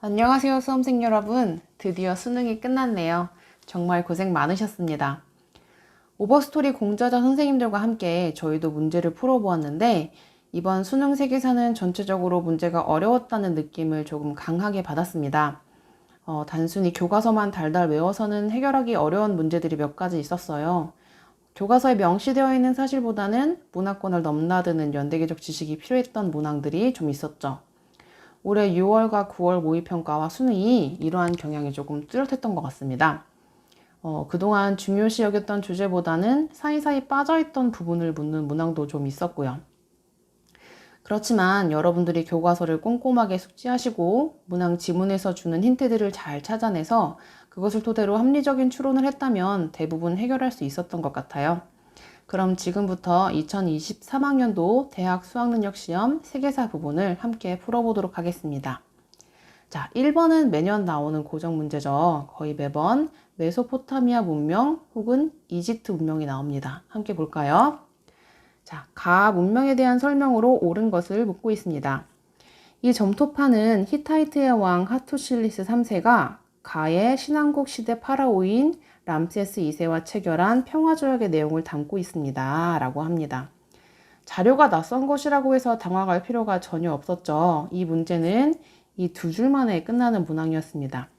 안녕하세요, 수험생 여러분. 드디어 수능이 끝났네요. 정말 고생 많으셨습니다. 오버스토리 공저자 선생님들과 함께 저희도 문제를 풀어보았는데 이번 수능 세계사는 전체적으로 문제가 어려웠다는 느낌을 조금 강하게 받았습니다. 단순히 교과서만 달달 외워서는 해결하기 어려운 문제들이 몇 가지 있었어요. 교과서에 명시되어 있는 사실보다는 문화권을 넘나드는 연대계적 지식이 필요했던 문항들이 좀 있었죠. 올해 6월과 9월 모의평가와 수능이 이러한 경향이 조금 뚜렷했던 것 같습니다. 그동안 중요시 여겼던 주제보다는 사이사이 빠져있던 부분을 묻는 문항도 좀 있었고요. 그렇지만 여러분들이 교과서를 꼼꼼하게 숙지하시고 문항 지문에서 주는 힌트들을 잘 찾아내서 그것을 토대로 합리적인 추론을 했다면 대부분 해결할 수 있었던 것 같아요. 그럼 지금부터 2023학년도 대학 수학능력시험 세계사 부분을 함께 풀어보도록 하겠습니다. 자, 1번은 매년 나오는 고정 문제죠. 거의 매번 메소포타미아 문명 혹은 이집트 문명이 나옵니다. 함께 볼까요? 자, 가 문명에 대한 설명으로 옳은 것을 묻고 있습니다. 이 점토파는 히타이트의 왕 하투실리스 3세가 가의 신왕국 시대 파라오인 람세스 2세와 체결한 평화조약의 내용을 담고 있습니다. 라고 합니다. 자료가 낯선 것이라고 해서 당황할 필요가 전혀 없었죠. 이 문제는 이 두 줄만에 끝나는 문항이었습니다.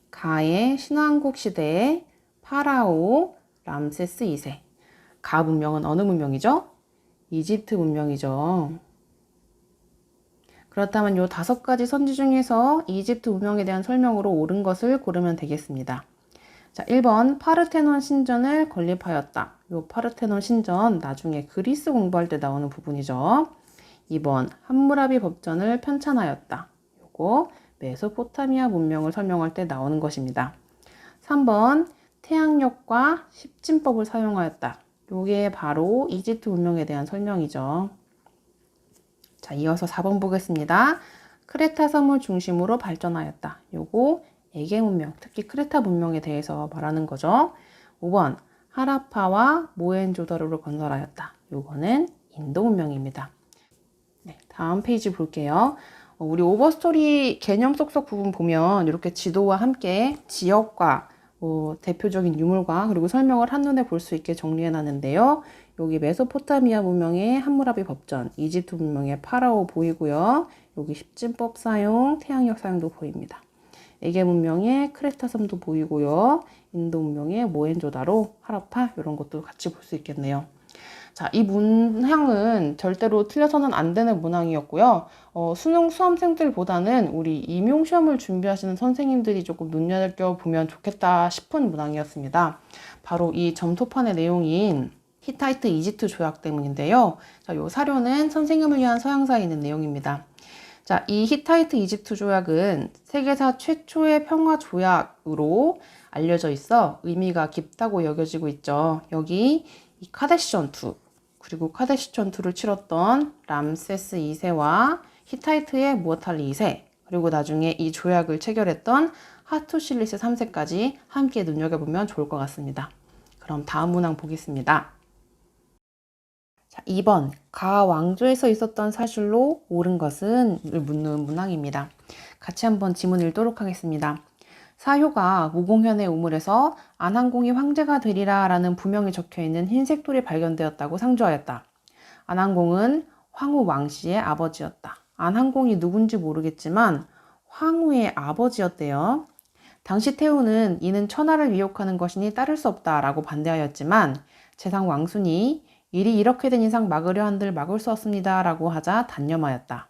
가의 신왕국 시대의 파라오 람세스 2세. 가 문명은 어느 문명이죠? 이집트 문명이죠. 그렇다면 이 5가지 선지 중에서 이집트 문명에 대한 설명으로 옳은 것을 고르면 되겠습니다. 자, 1번 파르테논 신전을 건립하였다. 이 파르테논 신전 나중에 그리스 공부할 때 나오는 부분이죠. 2번 함무라비 법전을 편찬하였다. 요거 메소포타미아 문명을 설명할 때 나오는 것입니다. 3번 태양력과 십진법을 사용하였다. 요게 바로 이집트 문명에 대한 설명이죠. 자, 이어서 4번 보겠습니다. 크레타 섬을 중심으로 발전하였다. 요거 에게 문명, 특히 크레타 문명에 대해서 말하는 거죠. 5번 하라파와 모헨조다로를 건설하였다. 요거는 인도 문명입니다. 네, 다음 페이지 볼게요. 우리 오버스토리 개념 속속 부분 보면 이렇게 지도와 함께 지역과 대표적인 유물과 그리고 설명을 한눈에 볼 수 있게 정리해 놨는데요. 여기 메소포타미아 문명의 함무라비 법전, 이집트 문명의 파라오 보이고요. 여기 십진법 사용, 태양력 사용도 보입니다. 에게 문명의 크레타 섬도 보이고요. 인도 문명의 모헨조다로, 하라파 이런 것도 같이 볼 수 있겠네요. 자, 이 문항은 절대로 틀려서는 안 되는 문항이었고요. 수능 수험생들보다는 우리 임용시험을 준비하시는 선생님들이 조금 눈여겨보면 좋겠다 싶은 문항이었습니다. 바로 이 점토판의 내용인 히타이트 이집트 조약 때문인데요. 자, 요 사료는 선생님을 위한 서양사에 있는 내용입니다. 자, 이 히타이트 이집트 조약은 세계사 최초의 평화 조약으로 알려져 있어 의미가 깊다고 여겨지고 있죠. 여기 이 카데시 전투, 그리고 카데시 전투를 치렀던 람세스 2세와 히타이트의 무어탈리 2세, 그리고 나중에 이 조약을 체결했던 하투실리스 3세까지 함께 눈여겨보면 좋을 것 같습니다. 그럼 다음 문항 보겠습니다. 자, 2번 가 왕조에서 있었던 사실로 옳은 것은 묻는 문항입니다. 같이 한번 지문 읽도록 하겠습니다. 사효가 무공현의 우물에서 안항공이 황제가 되리라 라는 부명이 적혀있는 흰색 돌이 발견되었다고 상주하였다. 안항공은 황후 왕씨의 아버지였다. 안항공이 누군지 모르겠지만 황후의 아버지였대요. 당시 태후는 이는 천하를 위협하는 것이니 따를 수 없다 라고 반대하였지만 재상 왕순이 일이 이렇게 된 이상 막으려 한들 막을 수 없습니다 라고 하자 단념하였다.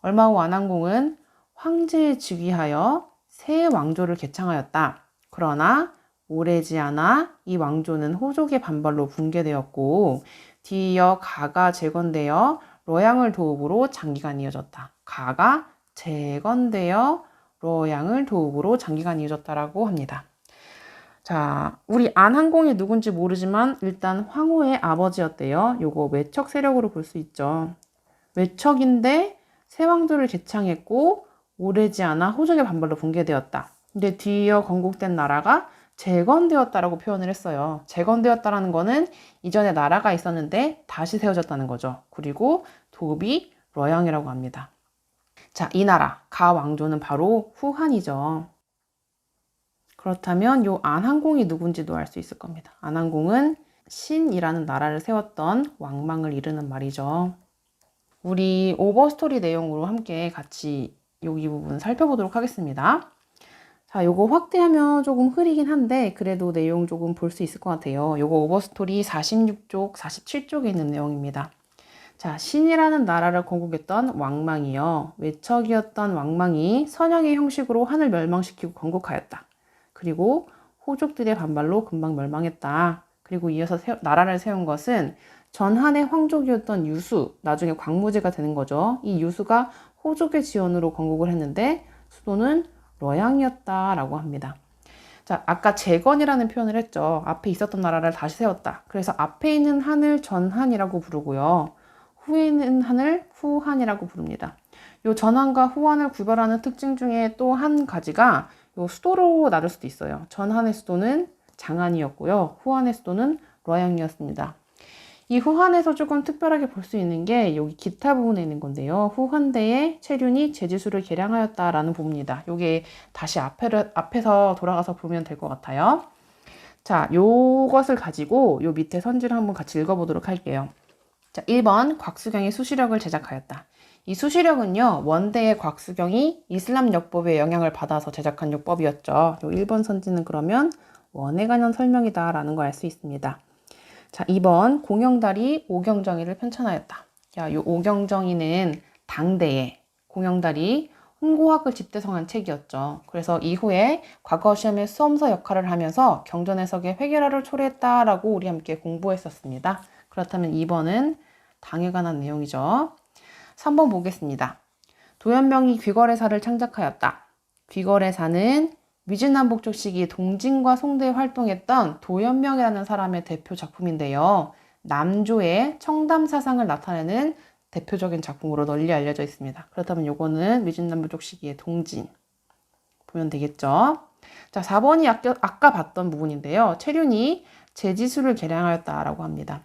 얼마 후 안항공은 황제에 즉위하여 새 왕조를 개창하였다. 그러나 오래지 않아 이 왕조는 호족의 반발로 붕괴되었고 뒤이어 가가 재건되어 러양을 도읍으로 장기간 이어졌다. 가가 재건되어 러양을 도읍으로 장기간 이어졌다라고 합니다. 자, 우리 안항공이 누군지 모르지만 일단 황후의 아버지였대요. 요거 외척 세력으로 볼 수 있죠. 외척인데 새 왕조를 개창했고 오래지 않아 호족의 반발로 붕괴되었다. 근데 뒤이어 건국된 나라가 재건되었다라고 표현을 했어요. 재건되었다라는 거는 이전에 나라가 있었는데 다시 세워졌다는 거죠. 그리고 도읍이 러양이라고 합니다. 자, 이 나라 가 왕조는 바로 후한이죠. 그렇다면 요 안항공이 누군지도 알 수 있을 겁니다. 안항공은 신이라는 나라를 세웠던 왕망을 이르는 말이죠. 우리 오버스토리 내용으로 함께 같이 여기 부분 살펴보도록 하겠습니다. 자, 요거 확대하면 조금 흐리긴 한데 그래도 내용 조금 볼 수 있을 것 같아요. 요거 오버스토리 46쪽, 47쪽에 있는 내용입니다. 자, 신이라는 나라를 건국했던 왕망이요. 외척이었던 왕망이 선영의 형식으로 한을 멸망시키고 건국하였다. 그리고 호족들의 반발로 금방 멸망했다. 그리고 이어서 나라를 세운 것은 전한의 황족이었던 유수, 나중에 광무제가 되는 거죠. 이 유수가 호족의 지원으로 건국을 했는데 수도는 러양이었다라고 합니다. 자, 아까 재건이라는 표현을 했죠. 앞에 있었던 나라를 다시 세웠다. 그래서 앞에 있는 한을 전한이라고 부르고요. 후에 있는 한을 후한이라고 부릅니다. 요 전한과 후한을 구별하는 특징 중에 또 한 가지가 요 수도로 나눌 수도 있어요. 전한의 수도는 장안이었고요. 후한의 수도는 러양이었습니다. 이 후한에서 조금 특별하게 볼 수 있는 게 여기 기타 부분에 있는 건데요. 후한대의 체륜이 제지수를 개량하였다라는 부분입니다. 요게 다시 앞에서 돌아가서 보면 될 것 같아요. 자, 요것을 가지고 요 밑에 선지를 한번 같이 읽어보도록 할게요. 자, 1번 곽수경이 수시력을 제작하였다. 이 수시력은요, 원대의 곽수경이 이슬람 역법의 영향을 받아서 제작한 역법이었죠. 요 1번 선지는 그러면 원에 관한 설명이다 라는 걸 알 수 있습니다. 자, 2번 공영달이 오경정이를 편찬하였다. 야, 요 오경정이는 당대에 공영달이 혼고학을 집대성한 책이었죠. 그래서 이후에 과거 시험에 수험서 역할을 하면서 경전 해석의 획일화를 초래했다라고 우리 함께 공부했었습니다. 그렇다면 2번은 당에 관한 내용이죠. 3번 보겠습니다. 도연명이 귀거래사를 창작하였다. 귀거래사는 위진남북쪽 시기 동진과 송대에 활동했던 도연명이라는 사람의 대표 작품인데요. 남조의 청담 사상을 나타내는 대표적인 작품으로 널리 알려져 있습니다. 그렇다면 요거는 위진남북쪽 시기의 동진 보면 되겠죠. 자, 4번이 아까 봤던 부분인데요. 체륜이 제지수를 개량하였다라고 합니다.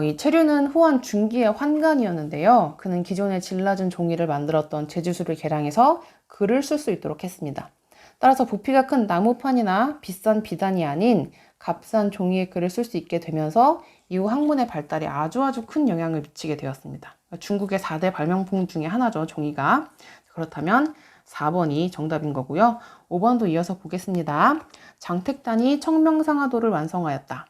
이 체륜은 후한 중기의 환관이었는데요. 그는 기존에 질낮은 종이를 만들었던 제지수를 개량해서 글을 쓸 수 있도록 했습니다. 따라서 부피가 큰 나무판이나 비싼 비단이 아닌 값싼 종이에 글을 쓸 수 있게 되면서 이후 학문의 발달에 아주 큰 영향을 미치게 되었습니다. 중국의 4대 발명품 중에 하나죠, 종이가. 그렇다면 4번이 정답인 거고요. 5번도 이어서 보겠습니다. 장택단이 청명상화도를 완성하였다.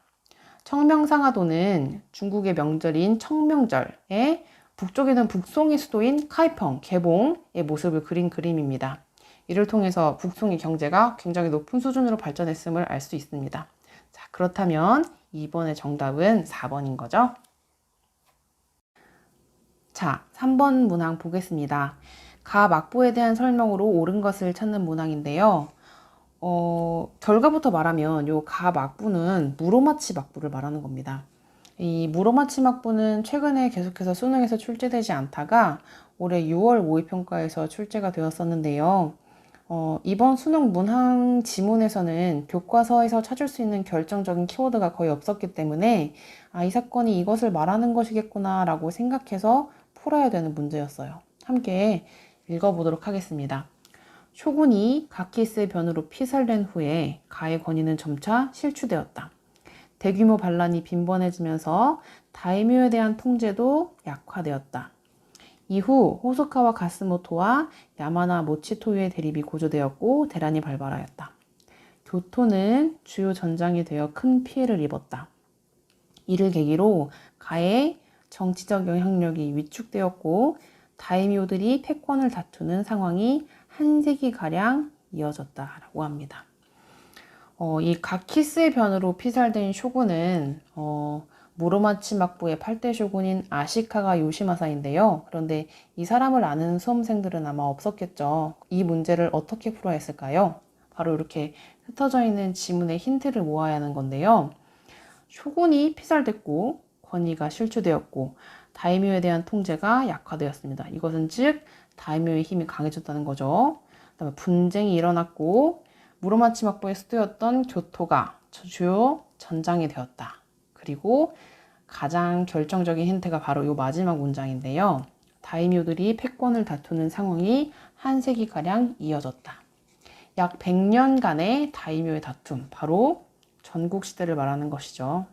청명상화도는 중국의 명절인 청명절에 북쪽에는 북송의 수도인 카이펑, 개봉의 모습을 그린 그림입니다. 이를 통해서 북송의 경제가 굉장히 높은 수준으로 발전했음을 알 수 있습니다. 자, 그렇다면 2번의 정답은 4번인 거죠. 자, 3번 문항 보겠습니다. 가 막부에 대한 설명으로 옳은 것을 찾는 문항인데요. 결과부터 말하면 요 가 막부는 무로마치 막부를 말하는 겁니다. 이 무로마치 막부는 최근에 계속해서 수능에서 출제되지 않다가 올해 6월 모의평가에서 출제가 되었었는데요. 이번 수능 문항 지문에서는 교과서에서 찾을 수 있는 결정적인 키워드가 거의 없었기 때문에 이 사건이 이것을 말하는 것이겠구나 라고 생각해서 풀어야 되는 문제였어요. 함께 읽어보도록 하겠습니다. 쇼군이 가키스의 변으로 피살된 후에 가의 권위는 점차 실추되었다. 대규모 반란이 빈번해지면서 다이묘에 대한 통제도 약화되었다. 이후 호소카와 가스모토와 야마나 모치토유의 대립이 고조되었고 대란이 발발하였다. 교토는 주요 전장이 되어 큰 피해를 입었다. 이를 계기로 가의 정치적 영향력이 위축되었고 다이묘들이 패권을 다투는 상황이 한 세기가량 이어졌다라고 합니다. 이 가키스의 변으로 피살된 쇼군은 무로마치 막부의 8대 쇼군인 아시카가 요시마사인데요. 그런데 이 사람을 아는 수험생들은 아마 없었겠죠. 이 문제를 어떻게 풀어야 했을까요? 바로 이렇게 흩어져 있는 지문의 힌트를 모아야 하는 건데요. 쇼군이 피살됐고 권위가 실추되었고 다이묘에 대한 통제가 약화되었습니다. 이것은 즉 다이묘의 힘이 강해졌다는 거죠. 그다음에 분쟁이 일어났고 무로마치 막부의 수도였던 교토가 주요 전장이 되었다. 그리고 가장 결정적인 힌트가 바로 이 마지막 문장인데요. 다이묘들이 패권을 다투는 상황이 한 세기가량 이어졌다. 약 100년간의 다이묘의 다툼, 바로 전국시대를 말하는 것이죠.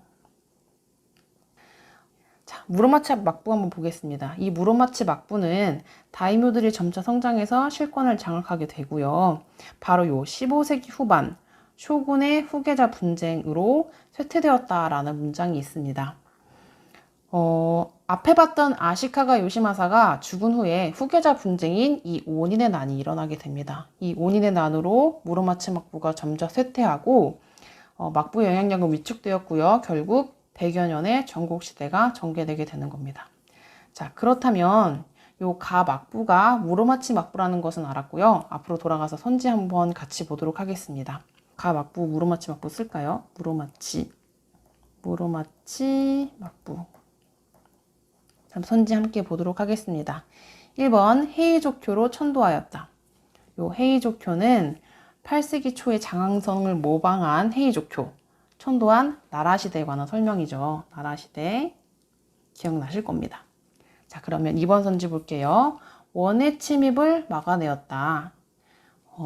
자, 무로마치 막부 한번 보겠습니다. 이 무로마치 막부는 다이묘들이 점차 성장해서 실권을 장악하게 되고요. 바로 요 15세기 후반 쇼군의 후계자 분쟁으로 쇠퇴되었다라는 문장이 있습니다. 앞에 봤던 아시카가 요시마사가 죽은 후에 후계자 분쟁인 이 오닌의 난이 일어나게 됩니다. 이 오닌의 난으로 무로마치 막부가 점차 쇠퇴하고 막부의 영향력은 위축되었고요. 결국 100여 년의 전국시대가 전개되게 되는 겁니다. 자, 그렇다면 요 가 막부가 무로마치 막부라는 것은 알았고요. 앞으로 돌아가서 선지 한번 같이 보도록 하겠습니다. 가 막부, 무로마치 막부 쓸까요? 무로마치 막부. 선지 함께 보도록 하겠습니다. 1번 헤이조쿄로 천도하였다. 요 헤이조쿄는 8세기 초의 장항성을 모방한 헤이조쿄, 천도한 나라시대에 관한 설명이죠. 나라시대 기억나실 겁니다. 자, 그러면 2번 선지 볼게요. 원의 침입을 막아내었다.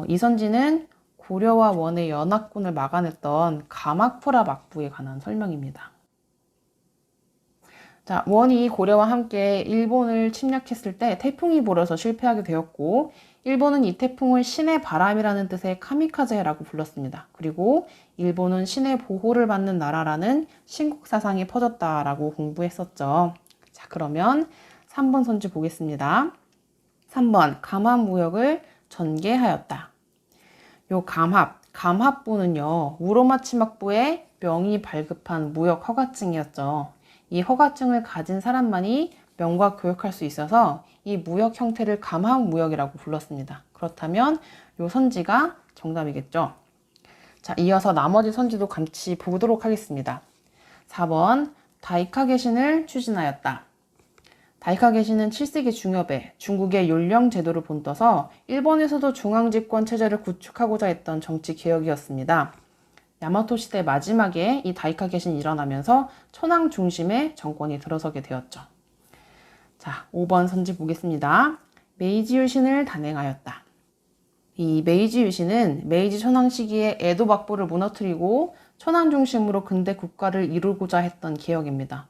이 선지는 고려와 원의 연합군을 막아냈던 가마쿠라 막부에 관한 설명입니다. 자, 원이 고려와 함께 일본을 침략했을 때 태풍이 불어서 실패하게 되었고, 일본은 이 태풍을 신의 바람이라는 뜻의 카미카제라고 불렀습니다. 그리고 일본은 신의 보호를 받는 나라라는 신국 사상이 퍼졌다라고 공부했었죠. 자, 그러면 3번 선지 보겠습니다. 3번 감합무역을 전개하였다. 요 감합부는요, 무로마치 막부의 명의 발급한 무역 허가증이었죠. 이 허가증을 가진 사람만이 명과 교역할 수 있어서 이 무역 형태를 감합무역이라고 불렀습니다. 그렇다면 이 선지가 정답이겠죠. 자, 이어서 나머지 선지도 같이 보도록 하겠습니다. 4번 다이카게신을 추진하였다. 다이카게신은 7세기 중엽에 중국의 율령 제도를 본떠서 일본에서도 중앙집권 체제를 구축하고자 했던 정치 개혁이었습니다. 야마토 시대 마지막에 이 다이카게신이 일어나면서 천황 중심의 정권이 들어서게 되었죠. 자, 5번 선지 보겠습니다. 메이지 유신을 단행하였다. 이 메이지 유신은 메이지 천황 시기에 에도 막부를 무너뜨리고 천황 중심으로 근대 국가를 이루고자 했던 개혁입니다.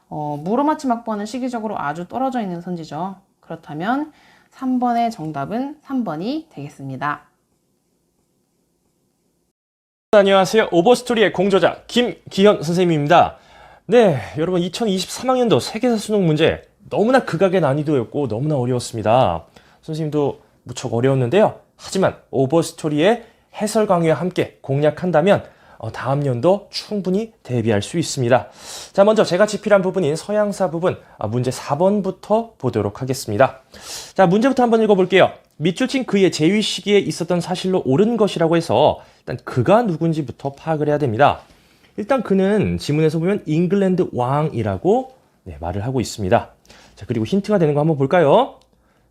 무로마치 막부와는 시기적으로 아주 떨어져 있는 선지죠. 그렇다면 3번의 정답은 3번이 되겠습니다. 안녕하세요. 오버스토리의 공저자 김기현 선생님입니다. 네, 여러분 2023학년도 세계사 수능 문제 너무나 극악의 난이도였고 너무나 어려웠습니다. 선생님도 무척 어려웠는데요. 하지만 오버스토리의 해설 강의와 함께 공략한다면 다음 연도 충분히 대비할 수 있습니다. 자, 먼저 제가 집필한 부분인 서양사 부분 문제 4번부터 보도록 하겠습니다. 자, 문제부터 한번 읽어볼게요. 밑줄 친 그의 재위 시기에 있었던 사실로 옳은 것이라고 해서 일단 그가 누군지부터 파악을 해야 됩니다. 일단 그는 지문에서 보면 잉글랜드 왕이라고 말을 하고 있습니다. 자, 그리고 힌트가 되는 거 한번 볼까요?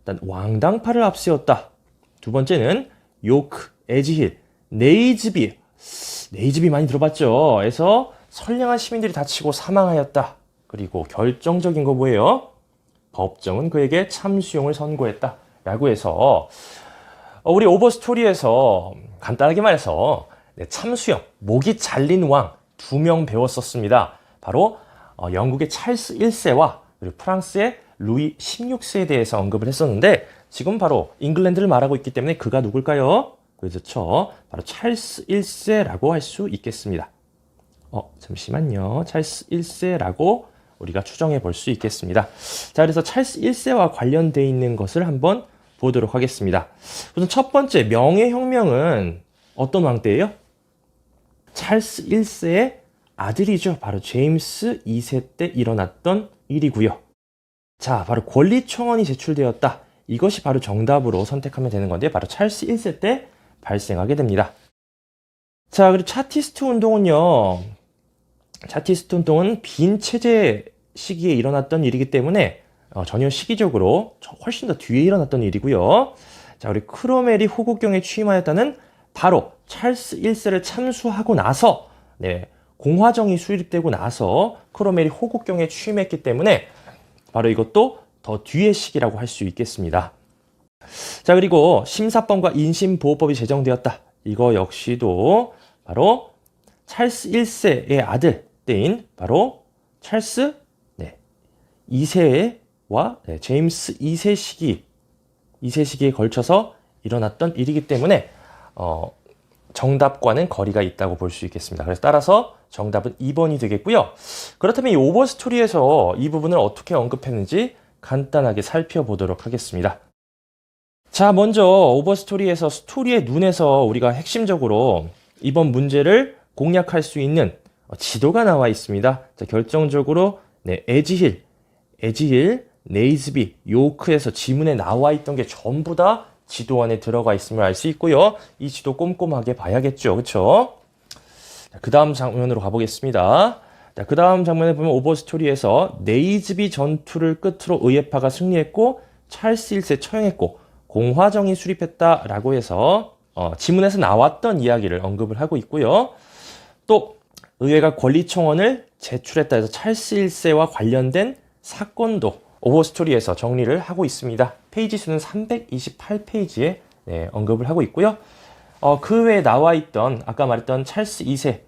일단 왕당파를 앞세웠다. 두 번째는 요크, 에지힐, 네이즈비 많이 들어봤죠? 에서 선량한 시민들이 다치고 사망하였다. 그리고 결정적인 거 뭐예요? 법정은 그에게 참수용을 선고했다. 라고 해서 우리 오버스토리에서 간단하게 말해서 참수용, 목이 잘린 왕 2명 배웠었습니다. 바로 영국의 찰스 1세와 그리고 프랑스의 루이 16세에 대해서 언급을 했었는데 지금 바로 잉글랜드를 말하고 있기 때문에 그가 누굴까요? 그렇죠. 바로 찰스 1세라고 할 수 있겠습니다. 잠시만요. 찰스 1세라고 우리가 추정해 볼 수 있겠습니다. 자, 그래서 찰스 1세와 관련되어 있는 것을 한번 보도록 하겠습니다. 우선 첫 번째 명예혁명은 어떤 왕 때예요? 찰스 1세의 아들이죠. 바로 제임스 2세 때 일어났던 일이고요. 자, 바로 권리청원이 제출되었다. 이것이 바로 정답으로 선택하면 되는 건데 바로 찰스 1세 때 발생하게 됩니다. 자, 그리고 차티스트 운동은요. 차티스트 운동은 빈 체제 시기에 일어났던 일이기 때문에 전혀 시기적으로 훨씬 더 뒤에 일어났던 일이고요. 자, 우리 크로멜이 호국경에 취임하였다는 바로 찰스 1세를 참수하고 나서 공화정이 수립되고 나서 크로멜이 호국경에 취임했기 때문에 바로 이것도 더 뒤의 시기라고 할 수 있겠습니다. 자, 그리고 심사법과 인신보호법이 제정되었다. 이거 역시도 바로 찰스 1세의 아들 때인 바로 찰스 2세와 제임스 2세 시기에 걸쳐서 일어났던 일이기 때문에 정답과는 거리가 있다고 볼 수 있겠습니다. 그래서 따라서 정답은 2번이 되겠고요. 그렇다면 이 오버스토리에서 이 부분을 어떻게 언급했는지 간단하게 살펴보도록 하겠습니다. 자, 먼저 오버스토리에서 스토리의 눈에서 우리가 핵심적으로 이번 문제를 공략할 수 있는 지도가 나와 있습니다. 자, 결정적으로 에지힐, 네이즈비, 요크에서 지문에 나와 있던 게 전부 다 지도 안에 들어가 있음을 알 수 있고요. 이 지도 꼼꼼하게 봐야겠죠. 그렇죠? 그 다음 장면으로 가보겠습니다. 자, 그 다음 장면에 보면 오버스토리에서 네이즈비 전투를 끝으로 의회파가 승리했고 찰스 1세 처형했고 공화정이 수립했다라고 해서 지문에서 나왔던 이야기를 언급을 하고 있고요. 또 의회가 권리청원을 제출했다 해서 찰스 1세와 관련된 사건도 오버스토리에서 정리를 하고 있습니다. 페이지 수는 328페이지에 언급을 하고 있고요. 그 외에 나와 있던 아까 말했던 찰스 2세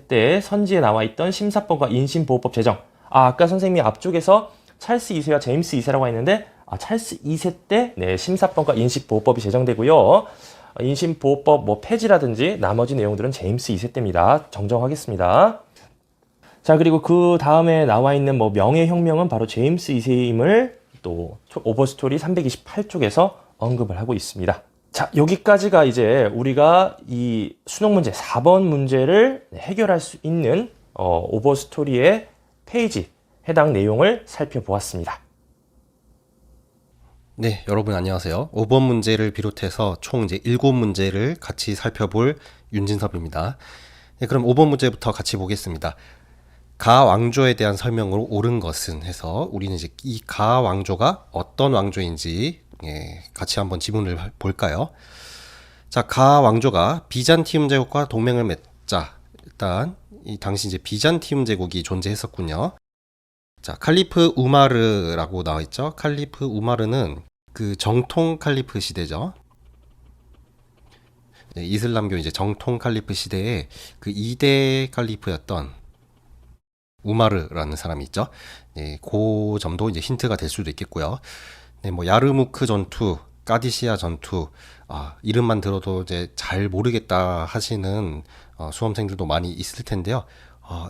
때 선지에 나와 있던 심사법과 인신보호법 제정. 아까 선생님이 앞쪽에서 찰스 2세와 제임스 2세라고 했는데 찰스 2세 때 심사법과 인신보호법이 제정되고요. 인신보호법 폐지라든지 나머지 내용들은 제임스 2세 때입니다. 정정하겠습니다. 자, 그리고 그 다음에 나와 있는 명예혁명은 바로 제임스 2세임을 또 오버스토리 328쪽에서 언급을 하고 있습니다. 자, 여기까지가 이제 우리가 이 수능 문제 4번 문제를 해결할 수 있는 오버스토리의 페이지 해당 내용을 살펴보았습니다. 네, 여러분 안녕하세요. 5번 문제를 비롯해서 총 이제 7문제를 같이 살펴볼 윤진섭입니다. 네, 그럼 5번 문제부터 같이 보겠습니다. 가 왕조에 대한 설명으로 옳은 것은 해서 우리는 이제 이 가 왕조가 어떤 왕조인지 같이 한번 지문을 볼까요? 자, 가 왕조가 비잔티움 제국과 동맹을 맺자. 일단 이 당시 이제 비잔티움 제국이 존재했었군요. 자, 칼리프 우마르라고 나와 있죠. 칼리프 우마르는 그 정통 칼리프 시대죠. 이슬람교 이제 정통 칼리프 시대에 그 2대 칼리프였던 우마르라는 사람이 있죠. 그 점도 이제 힌트가 될 수도 있겠고요. 야르무크 전투, 까디시아 전투, 이름만 들어도 이제 잘 모르겠다 하시는 수험생들도 많이 있을 텐데요.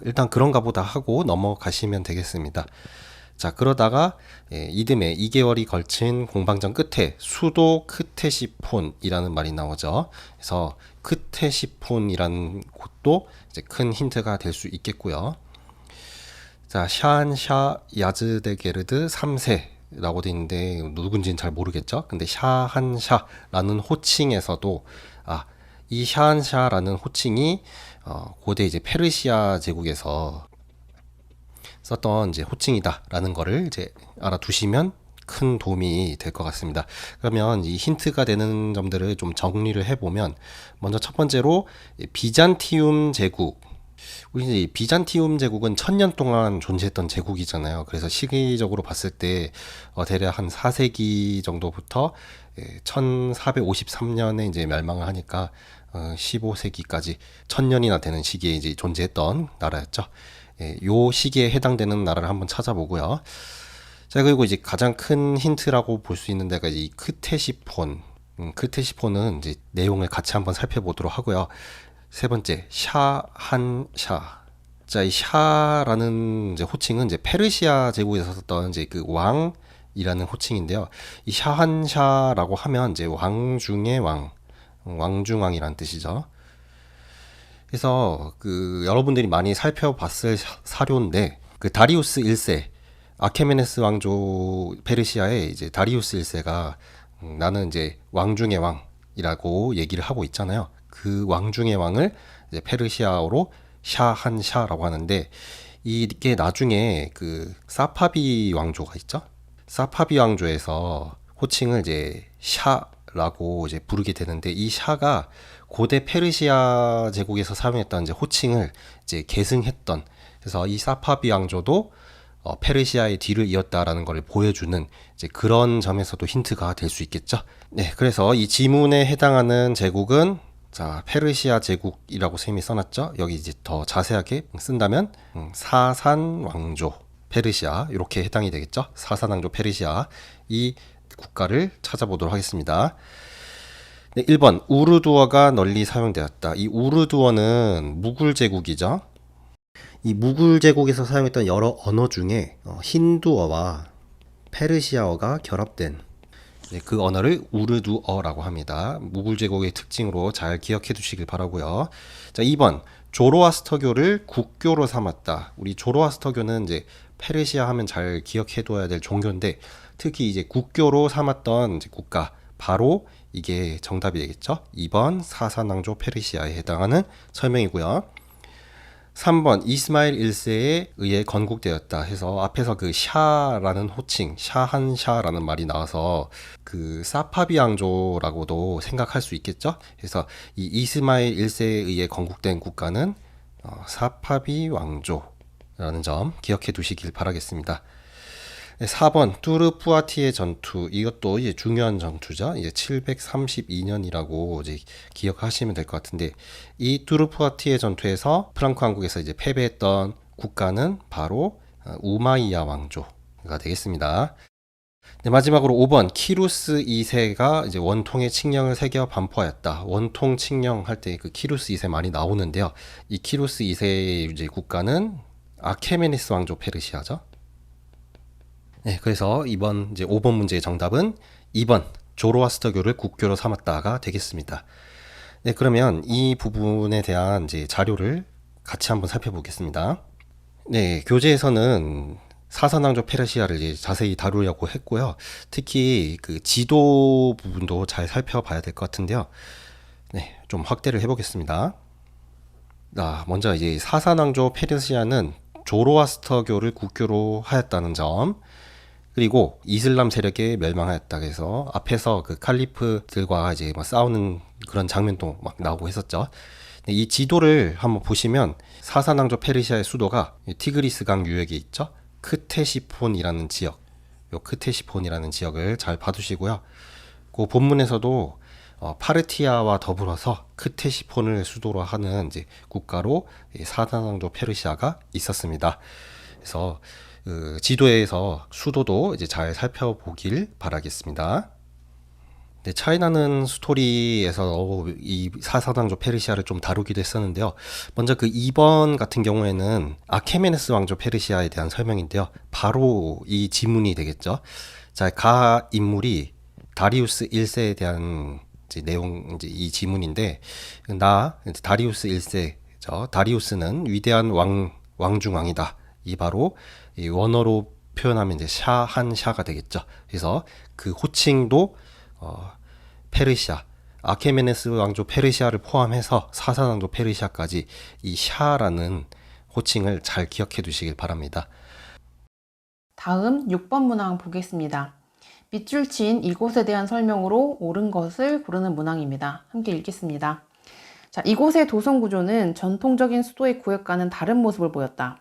일단 그런가 보다 하고 넘어가시면 되겠습니다. 자, 그러다가 이듬해 2개월이 걸친 공방전 끝에 수도 크테시폰이라는 말이 나오죠. 그래서 크테시폰이라는 곳도 이제 큰 힌트가 될 수 있겠고요. 자, 샤한샤 야즈데게르드 3세라고 되어 있는데 누군지는 잘 모르겠죠. 근데 샤한샤라는 호칭에서도 이 샤한샤라는 호칭이 고대 이제 페르시아 제국에서 썼던 이제 호칭이다라는 거를 이제 알아두시면 큰 도움이 될 것 같습니다. 그러면 이 힌트가 되는 점들을 좀 정리를 해보면 먼저 첫 번째로 비잔티움 제국. 우리 이제 비잔티움 제국은 1000년 동안 존재했던 제국이잖아요. 그래서 시기적으로 봤을 때 대략 한 4세기 정도부터 1453년에 이제 멸망을 하니까 15세기까지 1000년이나 되는 시기에 이제 존재했던 나라였죠. 요 시기에 해당되는 나라를 한번 찾아보고요. 자, 그리고 이제 가장 큰 힌트라고 볼 수 있는 데가 이 크테시폰. 크테시폰은 이제 내용을 같이 한번 살펴보도록 하고요. 세 번째, 샤한샤. 자, 이 샤라는 이제 호칭은 이제 페르시아 제국에서 썼던 이제 그 왕이라는 호칭인데요. 이 샤한샤라고 하면 이제 왕 중의 왕, 왕중왕이라는 뜻이죠. 그래서 그 여러분들이 많이 살펴봤을 사료인데 그 다리우스 1세, 아케메네스 왕조 페르시아의 이제 다리우스 1세가 나는 이제 왕 중의 왕이라고 얘기를 하고 있잖아요. 그 왕 중의 왕을 이제 페르시아어로 샤한샤라고 하는데 이게 나중에 그 사파비 왕조가 있죠. 사파비 왕조에서 호칭을 이제 샤라고 이제 부르게 되는데 이 샤가 고대 페르시아 제국에서 사용했던 이제 호칭을 이제 계승했던, 그래서 이 사파비 왕조도 페르시아의 뒤를 이었다라는 것을 보여주는 이제 그런 점에서도 힌트가 될 수 있겠죠. 네, 그래서 이 지문에 해당하는 제국은 자, 페르시아 제국이라고 쌤이 써놨죠. 여기 이제 더 자세하게 쓴다면 사산 왕조 페르시아 이렇게 해당이 되겠죠. 사산 왕조 페르시아 이 국가를 찾아보도록 하겠습니다. 네, 1번 우르두어가 널리 사용되었다. 이 우르두어는 무굴 제국이죠. 이 무굴 제국에서 사용했던 여러 언어 중에 힌두어와 페르시아어가 결합된 그 언어를 우르두어라고 합니다. 무굴 제국의 특징으로 잘 기억해 두시길 바라고요. 자, 2번 조로아스터교를 국교로 삼았다. 우리 조로아스터교는 이제 페르시아 하면 잘 기억해 둬야 될 종교인데 특히 이제 국교로 삼았던 이제 국가 바로 이게 정답이 되겠죠. 2번 사산왕조 페르시아에 해당하는 설명이고요. 3번 이스마일 1세에 의해 건국되었다 해서 앞에서 그 샤라는 호칭, 샤한샤라는 말이 나와서 그 사파비 왕조라고도 생각할 수 있겠죠. 그래서 이 이스마일 1세에 의해 건국된 국가는 사파비 왕조라는 점 기억해 두시길 바라겠습니다. 4번 뚜르푸아티의 전투 이것도 이제 중요한 전투죠. 이제 732년이라고 이제 기억하시면 될 것 같은데 이 뚜르푸아티의 전투에서 프랑크 왕국에서 이제 패배했던 국가는 바로 우마이야 왕조가 되겠습니다. 네, 마지막으로 5번 키루스 2세가 이제 원통의 칙령을 새겨 반포하였다. 원통 칙령 할 때 그 키루스 2세 많이 나오는데요. 이 키루스 2세의 이제 국가는 아케메네스 왕조 페르시아죠. 네, 그래서 이번 이제 5번 문제의 정답은 2번 조로아스터교를 국교로 삼았다가 되겠습니다. 네, 그러면 이 부분에 대한 이제 자료를 같이 한번 살펴보겠습니다. 네, 교재에서는 사산왕조 페르시아를 이제 자세히 다루려고 했고요. 특히 그 지도 부분도 잘 살펴봐야 될 것 같은데요. 네, 좀 확대를 해보겠습니다. 먼저 이제 사산왕조 페르시아는 조로아스터교를 국교로 하였다는 점, 그리고 이슬람 세력에 멸망하였다. 그래서 앞에서 그 칼리프들과 이제 막 싸우는 그런 장면도 막 나오고 했었죠. 이 지도를 한번 보시면 사산왕조 페르시아의 수도가 티그리스 강 유역에 있죠. 크테시폰이라는 지역, 요 크테시폰이라는 지역을 잘 봐두시고요. 그 본문에서도 파르티아와 더불어서 크테시폰을 수도로 하는 이제 국가로 사산왕조 페르시아가 있었습니다. 그래서 그 지도에서 수도도 이제 잘 살펴보길 바라겠습니다. 네, 차이나는 스토리에서 이 사사왕조 페르시아를 좀 다루기도 했었는데요. 먼저 그 2번 같은 경우에는 아케메네스 왕조 페르시아에 대한 설명인데요. 바로 이 지문이 되겠죠. 자, 가 인물이 다리우스 1세에 대한 이제 내용, 이제 이 지문인데, 이제 다리우스 1세죠. 다리우스는 위대한 왕중왕이다. 이 바로 이 원어로 표현하면 이제 샤한샤가 되겠죠. 그래서 그 호칭도 페르시아, 아케메네스 왕조 페르시아를 포함해서 사산왕조 페르시아까지 이 샤라는 호칭을 잘 기억해 두시길 바랍니다. 다음 6번 문항 보겠습니다. 밑줄 친 이곳에 대한 설명으로 옳은 것을 고르는 문항입니다. 함께 읽겠습니다. 자, 이곳의 도성 구조는 전통적인 수도의 구역과는 다른 모습을 보였다.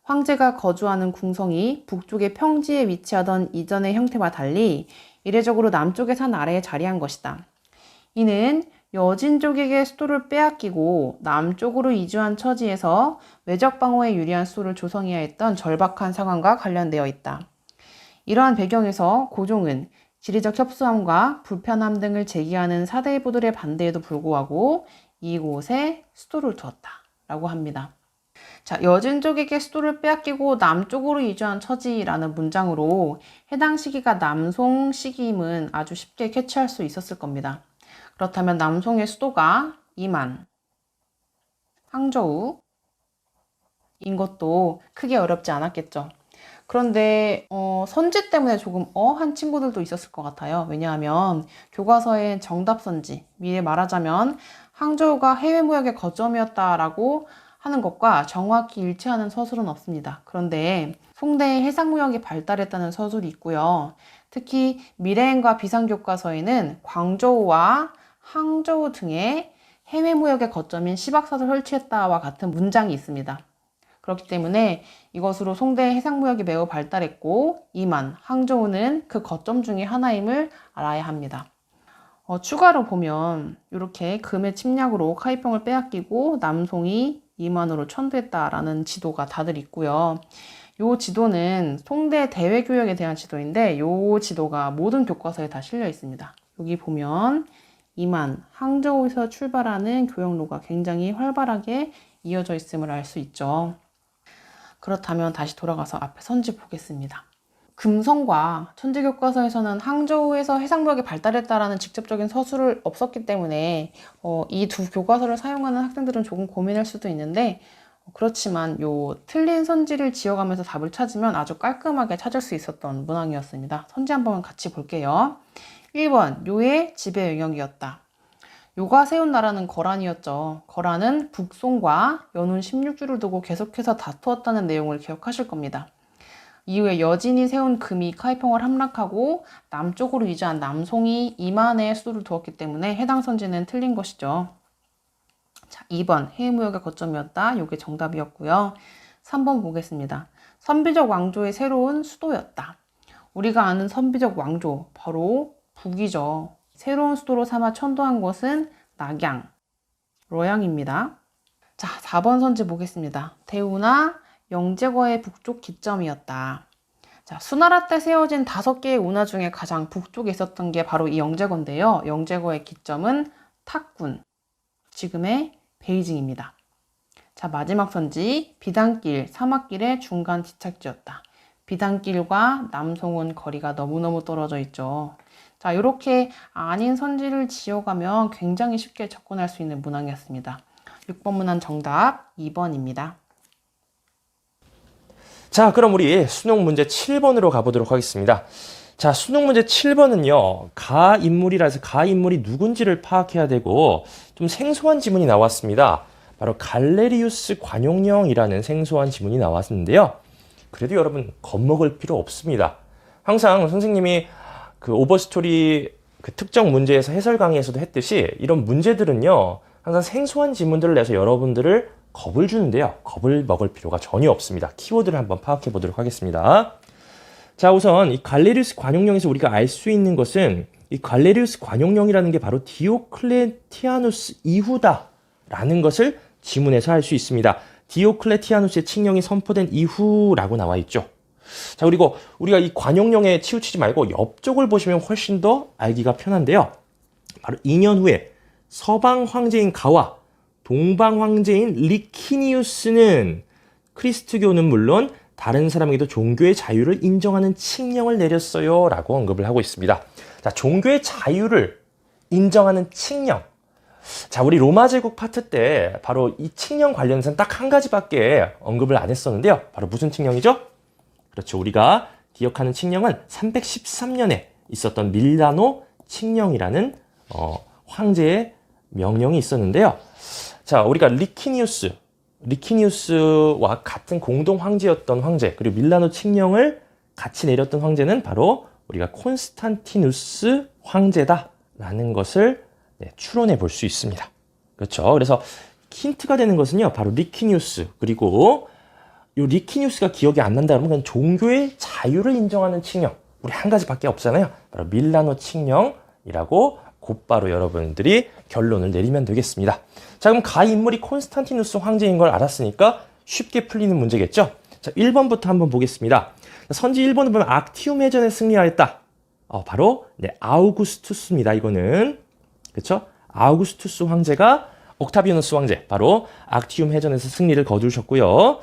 황제가 거주하는 궁성이 북쪽의 평지에 위치하던 이전의 형태와 달리 이례적으로 남쪽의 산 아래에 자리한 것이다. 이는 여진족에게 수도를 빼앗기고 남쪽으로 이주한 처지에서 외적 방어에 유리한 수도를 조성해야 했던 절박한 상황과 관련되어 있다. 이러한 배경에서 고종은 지리적 협소함과 불편함 등을 제기하는 사대부들의 반대에도 불구하고 이곳에 수도를 두었다 라고 합니다. 자, 여진족에게 수도를 빼앗기고 남쪽으로 이주한 처지라는 문장으로 해당 시기가 남송 시기임은 아주 쉽게 캐치할 수 있었을 겁니다. 그렇다면 남송의 수도가 이만, 항저우인 것도 크게 어렵지 않았겠죠. 그런데 선지 때문에 조금 한 친구들도 있었을 것 같아요. 왜냐하면 교과서의 정답 선지, 미리 말하자면 항저우가 해외 무역의 거점이었다라고 하는 것과 정확히 일치하는 서술은 없습니다. 그런데 송대의 해상무역이 발달했다는 서술이 있고요. 특히 미래행과 비상교과서에는 광저우와 항저우 등의 해외무역의 거점인 시박사를 설치했다와 같은 문장이 있습니다. 그렇기 때문에 이것으로 송대의 해상무역이 매우 발달했고 이만, 항저우는 그 거점 중에 하나임을 알아야 합니다. 추가로 보면 이렇게 금의 침략으로 카이평을 빼앗기고 남송이 이만으로 천도했다라는 지도가 다들 있고요. 이 지도는 송대 대외교역에 대한 지도인데 이 지도가 모든 교과서에 다 실려 있습니다. 여기 보면 이만, 항저우에서 출발하는 교역로가 굉장히 활발하게 이어져 있음을 알 수 있죠. 그렇다면 다시 돌아가서 앞에 선지 보겠습니다. 금성과 천지교과서에서는 항저우에서 해상무역이 발달했다라는 직접적인 서술을 없었기 때문에 이 두 교과서를 사용하는 학생들은 조금 고민할 수도 있는데 그렇지만 요 틀린 선지를 지어가면서 답을 찾으면 아주 깔끔하게 찾을 수 있었던 문항이었습니다. 선지 한번 같이 볼게요. 1번, 요의 지배 영역이었다. 요가 세운 나라는 거란이었죠. 거란은 북송과 연운 16주를 두고 계속해서 다투었다는 내용을 기억하실 겁니다. 이후에 여진이 세운 금이 카이평을 함락하고 남쪽으로 위치한 남송이 이만에 수도를 두었기 때문에 해당 선지는 틀린 것이죠. 자, 2번 해무역의 거점이었다. 요게 정답이었고요. 3번 보겠습니다. 선비적 왕조의 새로운 수도였다. 우리가 아는 선비적 왕조 바로 북이죠. 새로운 수도로 삼아 천도한 곳은 낙양, 뤄양입니다. 자, 4번 선지 보겠습니다. 대우나 영제거의 북쪽 기점이었다. 자, 수나라 때 세워진 5개의 운하 중에 가장 북쪽에 있었던 게 바로 이 영제거인데요. 영제거의 기점은 탁군, 지금의 베이징입니다. 자, 마지막 선지, 비단길, 사막길의 중간 지착지였다. 비단길과 남송은 거리가 너무너무 떨어져 있죠. 자, 이렇게 아닌 선지를 지어가면 굉장히 쉽게 접근할 수 있는 문항이었습니다. 6번 문항 정답 2번입니다. 자, 그럼 우리 수능 문제 7번으로 가보도록 하겠습니다. 자, 수능 문제 7번은요, 가인물이라 해서 가인물이 누군지를 파악해야 되고 좀 생소한 지문이 나왔습니다. 바로 갈레리우스 관용령이라는 생소한 지문이 나왔는데요. 그래도 여러분 겁먹을 필요 없습니다. 항상 선생님이 그 오버스토리 그 특정 문제에서 해설 강의에서도 했듯이 이런 문제들은요, 항상 생소한 지문들을 내서 여러분들을 겁을 주는데요. 겁을 먹을 필요가 전혀 없습니다. 키워드를 한번 파악해 보도록 하겠습니다. 자, 우선 이 갈레리우스 관용령에서 우리가 알 수 있는 것은 이 갈레리우스 관용령이라는 게 바로 디오클레티아누스 이후다라는 것을 지문에서 알 수 있습니다. 디오클레티아누스의 칙령이 선포된 이후라고 나와 있죠. 자, 그리고 우리가 이 관용령에 치우치지 말고 옆쪽을 보시면 훨씬 더 알기가 편한데요. 바로 2년 후에 서방 황제인 가와 동방 황제인 리키니우스는 크리스트교는 물론 다른 사람에게도 종교의 자유를 인정하는 칙령을 내렸어요 라고 언급을 하고 있습니다. 자, 종교의 자유를 인정하는 칙령. 자, 우리 로마 제국 파트 때 바로 이 칙령 관련해서는 딱 한 가지밖에 언급을 안 했었는데요. 바로 무슨 칙령이죠? 그렇죠. 우리가 기억하는 칙령은 313년에 있었던 밀라노 칙령이라는 황제의 명령이 있었는데요. 자, 우리가 리키니우스와 같은 공동 황제였던 황제, 그리고 밀라노 칙령을 같이 내렸던 황제는 바로 우리가 콘스탄티누스 황제다라는 것을 추론해 볼 수 있습니다. 그렇죠. 그래서 힌트가 되는 것은요, 바로 리키니우스, 그리고 이 리키니우스가 기억이 안 난다 그러면 그냥 종교의 자유를 인정하는 칙령, 우리 한 가지밖에 없잖아요. 바로 밀라노 칙령이라고 곧바로 여러분들이 결론을 내리면 되겠습니다. 자, 그럼 가인물이 콘스탄티누스 황제인 걸 알았으니까 쉽게 풀리는 문제겠죠? 자, 1번부터 한번 보겠습니다. 선지 1번을 보면 악티움 해전에 승리하였다. 바로 아우구스투스입니다. 이거는 그렇죠? 아우구스투스 황제가 옥타비아누스 황제, 바로 악티움 해전에서 승리를 거두셨고요.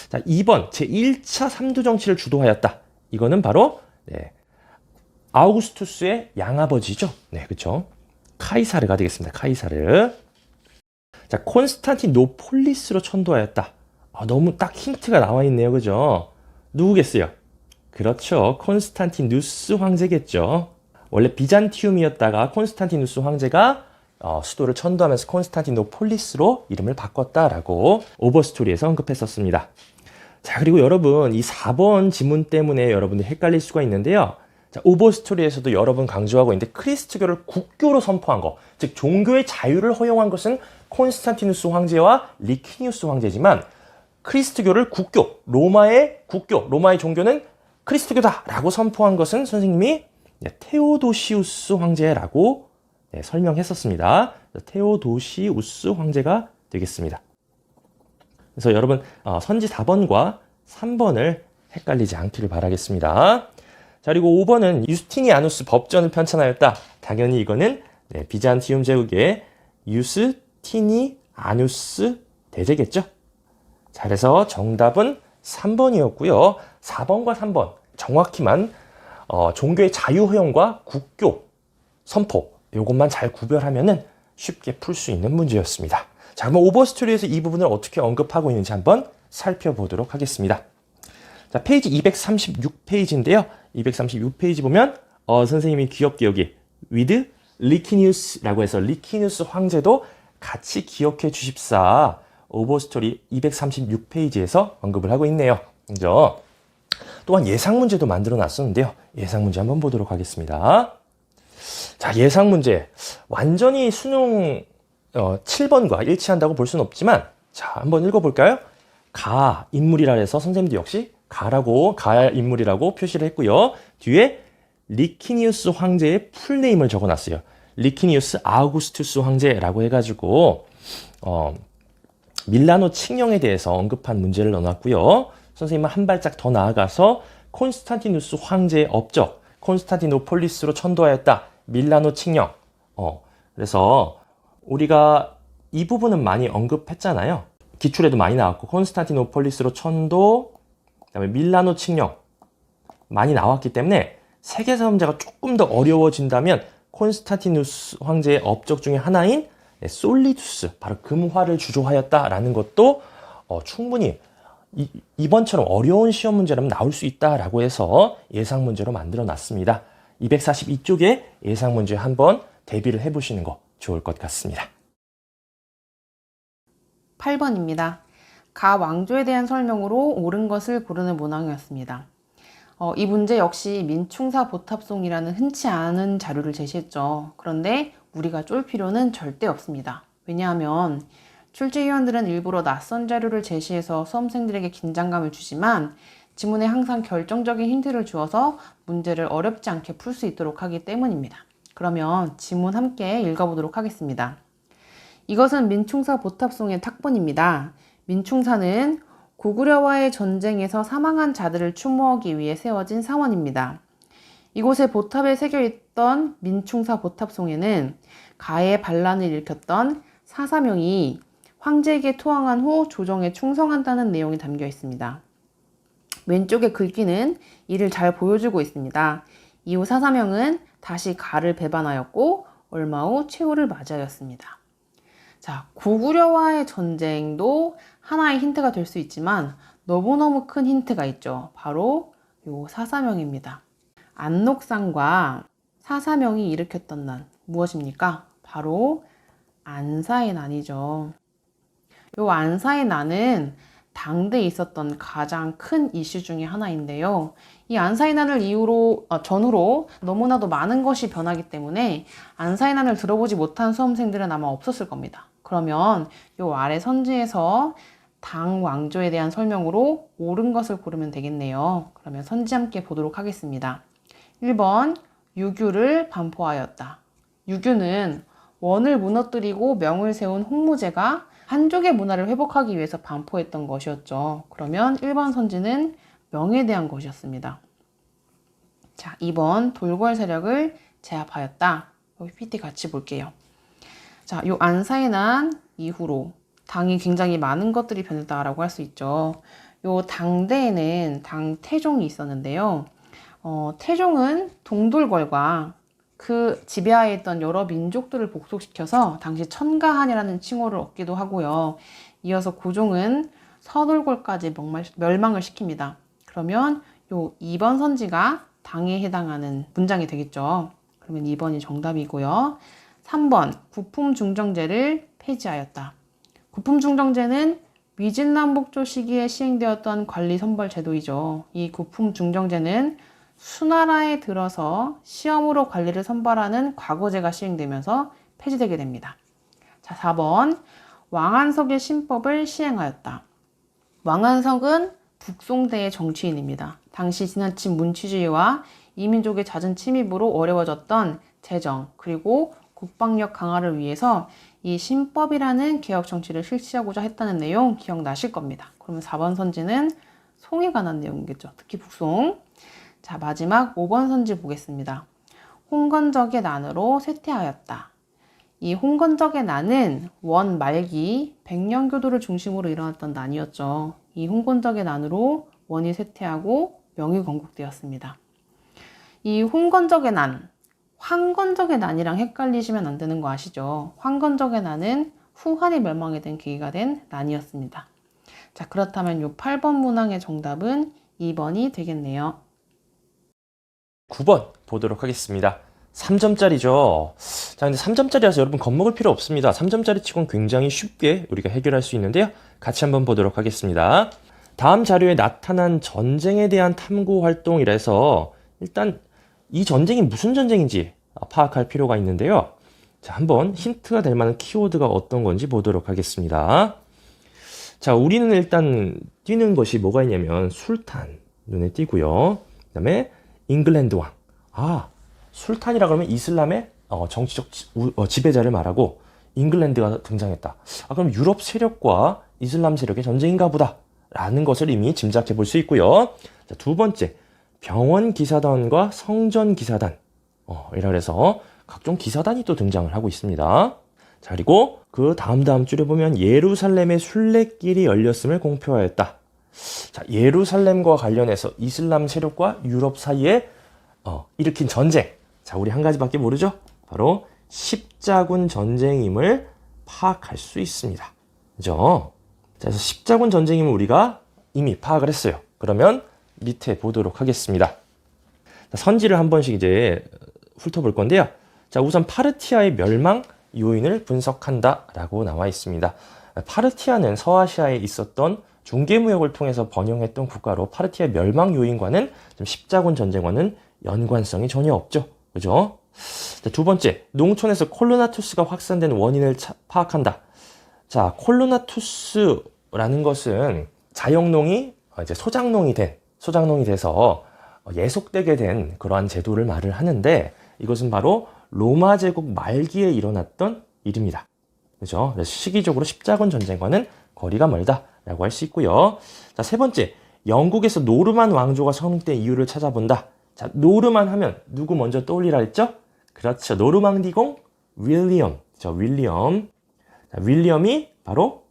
자, 2번 제1차 삼두 정치를 주도하였다. 이거는 바로 아우구스투스의 양아버지죠. 네, 그렇죠. 카이사르가 되겠습니다. 카이사르. 자, 콘스탄티노폴리스로 천도하였다. 너무 딱 힌트가 나와 있네요. 그죠? 누구겠어요? 그렇죠. 콘스탄티누스 황제겠죠. 원래 비잔티움이었다가 콘스탄티누스 황제가 수도를 천도하면서 콘스탄티노폴리스로 이름을 바꿨다라고 오버스토리에서 언급했었습니다. 자, 그리고 여러분 이 4번 지문 때문에 여러분들이 헷갈릴 수가 있는데요. 자, 오버스토리에서도 여러 번 강조하고 있는데 크리스트교를 국교로 선포한 것, 즉 종교의 자유를 허용한 것은 콘스탄티누스 황제와 리키니우스 황제지만 크리스트교를 국교, 로마의 국교, 로마의 종교는 크리스트교다라고 선포한 것은 선생님이 테오도시우스 황제라고 설명했었습니다. 테오도시우스 황제가 되겠습니다. 그래서 여러분 선지 4번과 3번을 헷갈리지 않기를 바라겠습니다. 자, 그리고 5번은 유스티니아누스 법전을 편찬하였다. 당연히 이거는 비잔티움 제국의 유스티니아누스 대제겠죠. 자, 그래서 정답은 3번이었고요. 4번과 3번 정확히만 종교의 자유 허용과 국교 선포 이것만 잘 구별하면은 쉽게 풀 수 있는 문제였습니다. 자, 그럼 오버스토리에서 이 부분을 어떻게 언급하고 있는지 한번 살펴보도록 하겠습니다. 자, 페이지 236페이지인데요. 236페이지 보면 선생님이 귀엽게 여기 with 리키니우스라고 해서 리키니우스 황제도 같이 기억해 주십사. 오버스토리 236페이지에서 언급을 하고 있네요. 그죠? 또한 예상 문제도 만들어 놨었는데요. 예상 문제 한번 보도록 하겠습니다. 자, 예상 문제. 완전히 수능 7번과 일치한다고 볼 수는 없지만, 자, 한번 읽어볼까요? 가 인물이라 해서 선생님도 역시 가 인물이라고 표시를 했고요. 뒤에 리키니우스 황제의 풀네임을 적어놨어요. 리키니우스 아우구스투스 황제라고 해가지고 밀라노 칙령에 대해서 언급한 문제를 넣어놨고요. 선생님은 한 발짝 더 나아가서 콘스탄티누스 황제의 업적, 콘스탄티노폴리스로 천도하였다. 밀라노 칙령. 그래서 우리가 이 부분은 많이 언급했잖아요. 기출에도 많이 나왔고 콘스탄티노폴리스로 천도, 그다음에 밀라노 칙령 많이 나왔기 때문에 세계사 문제가 조금 더 어려워진다면 콘스탄티누스 황제의 업적 중에 하나인 솔리두스, 바로 금화를 주조하였다라는 것도 충분히 이번처럼 어려운 시험 문제라면 나올 수 있다라고 해서 예상 문제로 만들어 놨습니다. 242쪽에 예상 문제 한번 대비를 해보시는 거 좋을 것 같습니다. 8번입니다. 가 왕조에 대한 설명으로 옳은 것을 고르는 문항이었습니다. 이 문제 역시 민충사 보탑송이라는 흔치 않은 자료를 제시했죠. 그런데 우리가 쫄 필요는 절대 없습니다. 왜냐하면 출제위원들은 일부러 낯선 자료를 제시해서 수험생들에게 긴장감을 주지만 지문에 항상 결정적인 힌트를 주어서 문제를 어렵지 않게 풀 수 있도록 하기 때문입니다. 그러면 지문 함께 읽어보도록 하겠습니다. 이것은 민충사 보탑송의 탁본입니다. 민충사는 고구려와의 전쟁에서 사망한 자들을 추모하기 위해 세워진 사원입니다. 이곳에 보탑에 새겨있던 민충사 보탑송에는 가의 반란을 일으켰던 사사명이 황제에게 투항한 후 조정에 충성한다는 내용이 담겨 있습니다. 왼쪽의 글귀는 이를 잘 보여주고 있습니다. 이후 사사명은 다시 가를 배반하였고 얼마 후 최후를 맞이하였습니다. 자, 고구려와의 전쟁도 하나의 힌트가 될 수 있지만 너무너무 큰 힌트가 있죠. 바로 요 사사명입니다. 안녹산과 사사명이 일으켰던 난 무엇입니까? 바로 안사의 난이죠. 요 안사의 난은 당대에 있었던 가장 큰 이슈 중에 하나인데요. 이 안사의 난을 전후로 너무나도 많은 것이 변하기 때문에 안사의 난을 들어보지 못한 수험생들은 아마 없었을 겁니다. 그러면 요 아래 선지에서 당 왕조에 대한 설명으로 옳은 것을 고르면 되겠네요. 그러면 선지 함께 보도록 하겠습니다. 1번 유규를 반포하였다. 유규는 원을 무너뜨리고 명을 세운 홍무제가 한족의 문화를 회복하기 위해서 반포했던 것이었죠. 그러면 1번 선지는 명에 대한 것이었습니다. 자, 2번 돌궐 세력을 제압하였다. 여기 PT 같이 볼게요. 자, 요 안사의 난 이후로 당이 굉장히 많은 것들이 변했다라고 할 수 있죠. 요 당대에는 당 태종이 있었는데요. 태종은 동돌궐과 그 지배하에 있던 여러 민족들을 복속시켜서 당시 천가한이라는 칭호를 얻기도 하고요. 이어서 고종은 서돌궐까지 멸망을 시킵니다. 그러면 요 2번 선지가 당에 해당하는 문장이 되겠죠. 그러면 2번이 정답이고요. 3번 구품중정제를 폐지하였다. 구품중정제는 위진남북조 시기에 시행되었던 관리선벌 제도이죠. 이 구품중정제는 수나라에 들어서 시험으로 관리를 선발하는 과거제가 시행되면서 폐지되게 됩니다. 자, 4번 왕안석의 신법을 시행하였다. 왕안석은 북송대의 정치인입니다. 당시 지나친 문취주의와 이민족의 잦은 침입으로 어려워졌던 재정 그리고 국방력 강화를 위해서 이 신법이라는 개혁 정치를 실시하고자 했다는 내용 기억나실 겁니다. 그러면 4번 선지는 송에 관한 내용이겠죠. 특히 북송. 자, 마지막 5번 선지 보겠습니다. 홍건적의 난으로 쇠퇴하였다. 이 홍건적의 난은 원 말기 백년교도를 중심으로 일어났던 난이었죠. 이 홍건적의 난으로 원이 쇠퇴하고 명이 건국되었습니다. 이 홍건적의 난, 황건적의 난이랑 헷갈리시면 안 되는 거 아시죠? 황건적의 난은 후한이 멸망에 된 계기가 된 난이었습니다. 자, 그렇다면 이 8번 문항의 정답은 2번이 되겠네요. 9번 보도록 하겠습니다. 3점짜리죠. 자, 근데 3점짜리라서 여러분 겁먹을 필요 없습니다. 3점짜리 치곤 굉장히 쉽게 우리가 해결할 수 있는데요. 같이 한번 보도록 하겠습니다. 다음 자료에 나타난 전쟁에 대한 탐구 활동이라서 일단 이 전쟁이 무슨 전쟁인지 파악할 필요가 있는데요. 자, 한번 힌트가 될 만한 키워드가 어떤 건지 보도록 하겠습니다. 자, 우리는 일단 띄는 것이 뭐가 있냐면 술탄 눈에 띄고요. 그 다음에 잉글랜드 왕. 술탄이라 그러면 이슬람의 정치적 지배자를 말하고 잉글랜드가 등장했다. 그럼 유럽 세력과 이슬람 세력의 전쟁인가 보다 라는 것을 이미 짐작해 볼 수 있고요. 자, 두 번째, 병원 기사단과 성전 기사단 이라 그래서 각종 기사단이 또 등장을 하고 있습니다. 자, 그리고 그 다음 줄에 보면 예루살렘의 순례길이 열렸음을 공표하였다. 자, 예루살렘과 관련해서 이슬람 세력과 유럽 사이에 일으킨 전쟁. 자, 우리 한 가지밖에 모르죠? 바로 십자군 전쟁임을 파악할 수 있습니다. 그죠? 자, 그래서 십자군 전쟁임을 우리가 이미 파악을 했어요. 그러면 밑에 보도록 하겠습니다. 자, 선지를 한 번씩 이제 훑어볼 건데요. 자, 우선 파르티아의 멸망 요인을 분석한다라고 나와 있습니다. 파르티아는 서아시아에 있었던 중개무역을 통해서 번영했던 국가로 파르티아 멸망 요인과는 좀 십자군 전쟁과는 연관성이 전혀 없죠. 그죠? 자, 두 번째, 농촌에서 콜로나투스가 확산된 원인을 파악한다. 자, 콜로나투스라는 것은 자영농이 이제 소장농이 돼서 예속되게 된 그러한 제도를 말을 하는데 이것은 바로 로마 제국 말기에 일어났던 일입니다. 그죠? 그래서 시기적으로 십자군 전쟁과는 거리가 멀다라고 할 수 있고요. 자, 세 번째, 영국에서 노르만 왕조가 성립된 이유를 찾아본다. 자, 노르만 하면 누구 먼저 떠올리라 했죠? 그렇죠. 노르망디공 윌리엄. 윌리엄. 자, 윌리엄이 바로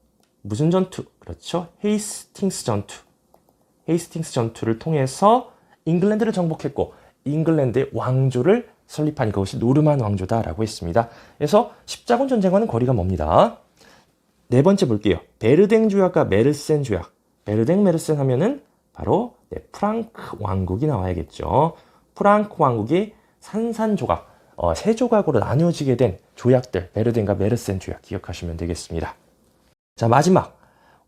무슨 전투? 그렇죠. 헤이스팅스 전투. 헤이스팅스 전투를 통해서 잉글랜드를 정복했고 잉글랜드의 왕조를 설립한 그것이 노르만 왕조다라고 했습니다. 그래서 십자군 전쟁과는 거리가 멉니다. 네 번째 볼게요. 베르댕 조약과 메르센 조약. 베르댕 메르센 하면은 바로 프랑크 왕국이 나와야겠죠. 프랑크 왕국이 산산조각, 세 조각으로 나뉘어지게 된 조약들, 베르댕과 메르센 조약 기억하시면 되겠습니다. 자, 마지막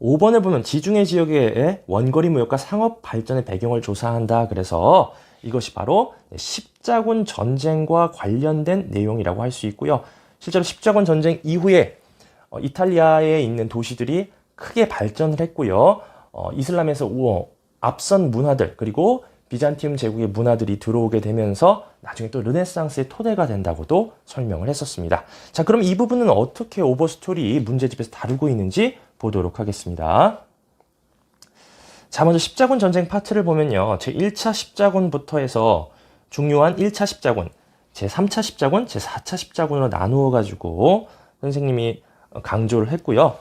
5번을 보면 지중해 지역의 원거리 무역과 상업 발전의 배경을 조사한다. 그래서 이것이 바로 십자군 전쟁과 관련된 내용이라고 할 수 있고요. 실제로 십자군 전쟁 이후에 이탈리아에 있는 도시들이 크게 발전을 했고요. 이슬람에서 앞선 문화들 그리고 비잔티움 제국의 문화들이 들어오게 되면서 나중에 또 르네상스의 토대가 된다고도 설명을 했었습니다. 자, 그럼 이 부분은 어떻게 오버스토리 문제집에서 다루고 있는지 보도록 하겠습니다. 자, 먼저 십자군 전쟁 파트를 보면요. 제1차 십자군부터 해서 중요한 1차 십자군, 제3차 십자군, 제4차 십자군으로 나누어 가지고 선생님이 강조를 했고요.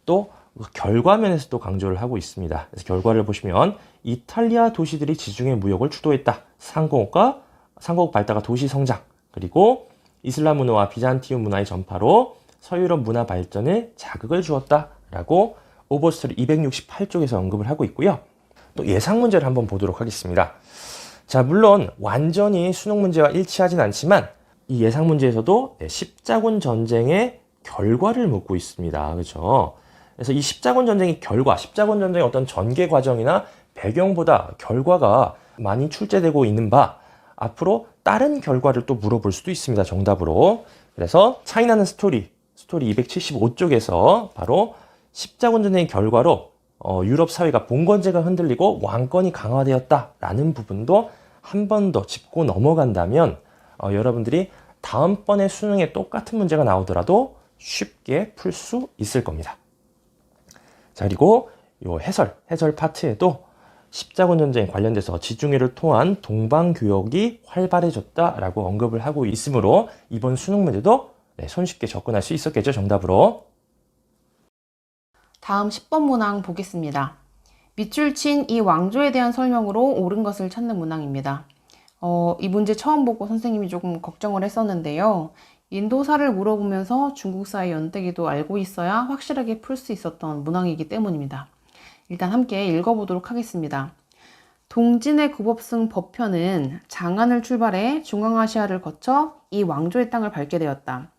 또 결과면에서도 강조를 하고 있습니다. 그래서 결과를 보시면 이탈리아 도시들이 지중해 무역을 주도했다. 상공업 발달과 도시 성장, 그리고 이슬람 문화와 비잔티움 문화의 전파로 서유럽 문화 발전에 자극을 주었다라고 오버스토리 268쪽에서 언급을 하고 있고요. 또 예상 문제를 한번 보도록 하겠습니다. 자, 물론 완전히 수능 문제와 일치하진 않지만 이 예상 문제에서도 십자군 전쟁의 결과를 묻고 있습니다. 그렇죠? 그래서 이 십자군 전쟁의 결과, 십자군 전쟁의 어떤 전개 과정이나 배경보다 결과가 많이 출제되고 있는 바 앞으로 다른 결과를 또 물어볼 수도 있습니다. 정답으로. 그래서 차이나는 스토리 275쪽에서 바로 십자군 전쟁의 결과로 유럽 사회가 봉건제가 흔들리고 왕권이 강화되었다라는 부분도 한 번 더 짚고 넘어간다면 여러분들이 다음번에 수능에 똑같은 문제가 나오더라도 쉽게 풀 수 있을 겁니다. 자, 그리고 요 해설 파트에도 십자군 전쟁에 관련돼서 지중해를 통한 동방교역이 활발해졌다라고 언급을 하고 있으므로 이번 수능 문제도 손쉽게 접근할 수 있었겠죠, 정답으로. 다음 10번 문항 보겠습니다. 밑줄 친 이 왕조에 대한 설명으로 옳은 것을 찾는 문항입니다. 이 문제 처음 보고 선생님이 조금 걱정을 했었는데요. 인도사를 물어보면서 중국사의 연대기도 알고 있어야 확실하게 풀 수 있었던 문항이기 때문입니다. 일단 함께 읽어보도록 하겠습니다. 동진의 구법승 법현은 장안을 출발해 중앙아시아를 거쳐 이 왕조의 땅을 밟게 되었다.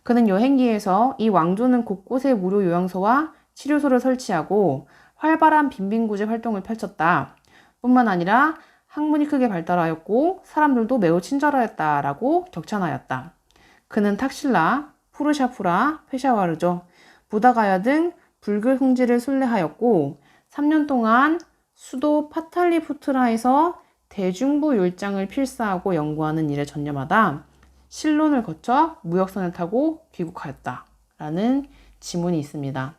그는 여행기에서 이 왕조는 곳곳에 무료 요양소와 치료소를 설치하고 활발한 빈빈구제 활동을 펼쳤다. 뿐만 아니라 학문이 크게 발달하였고 사람들도 매우 친절하였다라고 격찬하였다. 그는 탁실라, 푸르샤푸라, 페샤와르죠, 부다가야 등 불교 성지를 순례하였고 3년 동안 수도 파탈리푸트라에서 대중부 율장을 필사하고 연구하는 일에 전념하다 실론을 거쳐 무역선을 타고 귀국하였다. 라는 지문이 있습니다.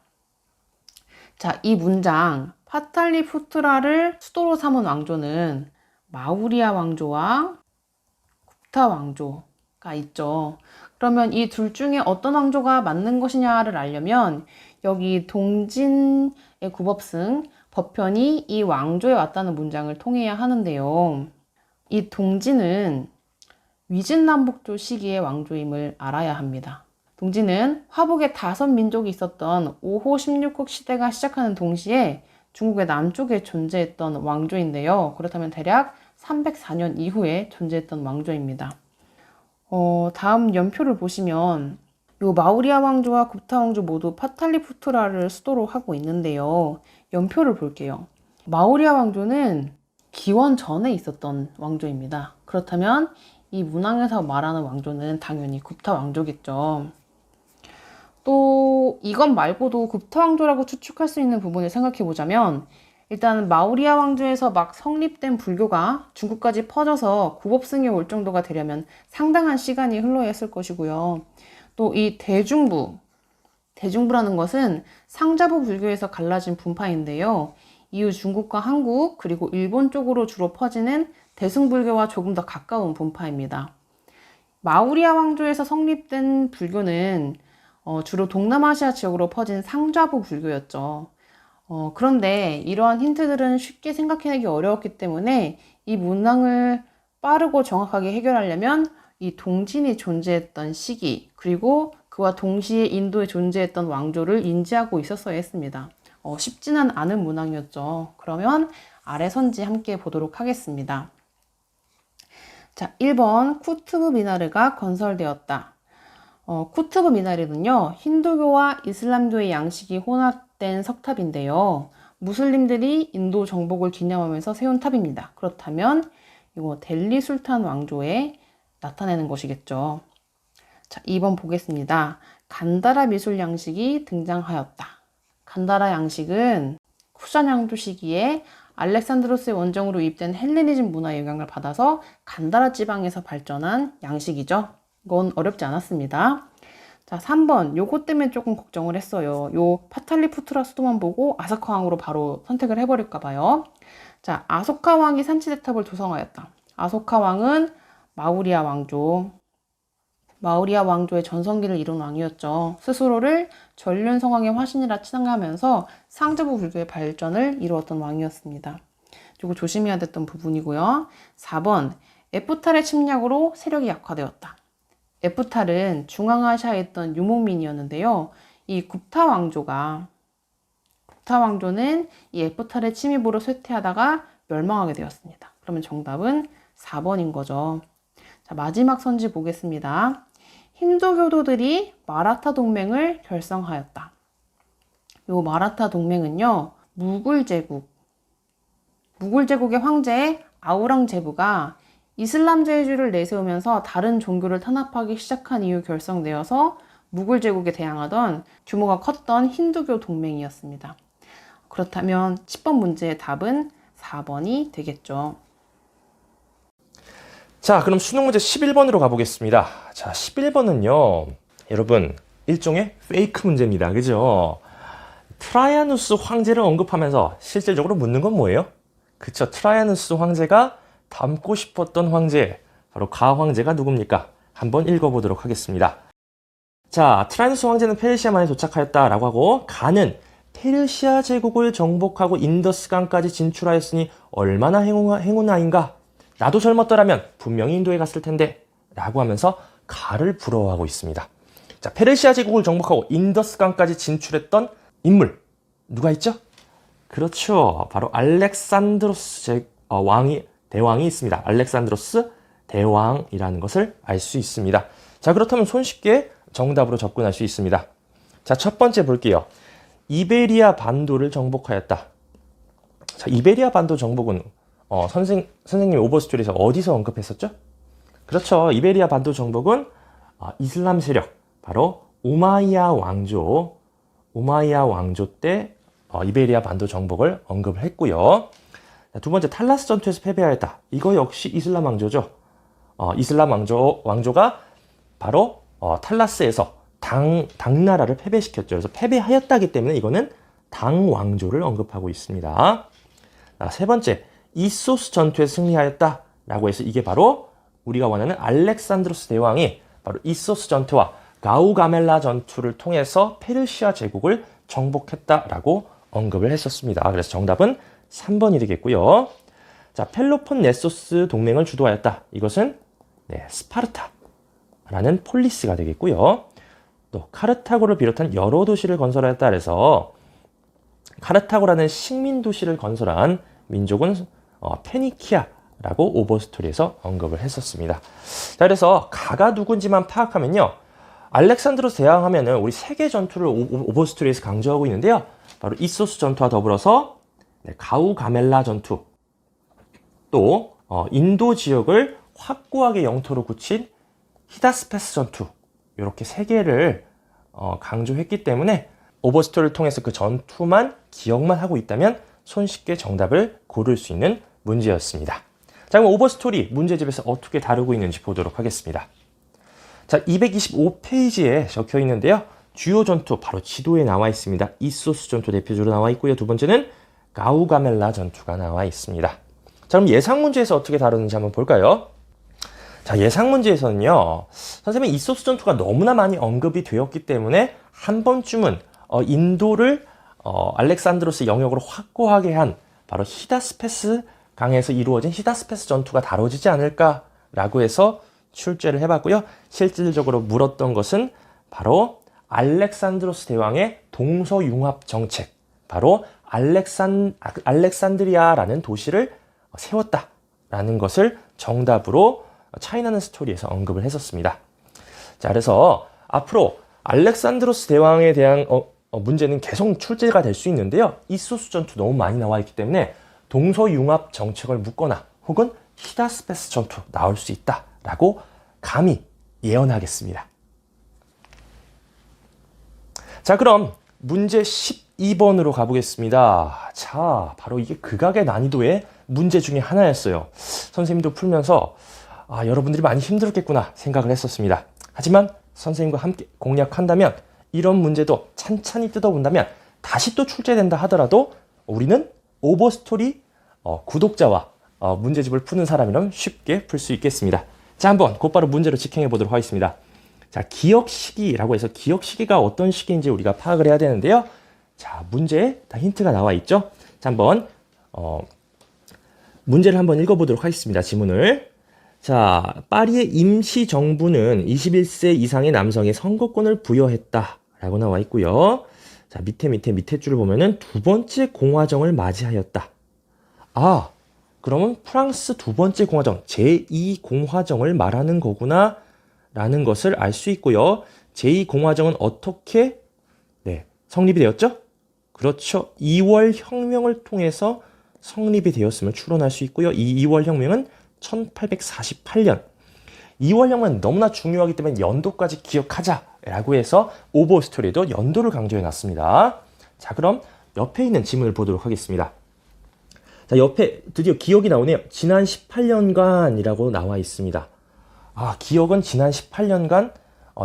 자, 이 문장 파탈리푸트라를 수도로 삼은 왕조는 마우리아 왕조와 굽타 왕조가 있죠. 그러면 이 둘 중에 어떤 왕조가 맞는 것이냐를 알려면 여기 동진의 구법승 법현이 이 왕조에 왔다는 문장을 통해야 하는데요. 이 동진은 위진남북조 시기의 왕조임을 알아야 합니다. 동진은 화북의 5민족이 있었던 5호 16국 시대가 시작하는 동시에 중국의 남쪽에 존재했던 왕조인데요. 그렇다면 대략 304년 이후에 존재했던 왕조입니다. 다음 연표를 보시면 요 마우리아 왕조와 굽타 왕조 모두 파탈리푸트라를 수도로 하고 있는데요. 연표를 볼게요. 마우리아 왕조는 기원 전에 있었던 왕조입니다. 그렇다면 이 문항에서 말하는 왕조는 당연히 굽타 왕조겠죠. 또 이것 말고도 굽타 왕조라고 추측할 수 있는 부분을 생각해 보자면 일단 마우리아 왕조에서 막 성립된 불교가 중국까지 퍼져서 구법승에 올 정도가 되려면 상당한 시간이 흘러야 했을 것이고요. 또 이 대중부라는 것은 상자부 불교에서 갈라진 분파인데요. 이후 중국과 한국 그리고 일본 쪽으로 주로 퍼지는 대승불교와 조금 더 가까운 분파입니다. 마우리아 왕조에서 성립된 불교는 주로 동남아시아 지역으로 퍼진 상자부 불교였죠. 그런데 이러한 힌트들은 쉽게 생각해내기 어려웠기 때문에 이 문항을 빠르고 정확하게 해결하려면 이 동진이 존재했던 시기 그리고 그와 동시에 인도에 존재했던 왕조를 인지하고 있었어야 했습니다. 쉽지는 않은 문항이었죠. 그러면 아래 선지 함께 보도록 하겠습니다. 자, 1번 쿠투브 미나르가 건설되었다. 쿠투브 미나르는요, 힌두교와 이슬람교의 양식이 혼합된 석탑인데요. 무슬림들이 인도 정복을 기념하면서 세운 탑입니다. 그렇다면 이거 델리 술탄 왕조에 나타내는 것이겠죠. 자, 2번 보겠습니다. 간다라 미술 양식이 등장하였다. 간다라 양식은 쿠샤냥두 시기에 알렉산드로스의 원정으로 유입된 헬레니즘 문화의 영향을 받아서 간다라 지방에서 발전한 양식이죠. 이건 어렵지 않았습니다. 자, 3번. 요거 때문에 조금 걱정을 했어요. 요 파탈리푸트라 수도만 보고 아소카 왕으로 바로 선택을 해버릴까 봐요. 자, 아소카 왕이 산치대탑을 조성하였다. 아소카 왕은 마우리아 왕조. 마우리아 왕조의 전성기를 이룬 왕이었죠. 스스로를 전륜 성왕의 화신이라 칭하면서 상자부 불교의 발전을 이루었던 왕이었습니다. 이거 조심해야 됐던 부분이고요. 4번. 에프탈의 침략으로 세력이 약화되었다. 에프탈은 중앙아시아에 있던 유목민이었는데요. 이 굽타 왕조는 이 에프탈의 침입으로 쇠퇴하다가 멸망하게 되었습니다. 그러면 정답은 4번인 거죠. 자, 마지막 선지 보겠습니다. 힌두교도들이 마라타 동맹을 결성하였다. 요 마라타 동맹은요, 무굴 제국의 황제 아우랑제부가 이슬람 제주를 내세우면서 다른 종교를 탄압하기 시작한 이후 결성되어서 무굴 제국에 대항하던 규모가 컸던 힌두교 동맹이었습니다. 그렇다면 10번 문제의 답은 4번이 되겠죠. 자, 그럼 수능 문제 11번으로 가보겠습니다. 자, 11번은요, 여러분, 일종의 페이크 문제입니다. 그죠? 트라이아누스 황제를 언급하면서 실질적으로 묻는 건 뭐예요? 그쵸, 트라이아누스 황제가 닮고 싶었던 황제, 바로 가 황제가 누굽니까? 한번 읽어보도록 하겠습니다. 자, 트라이아누스 황제는 페르시아만에 도착하였다라고 하고, 가는 페르시아 제국을 정복하고 인더스강까지 진출하였으니 얼마나 행운아인가? 나도 젊었더라면 분명히 인도에 갔을 텐데 라고 하면서 가를 부러워하고 있습니다. 자, 페르시아 제국을 정복하고 인더스강까지 진출했던 인물 누가 있죠? 그렇죠. 바로 알렉산드로스 대왕이 있습니다. 알렉산드로스 대왕이라는 것을 알 수 있습니다. 자, 그렇다면 손쉽게 정답으로 접근할 수 있습니다. 자, 첫 번째 볼게요. 이베리아 반도를 정복하였다. 자, 이베리아 반도 정복은 선생님 오버스토리에서 어디서 언급했었죠? 그렇죠. 이베리아 반도 정복은 이슬람 세력, 바로 우마이야 왕조 때 이베리아 반도 정복을 언급을 했고요. 두 번째, 탈라스 전투에서 패배하였다. 이거 역시 이슬람 왕조죠. 이슬람 왕조가 바로 탈라스에서 당나라를 패배시켰죠. 그래서 패배하였다기 때문에 이거는 당 왕조를 언급하고 있습니다. 세 번째, 이소스 전투에 승리하였다라고 해서 이게 바로 우리가 원하는 알렉산드로스 대왕이 바로 이소스 전투와 가우가멜라 전투를 통해서 페르시아 제국을 정복했다라고 언급을 했었습니다. 그래서 정답은 3번이 되겠고요. 자, 펠로폰네소스 동맹을 주도하였다. 이것은 스파르타라는 폴리스가 되겠고요. 또 카르타고를 비롯한 여러 도시를 건설하였다. 그래서 카르타고라는 식민 도시를 건설한 민족은 페니키아라고 오버스토리에서 언급을 했었습니다. 자, 그래서 가가 누군지만 파악하면요, 알렉산드로스 대왕 하면은 우리 세계 전투를 오버스토리에서 강조하고 있는데요, 바로 이소스 전투와 더불어서 가우가멜라 전투, 또 인도 지역을 확고하게 영토로 굳힌 히다스페스 전투, 이렇게 세 개를 강조했기 때문에 오버스토리를 통해서 그 전투만 기억만 하고 있다면 손쉽게 정답을 고를 수 있는 문제였습니다. 자, 그럼 오버스토리 문제집에서 어떻게 다루고 있는지 보도록 하겠습니다. 자, 225페이지에 적혀 있는데요, 주요 전투 바로 지도에 나와 있습니다. 이소스 전투 대표적으로 나와 있고요. 두 번째는 가우가멜라 전투가 나와 있습니다. 자, 그럼 예상 문제에서 어떻게 다루는지 한번 볼까요? 자, 예상 문제에서는요, 선생님이 이소스 전투가 너무나 많이 언급이 되었기 때문에 한 번쯤은 인도를 알렉산드로스 영역으로 확고하게 한 바로 히다스페스 강에서 이루어진 히다스페스 전투가 다뤄지지 않을까라고 해서 출제를 해봤고요. 실질적으로 물었던 것은 바로 알렉산드로스 대왕의 동서융합 정책, 바로 알렉산드리아라는 도시를 세웠다라는 것을 정답으로 차이나는 스토리에서 언급을 했었습니다. 자, 그래서 앞으로 알렉산드로스 대왕에 대한 문제는 계속 출제가 될 수 있는데요, 이소스 전투 너무 많이 나와 있기 때문에 동서융합 정책을 묻거나 혹은 히다스페스 전투 나올 수 있다라고 감히 예언하겠습니다. 자, 그럼 문제 12번으로 가보겠습니다. 자, 바로 이게 극악의 난이도의 문제 중에 하나였어요. 선생님도 풀면서 여러분들이 많이 힘들었겠구나 생각을 했었습니다. 하지만 선생님과 함께 공략한다면, 이런 문제도 찬찬히 뜯어본다면 다시 또 출제된다 하더라도 우리는 오버스토리 구독자와 문제집을 푸는 사람이라면 쉽게 풀 수 있겠습니다. 자, 한번 곧바로 문제로 직행해 보도록 하겠습니다. 자, 기억 시기라고 해서 기억 시기가 어떤 시기인지 우리가 파악을 해야 되는데요. 자, 문제에 다 힌트가 나와 있죠. 자, 한번 문제를 한번 읽어보도록 하겠습니다. 지문을. 자, 파리의 임시 정부는 21세 이상의 남성의 선거권을 부여했다 라고 나와 있고요. 자, 밑에 줄을 보면은 두 번째 공화정을 맞이하였다. 그러면 프랑스 두 번째 공화정, 제2공화정을 말하는 거구나 라는 것을 알 수 있고요. 제2공화정은 어떻게 성립이 되었죠? 그렇죠. 2월 혁명을 통해서 성립이 되었음을 추론할 수 있고요. 이 2월 혁명은 1848년. 2월 혁명은 너무나 중요하기 때문에 연도까지 기억하자라고 해서 오버스토리에도 연도를 강조해 놨습니다. 자, 그럼 옆에 있는 지문을 보도록 하겠습니다. 자, 옆에 드디어 기억이 나오네요. 지난 18년간이라고 나와 있습니다. 기억은 지난 18년간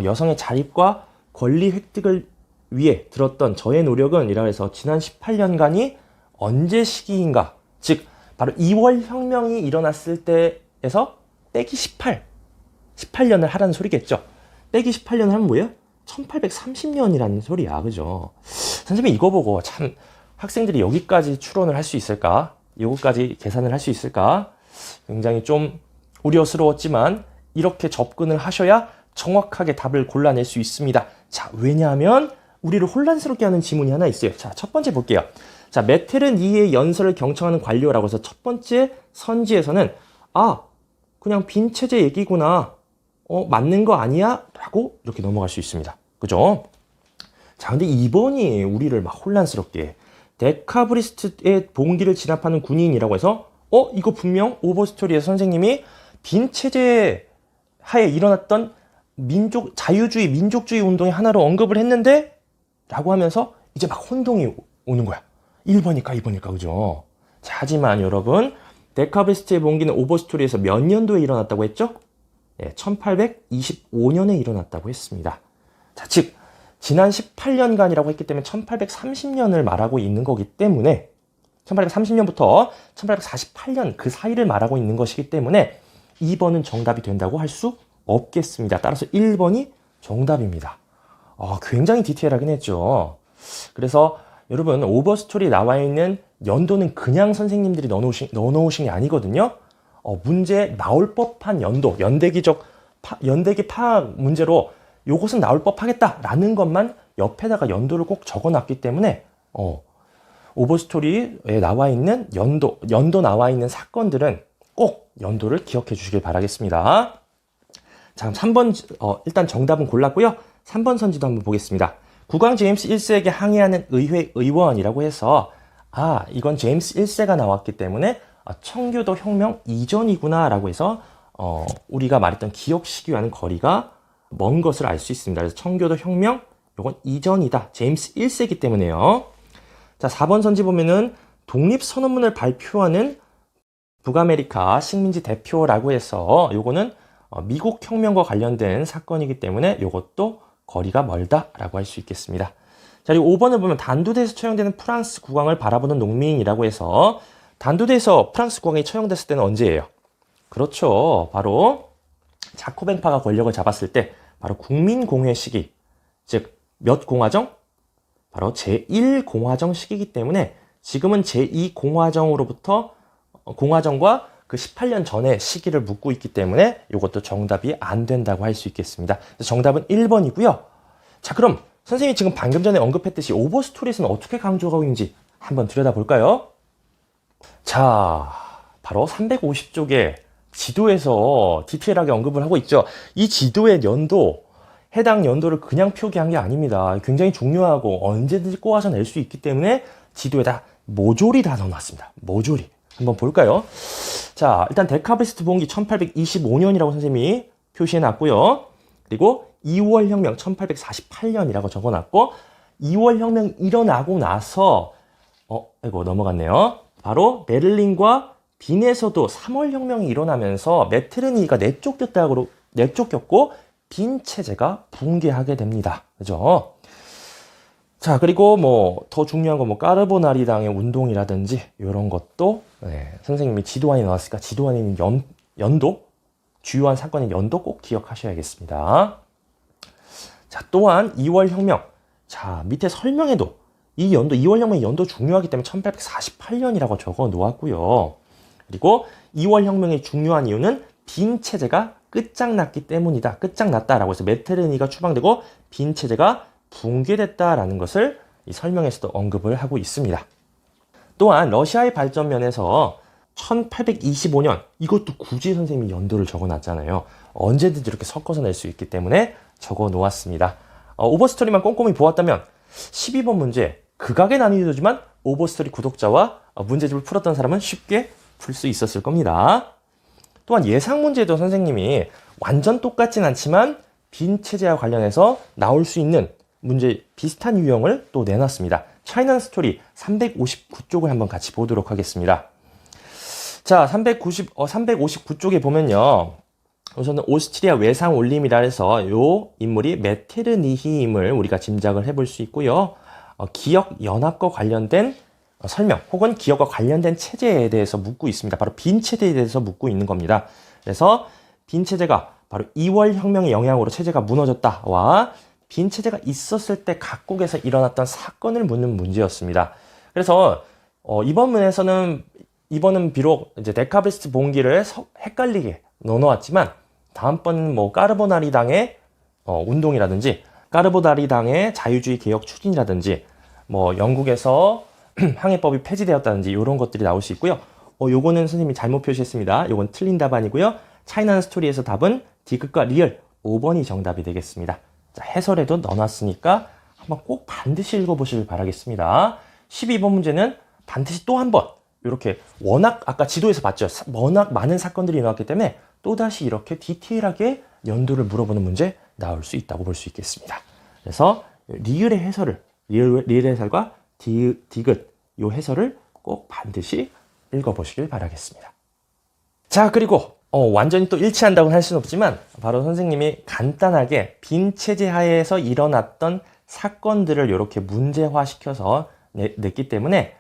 여성의 자립과 권리 획득을 위해 들었던 저의 노력은 이라 해서 지난 18년간이 언제 시기인가? 즉 바로 2월 혁명이 일어났을 때에서 빼기 18년을 하라는 소리겠죠. 빼기 18년을 하면 뭐예요? 1830년이라는 소리야. 그죠? 선생님이 이거 보고 참 학생들이 여기까지 추론을 할 수 있을까? 요거까지 계산을 할 수 있을까? 굉장히 좀 우려스러웠지만 이렇게 접근을 하셔야 정확하게 답을 골라낼 수 있습니다. 자, 왜냐하면 우리를 혼란스럽게 하는 지문이 하나 있어요. 자, 첫 번째 볼게요. 자, 메테르니의 연설을 경청하는 관료라고 해서 첫 번째 선지에서는 그냥 빈 체제 얘기구나. 맞는 거 아니야? 라고 이렇게 넘어갈 수 있습니다. 그죠? 자, 근데 2번이 우리를 막 혼란스럽게 데카브리스트의 봉기를 진압하는 군인이라고 해서 이거 분명 오버스토리에서 선생님이 빈 체제 하에 일어났던 자유주의, 민족주의 운동의 하나로 언급을 했는데 라고 하면서 이제 막 혼동이 오는 거야. 1번일까 2번일까 그죠? 자, 하지만 여러분 데카브리스트의 봉기는 오버스토리에서 몇 년도에 일어났다고 했죠? 1825년에 일어났다고 했습니다. 자, 즉 지난 18년간이라고 했기 때문에 1830년을 말하고 있는 거기 때문에 1830년부터 1848년 그 사이를 말하고 있는 것이기 때문에 2번은 정답이 된다고 할 수 없겠습니다. 따라서 1번이 정답입니다. 굉장히 디테일하긴 했죠. 그래서 여러분 오버스토리에 나와 있는 연도는 그냥 선생님들이 넣어놓으신 게 아니거든요. 문제 나올 법한 연도, 연대기 파악 문제로 요것은 나올 법하겠다라는 것만 옆에다가 연도를 꼭 적어놨기 때문에 오버스토리에 나와 있는 연도 나와 있는 사건들은 꼭 연도를 기억해 주시길 바라겠습니다. 자, 3번 일단 정답은 골랐고요. 3번 선지도 한번 보겠습니다. 국왕 제임스 1세에게 항의하는 의회 의원이라고 해서 이건 제임스 1세가 나왔기 때문에 청교도 혁명 이전이구나 라고 해서 우리가 말했던 기억 시기와는 거리가 먼 것을 알 수 있습니다. 그래서 청교도 혁명 이건 이전이다. 제임스 1세이기 때문에요. 자, 4번 선지 보면은 독립선언문을 발표하는 북아메리카 식민지 대표라고 해서 요거는 미국 혁명과 관련된 사건이기 때문에 요것도 거리가 멀다라고 할 수 있겠습니다. 자, 그리고 5번을 보면 단두대에서 처형되는 프랑스 국왕을 바라보는 농민이라고 해서 단두대에서 프랑스 국왕이 처형됐을 때는 언제예요? 그렇죠. 바로 자코벤파가 권력을 잡았을 때 바로 국민공회 시기, 즉 몇 공화정? 바로 제1공화정 시기이기 때문에 지금은 제2공화정으로부터 공화정과 그 18년 전의 시기를 묻고 있기 때문에 이것도 정답이 안 된다고 할 수 있겠습니다. 정답은 1번이고요. 자, 그럼 선생님이 지금 방금 전에 언급했듯이 오버스토리에서는 어떻게 강조하고 있는지 한번 들여다볼까요? 자, 바로 350쪽의 지도에서 디테일하게 언급을 하고 있죠. 이 지도의 해당 연도를 그냥 표기한 게 아닙니다. 굉장히 중요하고 언제든지 꼬아서 낼 수 있기 때문에 지도에다 모조리 다 넣어놨습니다. 모조리. 한번 볼까요? 자, 일단 데카브리스트 봉기 1825년이라고 선생님이 표시해놨고요. 그리고 2월 혁명 1848년이라고 적어놨고 2월 혁명 일어나고 나서 이거 넘어갔네요. 바로 베를린과 빈에서도 3월 혁명이 일어나면서 메테르니가 내쫓겼고 빈 체제가 붕괴하게 됩니다. 그죠? 자, 그리고 더 중요한 건 까르보나리당의 운동이라든지 이런 것도 선생님이 지도안에 나왔으니까 지도안에 있는 연도, 주요한 사건의 연도 꼭 기억하셔야겠습니다. 자, 또한 2월 혁명. 자, 밑에 설명에도 이 연도, 2월 혁명의 연도 중요하기 때문에 1848년이라고 적어 놓았고요. 그리고 2월 혁명의 중요한 이유는 빈 체제가 끝장났기 때문이다. 끝장났다라고 해서 메테르니가 추방되고 빈 체제가 붕괴됐다라는 것을 이 설명에서도 언급을 하고 있습니다. 또한 러시아의 발전면에서 1825년 이것도 굳이 선생님이 연도를 적어놨잖아요. 언제든지 이렇게 섞어서 낼 수 있기 때문에 적어 놓았습니다. 오버스토리만 꼼꼼히 보았다면 12번 문제 극악의 난이도지만 오버스토리 구독자와 문제집을 풀었던 사람은 쉽게 풀 수 있었을 겁니다. 또한 예상 문제도 선생님이 완전 똑같진 않지만 빈 체제와 관련해서 나올 수 있는 문제 비슷한 유형을 또 내놨습니다. 차이나 스토리 359쪽을 한번 같이 보도록 하겠습니다. 자, 359쪽에 보면요. 우선은 오스트리아 외상 올림이라 해서 요 인물이 메테르니히임을 우리가 짐작을 해볼 수 있고요. 기억 연합과 관련된 설명 혹은 기억과 관련된 체제에 대해서 묻고 있습니다. 바로 빈 체제에 대해서 묻고 있는 겁니다. 그래서 빈 체제가 바로 2월 혁명의 영향으로 체제가 무너졌다와 빈 체제가 있었을 때 각국에서 일어났던 사건을 묻는 문제였습니다. 그래서 이번 문에서는 이번은 비록 이제 데카브리스트 봉기를 헷갈리게 넣어놓았지만 다음번 뭐 까르보나리 당의 운동이라든지 까르보나리 당의 자유주의 개혁 추진이라든지 뭐 영국에서 항해법이 폐지되었다든지 이런 것들이 나올 수 있고요. 요거는 선생님이 잘못 표시했습니다. 요건 틀린 답안이고요. 차이나 스토리에서 답은 디귿과 리을 5번이 정답이 되겠습니다. 자, 해설에도 넣어놨으니까 한번 꼭 반드시 읽어보시길 바라겠습니다. 12번 문제는 반드시 또 한 번 이렇게 워낙 아까 지도에서 봤죠. 워낙 많은 사건들이 나왔기 때문에 또다시 이렇게 디테일하게 연도를 물어보는 문제 나올 수 있다고 볼 수 있겠습니다. 그래서 리을의 해설을 리을의 해설과 디귿 요 해설을 꼭 반드시 읽어보시길 바라겠습니다. 자, 그리고 완전히 또 일치한다고 할 수는 없지만 바로 선생님이 간단하게 빈 체제 하에서 일어났던 사건들을 이렇게 문제화시켜서 냈기 때문에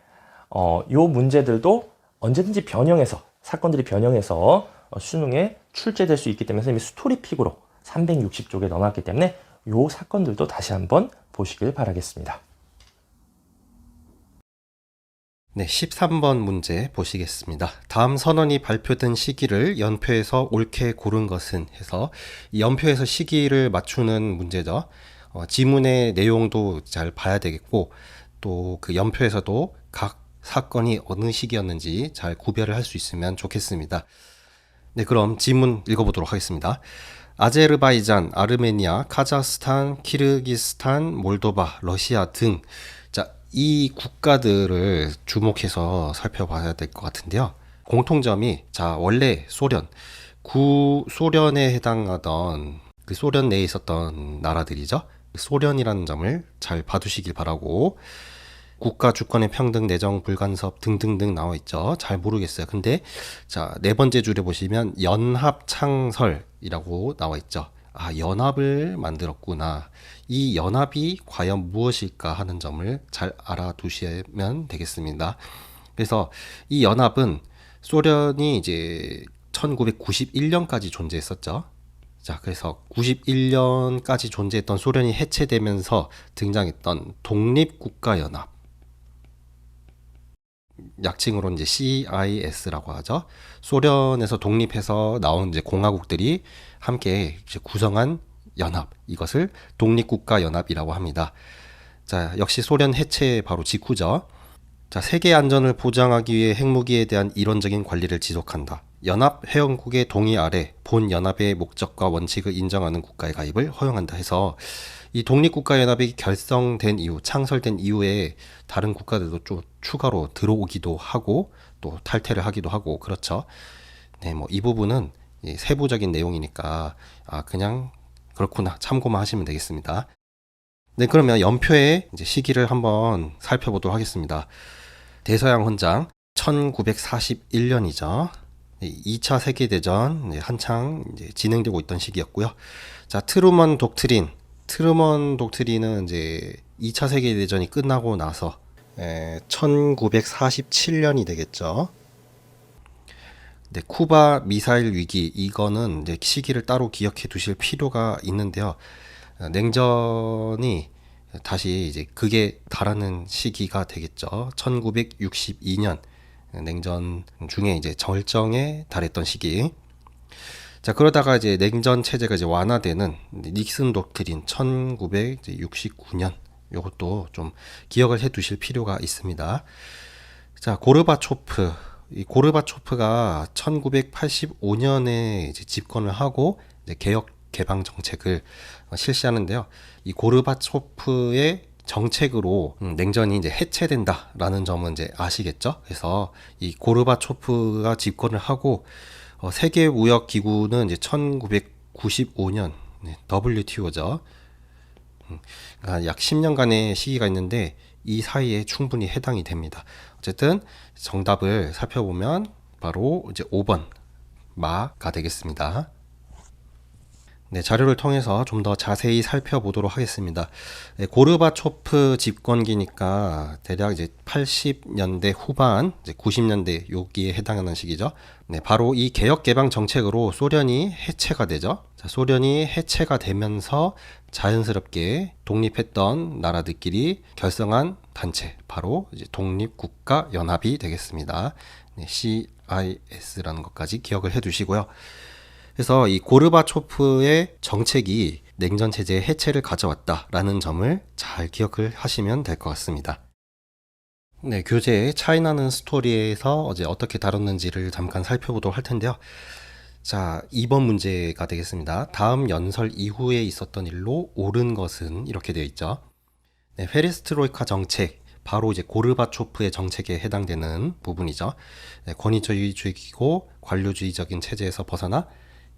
요 문제들도 언제든지 변형해서 사건들이 변형해서 수능에 출제될 수 있기 때문에 선생님이 스토리픽으로 360쪽에 넣어놨기 때문에 요 사건들도 다시 한번 보시길 바라겠습니다. 네, 13번 문제 보시겠습니다. 다음 선언이 발표된 시기를 연표에서 옳게 고른 것은 해서 이 연표에서 시기를 맞추는 문제죠. 지문의 내용도 잘 봐야 되겠고 또 그 연표에서도 각 사건이 어느 시기였는지 잘 구별을 할 수 있으면 좋겠습니다. 네, 그럼 지문 읽어보도록 하겠습니다. 아제르바이잔, 아르메니아, 카자흐스탄, 키르기스탄, 몰도바, 러시아 등 이 국가들을 주목해서 살펴봐야 될 것 같은데요. 공통점이 원래 구소련에 해당하던 그 소련 내에 있었던 나라들이죠. 소련이라는 점을 잘 봐두시길 바라고 국가 주권의 평등, 내정, 불간섭 등등등 나와 있죠. 잘 모르겠어요. 근데 네 번째 줄에 보시면 연합창설이라고 나와 있죠. 연합을 만들었구나. 이 연합이 과연 무엇일까 하는 점을 잘 알아두시면 되겠습니다. 그래서 이 연합은 소련이 이제 1991년까지 존재했었죠. 그래서 91년까지 존재했던 소련이 해체되면서 등장했던 독립국가연합. 약칭으로 이제 CIS라고 하죠. 소련에서 독립해서 나온 이제 공화국들이 함께 이제 구성한 연합, 이것을 독립국가연합이라고 합니다. 역시 소련 해체 바로 직후죠. 세계 안전을 보장하기 위해 핵무기에 대한 이론적인 관리를 지속한다. 연합 회원국의 동의 아래 본 연합의 목적과 원칙을 인정하는 국가의 가입을 허용한다 해서 이 독립국가연합이 결성된 이후, 창설된 이후에 다른 국가들도 좀 추가로 들어오기도 하고 또 탈퇴를 하기도 하고 그렇죠. 네, 이 부분은 세부적인 내용이니까 그냥 그렇구나 참고만 하시면 되겠습니다. 네, 그러면 연표의 이제 시기를 한번 살펴보도록 하겠습니다. 대서양 헌장 1941년이죠. 2차 세계대전 한창 이제 진행되고 있던 시기였고요. 트루먼 독트린은 이제 2차 세계대전이 끝나고 나서 1947년이 되겠죠. 네, 쿠바 미사일 위기 이거는 이제 시기를 따로 기억해 두실 필요가 있는데요. 냉전이 다시 이제 극에 달하는 시기가 되겠죠. 1962년 냉전 중에 이제 절정에 달했던 시기. 그러다가 이제 냉전 체제가 이제 완화되는 닉슨 독트린 1969년 요것도 좀 기억을 해 두실 필요가 있습니다. 고르바초프가 1985년에 이제 집권을 하고 이제 개혁 개방 정책을 실시하는데요. 이 고르바초프의 정책으로 냉전이 이제 해체된다라는 점은 이제 아시겠죠? 그래서 이 고르바초프가 집권을 하고 세계 무역 기구는 이제 1995년 WTO죠. 그러니까 약 10년간의 시기가 있는데 이 사이에 충분히 해당이 됩니다. 어쨌든 정답을 살펴보면 바로 이제 5번 마가 되겠습니다. 네, 자료를 통해서 좀 더 자세히 살펴보도록 하겠습니다. 네, 고르바초프 집권기니까 대략 이제 80년대 후반, 이제 90년대 여기에 해당하는 시기죠. 네, 바로 이 개혁 개방 정책으로 소련이 해체가 되죠. 자, 소련이 해체가 되면서 자연스럽게 독립했던 나라들끼리 결성한 단체, 바로 이제 독립국가연합이 되겠습니다. 네, CIS라는 것까지 기억을 해 두시고요. 그래서 이 고르바초프의 정책이 냉전 체제의 해체를 가져왔다라는 점을 잘 기억을 하시면 될 것 같습니다. 네, 교재 차이나는 스토리에서 어제 어떻게 다뤘는지를 잠깐 살펴보도록 할 텐데요. 자, 2번 문제가 되겠습니다. 다음 연설 이후에 있었던 일로 옳은 것은 이렇게 되어 있죠. 네, 페레스트로이카 정책, 바로 이제 고르바초프의 정책에 해당되는 부분이죠. 네, 권위주의적이고 관료주의적인 체제에서 벗어나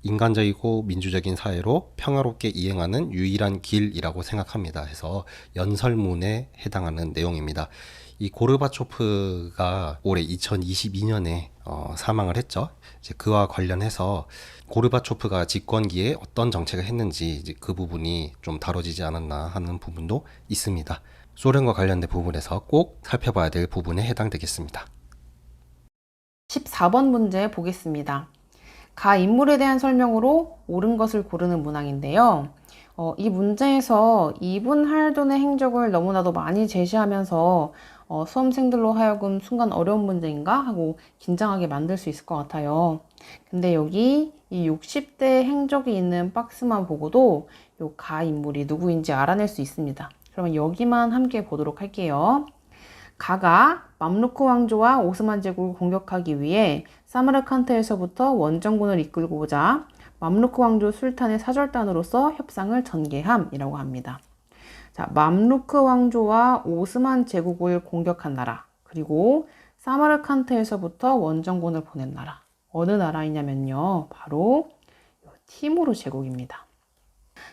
인간적이고 민주적인 사회로 평화롭게 이행하는 유일한 길이라고 생각합니다. 해서 연설문에 해당하는 내용입니다. 이 고르바초프가 올해 2022년에 사망을 했죠. 이제 그와 관련해서 고르바초프가 집권기에 어떤 정책을 했는지 이제 그 부분이 좀 다뤄지지 않았나 하는 부분도 있습니다. 소련과 관련된 부분에서 꼭 살펴봐야 될 부분에 해당되겠습니다. 14번 문제 보겠습니다. 가 인물에 대한 설명으로 옳은 것을 고르는 문항인데요. 이 문제에서 이분 할돈의 행적을 너무나도 많이 제시하면서 수험생들로 하여금 순간 어려운 문제인가 하고 긴장하게 만들 수 있을 것 같아요. 근데 여기 이 60대 행적이 있는 박스만 보고도 이 가 인물이 누구인지 알아낼 수 있습니다. 그러면 여기만 함께 보도록 할게요. 가가 맘루크 왕조와 오스만 제국을 공격하기 위해 사마르칸트에서부터 원정군을 이끌고 오자 맘루크 왕조 술탄의 사절단으로서 협상을 전개함이라고 합니다. 자, 맘루크 왕조와 오스만 제국을 공격한 나라, 그리고 사마르칸트에서부터 원정군을 보낸 나라. 어느 나라이냐면요. 바로 티무르 제국입니다.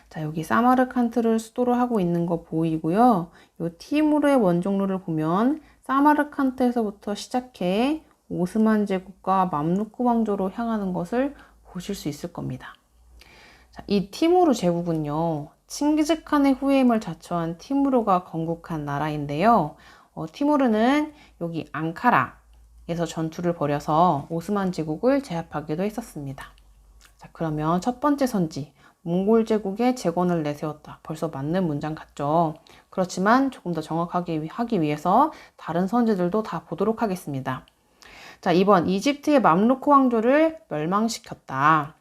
자, 여기 사마르칸트를 수도로 하고 있는 거 보이고요. 이 티무르의 원정로를 보면 사마르칸트에서부터 시작해 오스만 제국과 맘루크 왕조로 향하는 것을 보실 수 있을 겁니다. 자, 이 티무르 제국은요, 칭기즈칸의 후임을 자처한 티무르가 건국한 나라인데요. 티무르는 여기 앙카라에서 전투를 벌여서 오스만 제국을 제압하기도 했었습니다. 자, 그러면 첫 번째 선지, 몽골 제국의 재건을 내세웠다. 벌써 맞는 문장 같죠? 그렇지만 조금 더 정확하게 하기 위해서 다른 선지들도 다 보도록 하겠습니다. 자, 2번 이집트의 맘루크 왕조를 멸망시켰다.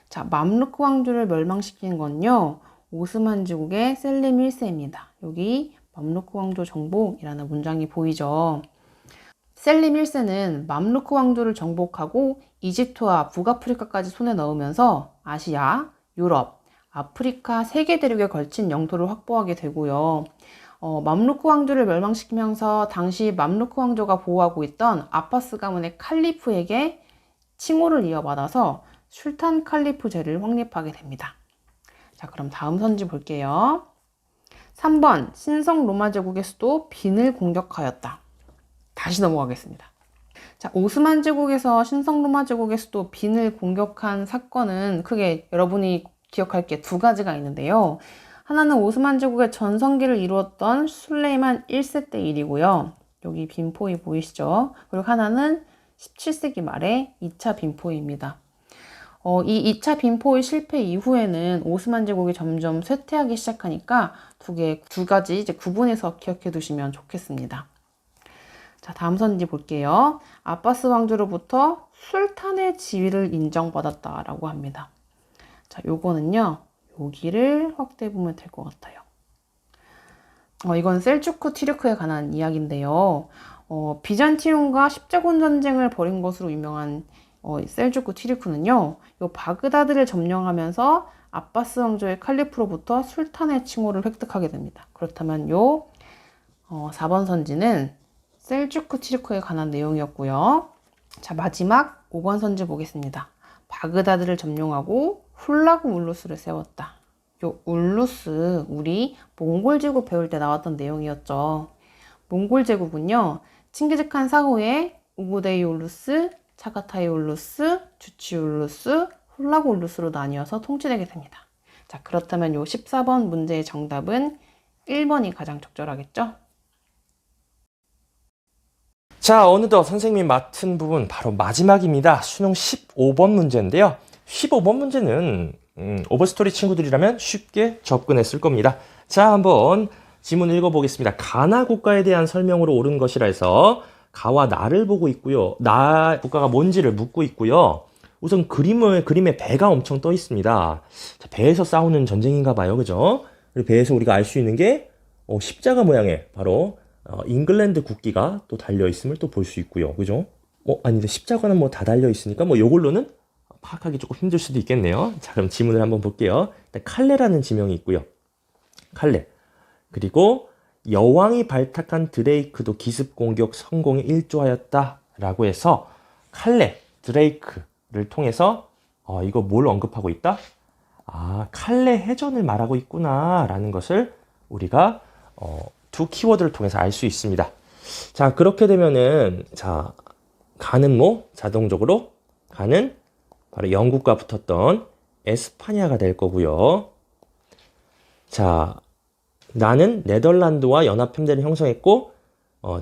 자, 맘루크 왕조를 멸망시킨 건요, 오스만 제국의 셀림 1세입니다. 여기 맘루크 왕조 정복이라는 문장이 보이죠? 셀림 1세는 맘루크 왕조를 정복하고 이집트와 북아프리카까지 손에 넣으면서 아시아, 유럽, 아프리카 3개 대륙에 걸친 영토를 확보하게 되고요. 맘루크 왕조를 멸망시키면서 당시 맘루크 왕조가 보호하고 있던 아파스 가문의 칼리프에게 칭호를 이어받아서 술탄 칼리프제를 확립하게 됩니다. 자, 그럼 다음 선지 볼게요. 3번 신성 로마 제국의 수도 빈을 공격하였다. 다시 넘어가겠습니다. 자, 오스만 제국에서 신성 로마 제국의 수도 빈을 공격한 사건은 크게 여러분이 기억할 게 두 가지가 있는데요. 하나는 오스만 제국의 전성기를 이루었던 술레이만 1세 때 일이고요. 여기 빈포이 보이시죠? 그리고 하나는 17세기 말의 2차 빈포이입니다. 이 2차 빈포이 실패 이후에는 오스만 제국이 점점 쇠퇴하기 시작하니까 두 가지 이제 구분해서 기억해 두시면 좋겠습니다. 자, 다음 선지 볼게요. 아바스 왕조로부터 술탄의 지위를 인정받았다라고 합니다. 자, 요거는요, 여기를 확대해 보면 될 것 같아요. 이건 셀주크 티르크에 관한 이야기인데요. 비잔티움과 십자군 전쟁을 벌인 것으로 유명한 셀주크 티르크는요, 요 바그다드를 점령하면서 아바스 왕조의 칼리프로부터 술탄의 칭호를 획득하게 됩니다. 그렇다면 요 4번 선지는 셀주크 티르크에 관한 내용이었고요. 자, 마지막 5번 선지 보겠습니다. 바그다드를 점령하고 훌라그 울루스를 세웠다. 요 울루스 우리 몽골 제국 배울 때 나왔던 내용이었죠. 몽골 제국은요, 칭기즈칸 사후에 우부데이올루스, 차가타이올루스, 주치올루스, 홀라고올루스로 나뉘어서 통치되게 됩니다. 자, 그렇다면 요 14번 문제의 정답은 1번이 가장 적절하겠죠? 자, 어느덧 선생님이 맡은 부분 바로 마지막입니다. 수능 15번 문제인데요. 15번 문제는 오버스토리 친구들이라면 쉽게 접근했을 겁니다. 자, 한번 지문 읽어보겠습니다. 가나 국가에 대한 설명으로 옳은 것이라 해서 가와 나를 보고 있고요. 나 국가가 뭔지를 묻고 있고요. 우선 그림에 배가 엄청 떠 있습니다. 자, 배에서 싸우는 전쟁인가 봐요. 그죠? 그리고 배에서 우리가 알 수 있는 게 십자가 모양의 바로 잉글랜드 국기가 또 달려 있음을 또 볼 수 있고요. 그죠? 아닌데 십자가는 뭐 다 달려 있으니까 뭐 요걸로는 파악하기 조금 힘들 수도 있겠네요. 자, 그럼 지문을 한번 볼게요. 일단 칼레라는 지명이 있고요. 칼레. 그리고 여왕이 발탁한 드레이크도 기습 공격 성공에 일조하였다 라고 해서 칼레, 드레이크를 통해서 이거 뭘 언급하고 있다? 칼레 해전을 말하고 있구나 라는 것을 우리가 두 키워드를 통해서 알 수 있습니다. 자, 그렇게 되면은 자, 가는 뭐 자동적으로 가는 바로 영국과 붙었던 에스파냐가 될 거고요. 자, 나는 네덜란드와 연합함대를 형성했고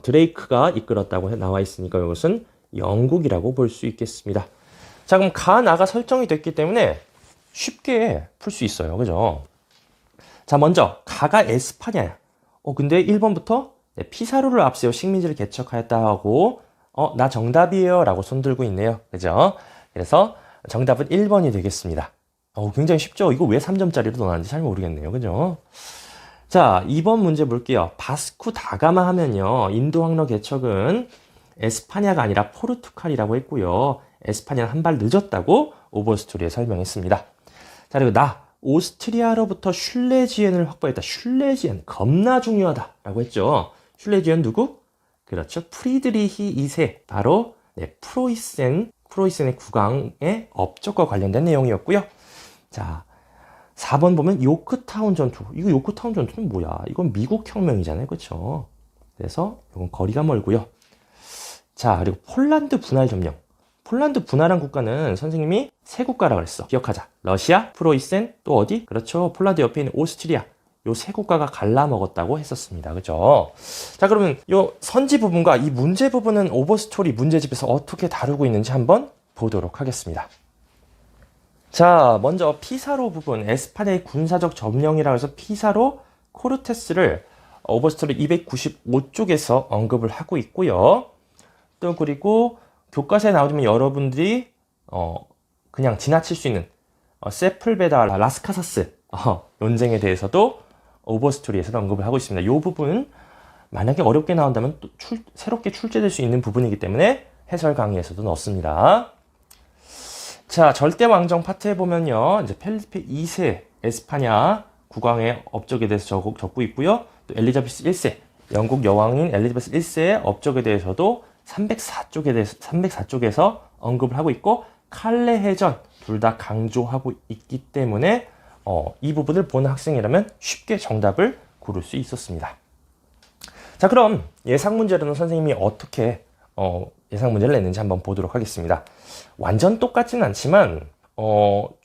드레이크가 이끌었다고 나와 있으니까 이것은 영국이라고 볼 수 있겠습니다. 자, 그럼 가, 나가 설정이 됐기 때문에 쉽게 풀 수 있어요. 그죠? 자, 먼저 가가 에스파냐야. 근데 1번부터 피사로를 앞세워 식민지를 개척하였다 하고 나 정답이에요 라고 손들고 있네요. 그죠? 그래서 정답은 1번이 되겠습니다. 굉장히 쉽죠? 이거 왜 3점짜리로 넣었는지 잘 모르겠네요. 그죠? 자, 2번 문제 볼게요. 바스쿠 다가마 하면요. 인도 항로 개척은 에스파냐가 아니라 포르투갈이라고 했고요. 에스파냐는 한 발 늦었다고 오버스토리에 설명했습니다. 자, 그리고 오스트리아로부터 슐레지엔을 확보했다. 슐레지엔 겁나 중요하다라고 했죠. 슐레지엔 누구? 그렇죠. 프리드리히 2세 바로 프로이센의 국왕의 업적과 관련된 내용이었고요. 자, 4번 보면 요크타운 전투. 이거 요크타운 전투는 뭐야? 이건 미국 혁명이잖아요. 그렇죠? 그래서 이건 거리가 멀고요. 자, 그리고 폴란드 분할 점령. 폴란드 분할한 국가는 선생님이 세 국가라고 그랬어. 기억하자. 러시아, 프로이센, 또 어디? 그렇죠. 폴란드 옆에 있는 오스트리아. 요 세 국가가 갈라먹었다고 했었습니다. 그죠? 자, 그러면 요 선지 부분과 이 문제 부분은 오버스토리 문제집에서 어떻게 다루고 있는지 한번 보도록 하겠습니다. 자, 먼저 피사로 부분, 에스파냐의 군사적 점령이라고 해서 피사로 코르테스를 오버스토리 295쪽에서 언급을 하고 있고요. 또 그리고 교과서에 나오지만 여러분들이 그냥 지나칠 수 있는 세풀베다 라스카사스 논쟁에 대해서도 오버스토리에서 언급을 하고 있습니다. 이 부분 만약에 어렵게 나온다면 또 새롭게 출제될 수 있는 부분이기 때문에 해설 강의에서도 넣습니다. 자, 절대왕정 파트에 보면요. 이제 펠리페 2세 에스파냐 국왕의 업적에 대해서 적고 있고요. 또 엘리자베스 1세, 영국 여왕인 엘리자베스 1세의 업적에 대해서도 304쪽에서 언급을 하고 있고 칼레 해전 둘 다 강조하고 있기 때문에 이 부분을 본 학생이라면 쉽게 정답을 고를 수 있었습니다. 자, 그럼 예상 문제로는 선생님이 어떻게 예상 문제를 냈는지 한번 보도록 하겠습니다. 완전 똑같지는 않지만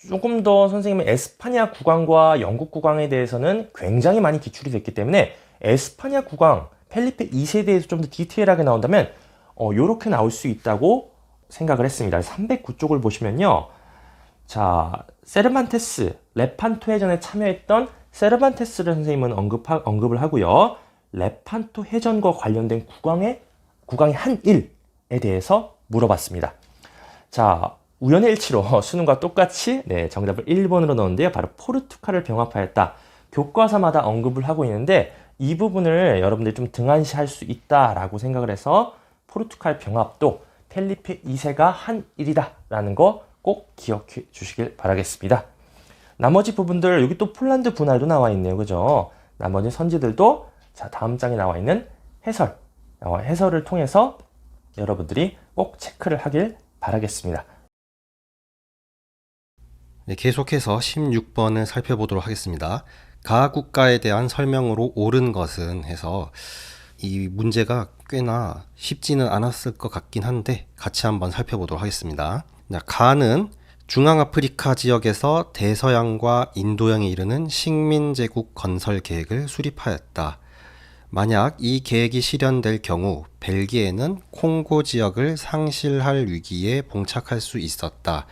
조금 더 선생님의 에스파냐 국왕과 영국 국왕에 대해서는 굉장히 많이 기출이 됐기 때문에 에스파냐 국왕 펠리페 2세에 대해서 좀 더 디테일하게 나온다면 요렇게 나올 수 있다고 생각을 했습니다. 309쪽을 보시면요. 자, 세르반테스, 레판토 해전에 참여했던 세르반테스를 선생님은 언급을 하고요. 레판토 해전과 관련된 국왕의 한 일에 대해서 물어봤습니다. 자, 우연의 일치로 수능과 똑같이 정답을 1번으로 넣었는데요. 바로 포르투갈을 병합하였다. 교과서마다 언급을 하고 있는데 이 부분을 여러분들이 좀 등한시할 수 있다라고 생각을 해서 포르투갈 병합도 펠리페 2세가 한 일이다 라는 거 꼭 기억해 주시길 바라겠습니다. 나머지 부분들 여기 또 폴란드 분할도 나와 있네요. 그죠? 나머지 선지들도 자, 다음 장에 나와 있는 해설을 통해서 여러분들이 꼭 체크를 하길 바라겠습니다. 네, 계속해서 16번을 살펴보도록 하겠습니다. 가 국가에 대한 설명으로 옳은 것은 해서 이 문제가 꽤나 쉽지는 않았을 것 같긴 한데 같이 한번 살펴보도록 하겠습니다. 가는 중앙아프리카 지역에서 대서양과 인도양에 이르는 식민제국 건설 계획을 수립하였다. 만약 이 계획이 실현될 경우 벨기에는 콩고 지역을 상실할 위기에 봉착할 수 있었다.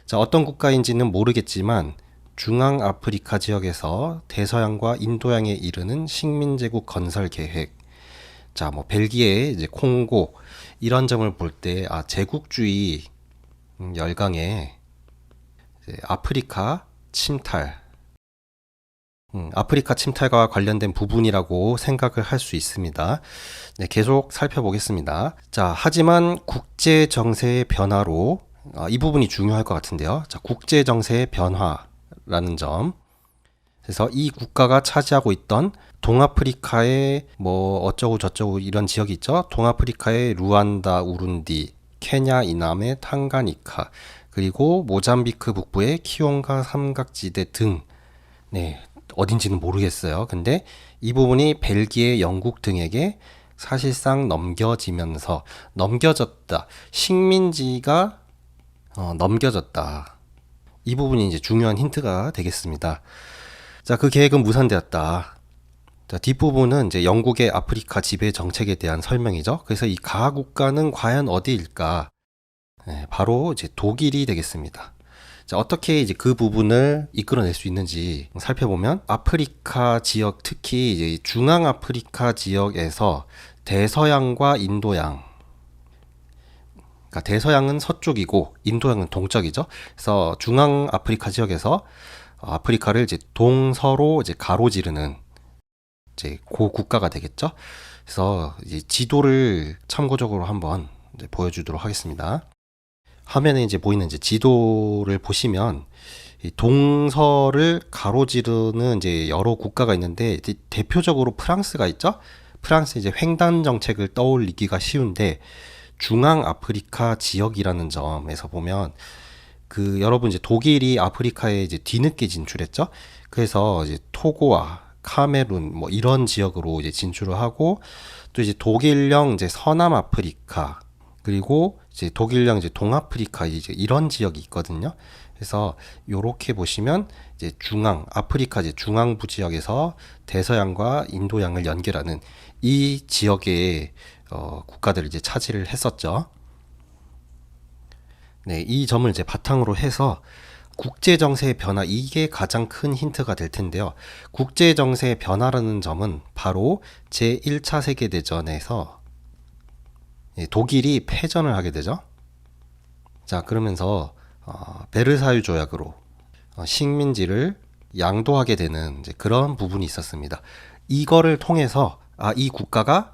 자, 어떤 국가인지는 모르겠지만 중앙아프리카 지역에서 대서양과 인도양에 이르는 식민제국 건설 계획. 자, 뭐 벨기에, 이제 콩고 이런 점을 볼 때 제국주의 열강에 이제 아프리카 침탈, 아프리카 침탈과 관련된 부분이라고 생각을 할 수 있습니다. 네, 계속 살펴보겠습니다. 자, 하지만 국제 정세의 변화로 이 부분이 중요할 것 같은데요. 자, 국제 정세의 변화라는 점. 그래서 이 국가가 차지하고 있던 동아프리카의 뭐 어쩌고 저쩌고 이런 지역이 있죠. 동아프리카의 루안다, 우룬디, 케냐 이남의 탕가니카, 그리고 모잠비크 북부의 키옹가 삼각지대 등, 네, 어딘지는 모르겠어요. 근데 이 부분이 벨기에, 영국 등에게 사실상 넘겨지면서 넘겨졌다. 식민지가 넘겨졌다. 이 부분이 이제 중요한 힌트가 되겠습니다. 자, 그 계획은 무산되었다. 자, 뒷부분은 이제 영국의 아프리카 지배 정책에 대한 설명이죠. 그래서 이 가 국가는 과연 어디일까? 네, 바로 이제 독일이 되겠습니다. 자, 어떻게 이제 그 부분을 이끌어낼 수 있는지 살펴보면 아프리카 지역, 특히 이제 중앙 아프리카 지역에서 대서양과 인도양, 그러니까 대서양은 서쪽이고 인도양은 동쪽이죠. 그래서 중앙 아프리카 지역에서 아프리카를 이제 동서로 이제 가로지르는 이제 고 국가가 되겠죠. 그래서 이제 지도를 참고적으로 한번 이제 보여주도록 하겠습니다. 화면에 이제 보이는 이제 지도를 보시면 이 동서를 가로지르는 이제 여러 국가가 있는데 이제 대표적으로 프랑스가 있죠. 프랑스 이제 횡단 정책을 떠올리기가 쉬운데 중앙 아프리카 지역이라는 점에서 보면 여러분 이제 독일이 아프리카에 이제 뒤늦게 진출했죠. 그래서 이제 토고와 카메룬 뭐 이런 지역으로 이제 진출을 하고 또 이제 독일령 이제 서남 아프리카 그리고 이제 독일령 이제 동아프리카 이제 이런 지역이 있거든요. 그래서 요렇게 보시면 이제 중앙 아프리카 이제 중앙부 지역에서 대서양과 인도양을 연결하는 이 지역의 국가들을 이제 차지를 했었죠. 네, 이 점을 이제 바탕으로 해서 국제 정세의 변화, 이게 가장 큰 힌트가 될 텐데요. 국제 정세의 변화라는 점은 바로 제1차 세계대전에서 독일이 패전을 하게 되죠. 자, 그러면서 베르사유 조약으로 식민지를 양도하게 되는 이제 그런 부분이 있었습니다. 이거를 통해서 이 국가가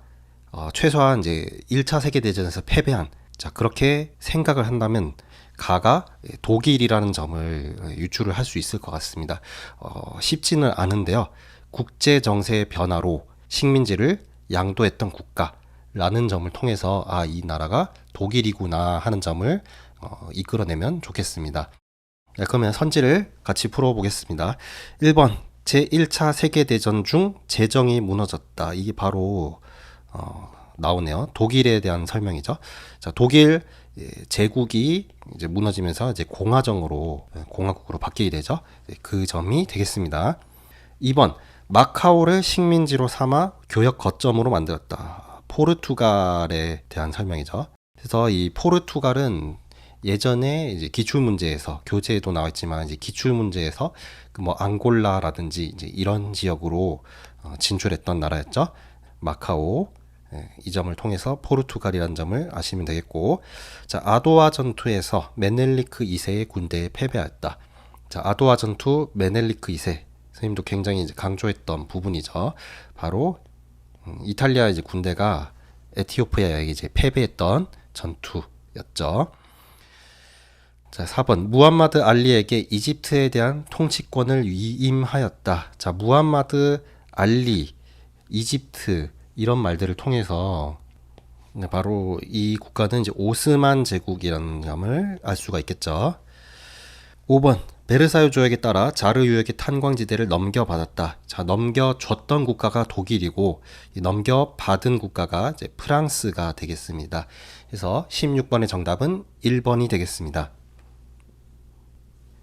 최소한 이제 1차 세계대전에서 패배한, 자, 그렇게 생각을 한다면 가가 독일이라는 점을 유추를 할 수 있을 것 같습니다. 쉽지는 않은데요. 국제 정세의 변화로 식민지를 양도했던 국가라는 점을 통해서 이 나라가 독일이구나 하는 점을 이끌어내면 좋겠습니다. 네, 그러면 선지를 같이 풀어보겠습니다. 1번 제1차 세계대전 중 제정이 무너졌다. 이게 바로 나오네요. 독일에 대한 설명이죠. 자, 독일 제국이 이제 무너지면서 이제 공화국으로 바뀌게 되죠. 그 점이 되겠습니다. 2번 마카오를 식민지로 삼아 교역 거점으로 만들었다. 포르투갈에 대한 설명이죠. 그래서 이 포르투갈은 예전에 이제 기출 문제에서 교재에도 나와 있지만 이제 기출 문제에서 그 뭐 앙골라라든지 이제 이런 지역으로 진출했던 나라였죠. 마카오. 이 점을 통해서 포르투갈이라는 점을 아시면 되겠고, 자, 아도아 전투에서 메넬리크 2세의 군대에 패배하였다. 자, 아도아 전투 메넬리크 2세 선생님도 굉장히 이제 강조했던 부분이죠. 바로 이탈리아 이제 군대가 에티오피아에 이제 패배했던 전투였죠. 자, 4번 무함마드 알리에게 이집트에 대한 통치권을 위임하였다. 자, 무함마드 알리, 이집트 이런 말들을 통해서 바로 이 국가는 이제 오스만 제국이라는 점을 알 수가 있겠죠. 5번 베르사유 조약에 따라 자르 유역의 탄광지대를 넘겨받았다. 자, 넘겨줬던 국가가 독일이고 이 넘겨받은 국가가 이제 프랑스가 되겠습니다. 그래서 16번의 정답은 1번이 되겠습니다.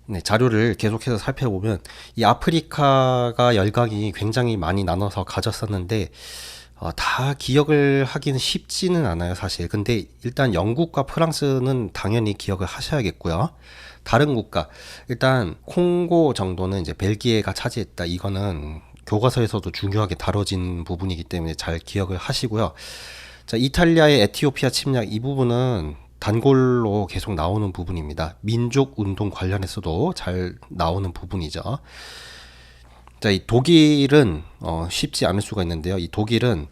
네, 자료를 계속해서 살펴보면 이 아프리카가 열강이 굉장히 많이 나눠서 가졌었는데 다 기억을 하기는 쉽지는 않아요, 사실. 근데 일단 영국과 프랑스는 당연히 기억을 하셔야겠고요. 다른 국가, 일단 콩고 정도는 이제 벨기에가 차지했다. 이거는 교과서에서도 중요하게 다뤄진 부분이기 때문에 잘 기억을 하시고요. 자, 이탈리아의 에티오피아 침략 이 부분은 단골로 계속 나오는 부분입니다. 민족 운동 관련해서도 잘 나오는 부분이죠. 자, 이 독일은 쉽지 않을 수가 있는데요. 이 독일은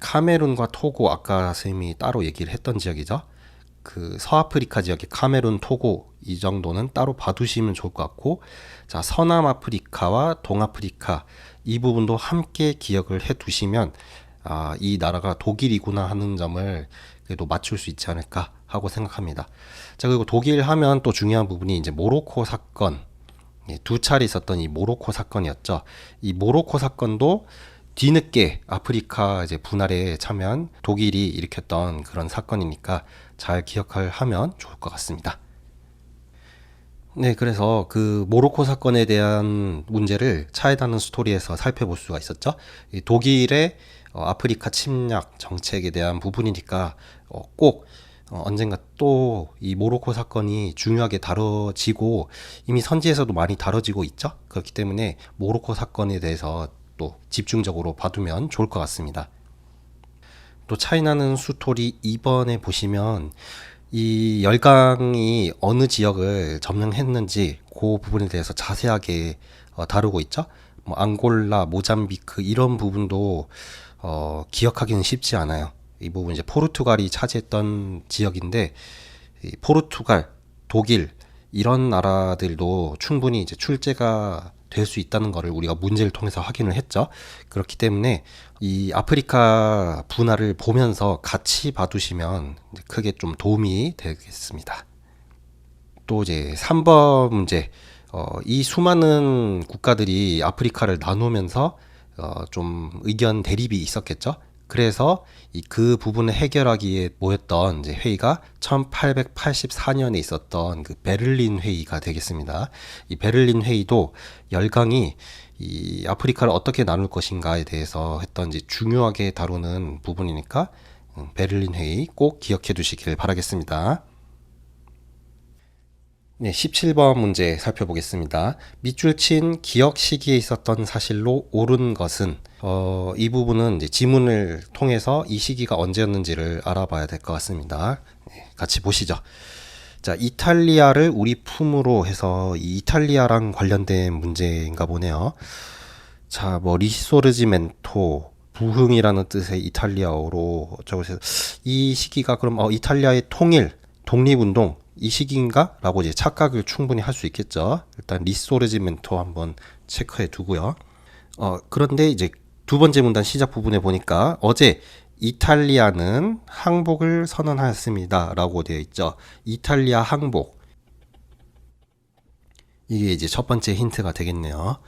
카메룬과 토고, 아까 선생님이 따로 얘기를 했던 지역이죠. 그 서아프리카 지역의 카메룬, 토고 이 정도는 따로 봐두시면 좋을 것 같고, 자, 서남아프리카와 동아프리카 이 부분도 함께 기억을 해두시면 이 나라가 독일이구나 하는 점을 그래도 맞출 수 있지 않을까 하고 생각합니다. 자, 그리고 독일 하면 또 중요한 부분이 이제 모로코 사건, 두 차례 있었던 이 모로코 사건이었죠. 이 모로코 사건도 뒤늦게 아프리카 이제 분할에 참여한 독일이 일으켰던 그런 사건이니까 잘 기억을 하면 좋을 것 같습니다. 네, 그래서 그 모로코 사건에 대한 문제를 차에다는 스토리에서 살펴볼 수가 있었죠. 이 독일의 아프리카 침략 정책에 대한 부분이니까 꼭 언젠가 또 이 모로코 사건이 중요하게 다뤄지고 이미 선지에서도 많이 다뤄지고 있죠. 그렇기 때문에 모로코 사건에 대해서 또 집중적으로 봐두면 좋을 것 같습니다. 또 차이나는 스토리 2번에 보시면 이 열강이 어느 지역을 점령했는지 그 부분에 대해서 자세하게 다루고 있죠. 뭐 앙골라, 모잠비크 이런 부분도 기억하기는 쉽지 않아요. 이 부분 이제 포르투갈이 차지했던 지역인데 이 포르투갈, 독일 이런 나라들도 충분히 이제 출제가 될 수 있다는 것을 우리가 문제를 통해서 확인을 했죠. 그렇기 때문에 이 아프리카 분할을 보면서 같이 봐두시면 이제 크게 좀 도움이 되겠습니다. 또 이제 3번 문제, 이 수많은 국가들이 아프리카를 나누면서 좀 의견 대립이 있었겠죠. 그래서 그 부분을 해결하기에 모였던 이제 회의가 1884년에 있었던 그 베를린 회의가 되겠습니다. 이 베를린 회의도 열강이 이 아프리카를 어떻게 나눌 것인가에 대해서 했던 이제 중요하게 다루는 부분이니까 베를린 회의 꼭 기억해 두시길 바라겠습니다. 네, 17번 문제 살펴보겠습니다. 밑줄 친 기억 시기에 있었던 사실로 옳은 것은 이 부분은 이제 지문을 통해서 이 시기가 언제였는지를 알아봐야 될 것 같습니다. 네, 같이 보시죠. 자, 이탈리아를 우리 품으로 해서 이 이탈리아랑 관련된 문제인가 보네요. 자, 뭐 리소르지멘토 부흥이라는 뜻의 이탈리아어로 적으세요. 이 시기가 그럼 이탈리아의 통일, 독립운동 이 시기인가? 라고 이제 착각을 충분히 할 수 있겠죠. 일단 리소르지멘토 한번 체크해 두고요. 그런데 이제 두 번째 문단 시작 부분에 보니까 어제 이탈리아는 항복을 선언하였습니다. 라고 되어 있죠. 이탈리아 항복. 이게 이제 첫 번째 힌트가 되겠네요.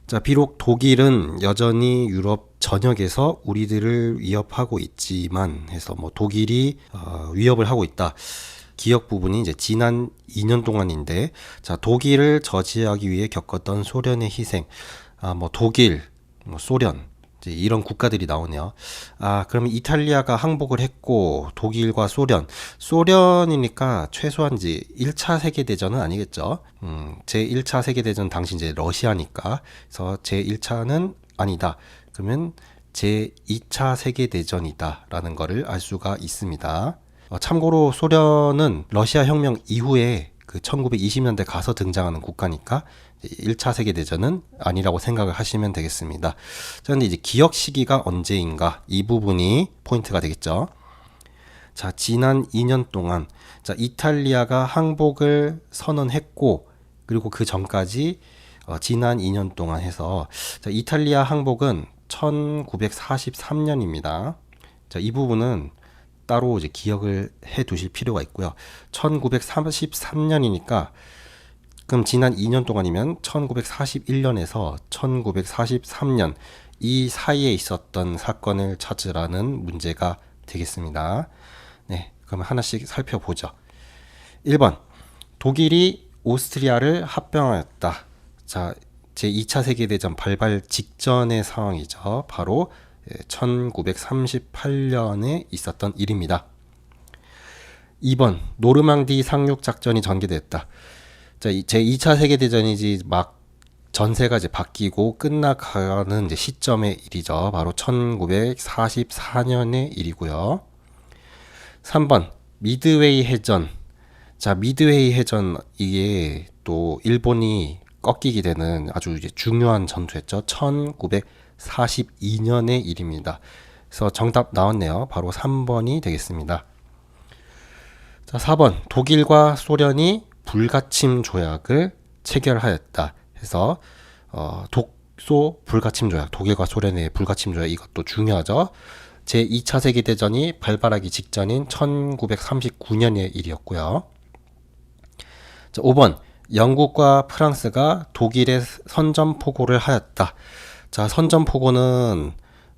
자, 비록 독일은 여전히 유럽 전역에서 우리들을 위협하고 있지만 해서 뭐 독일이 위협을 하고 있다. 기억 부분이 이제 지난 2년 동안인데, 자, 독일을 저지하기 위해 겪었던 소련의 희생, 뭐 독일, 뭐 소련, 이제 이런 국가들이 나오네요. 그러면 이탈리아가 항복을 했고 독일과 소련이니까 최소한 이제 1차 세계대전은 아니겠죠. 제 1차 세계대전 당시 이제 러시아니까, 그래서 제 1차는 아니다. 그러면 제 2차 세계대전이다라는 거를 알 수가 있습니다. 참고로 소련은 러시아 혁명 이후에 그 1920년대 가서 등장하는 국가니까 1차 세계대전은 아니라고 생각을 하시면 되겠습니다. 자, 근데 이제 기억 시기가 언제인가 이 부분이 포인트가 되겠죠. 자, 지난 2년 동안 자, 이탈리아가 항복을 선언했고, 그리고 그 전까지 지난 2년 동안 해서 자, 이탈리아 항복은 1943년입니다. 자, 이 부분은 따로 이제 기억을 해 두실 필요가 있고요. 1933년이니까 그럼 지난 2년 동안이면 1941년에서 1943년 이 사이에 있었던 사건을 찾으라는 문제가 되겠습니다. 네, 그럼 하나씩 살펴보죠. 1번, 독일이 오스트리아를 합병하였다. 자, 제2차 세계대전 발발 직전의 상황이죠. 바로 1938년에 있었던 일입니다. 2번, 노르망디 상륙 작전이 전개됐다. 자, 제2차 세계대전이지 막 전세가 이제 바뀌고 끝나가는 이제 시점의 일이죠. 바로 1944년의 일이고요. 3번, 미드웨이 해전. 자, 미드웨이 해전, 이게 또 일본이 꺾이게 되는 아주 이제 중요한 전투였죠. 1942년의 일입니다. 그래서 정답 나왔네요. 바로 3번이 되겠습니다. 자, 4번, 독일과 소련이 불가침 조약을 체결하였다. 해서 독소 불가침 조약, 독일과 소련의 불가침 조약, 이것도 중요하죠. 제2차 세계대전이 발발하기 직전인 1939년의 일이었고요. 자, 5번, 영국과 프랑스가 독일의 선전포고를 하였다. 자, 선전포고는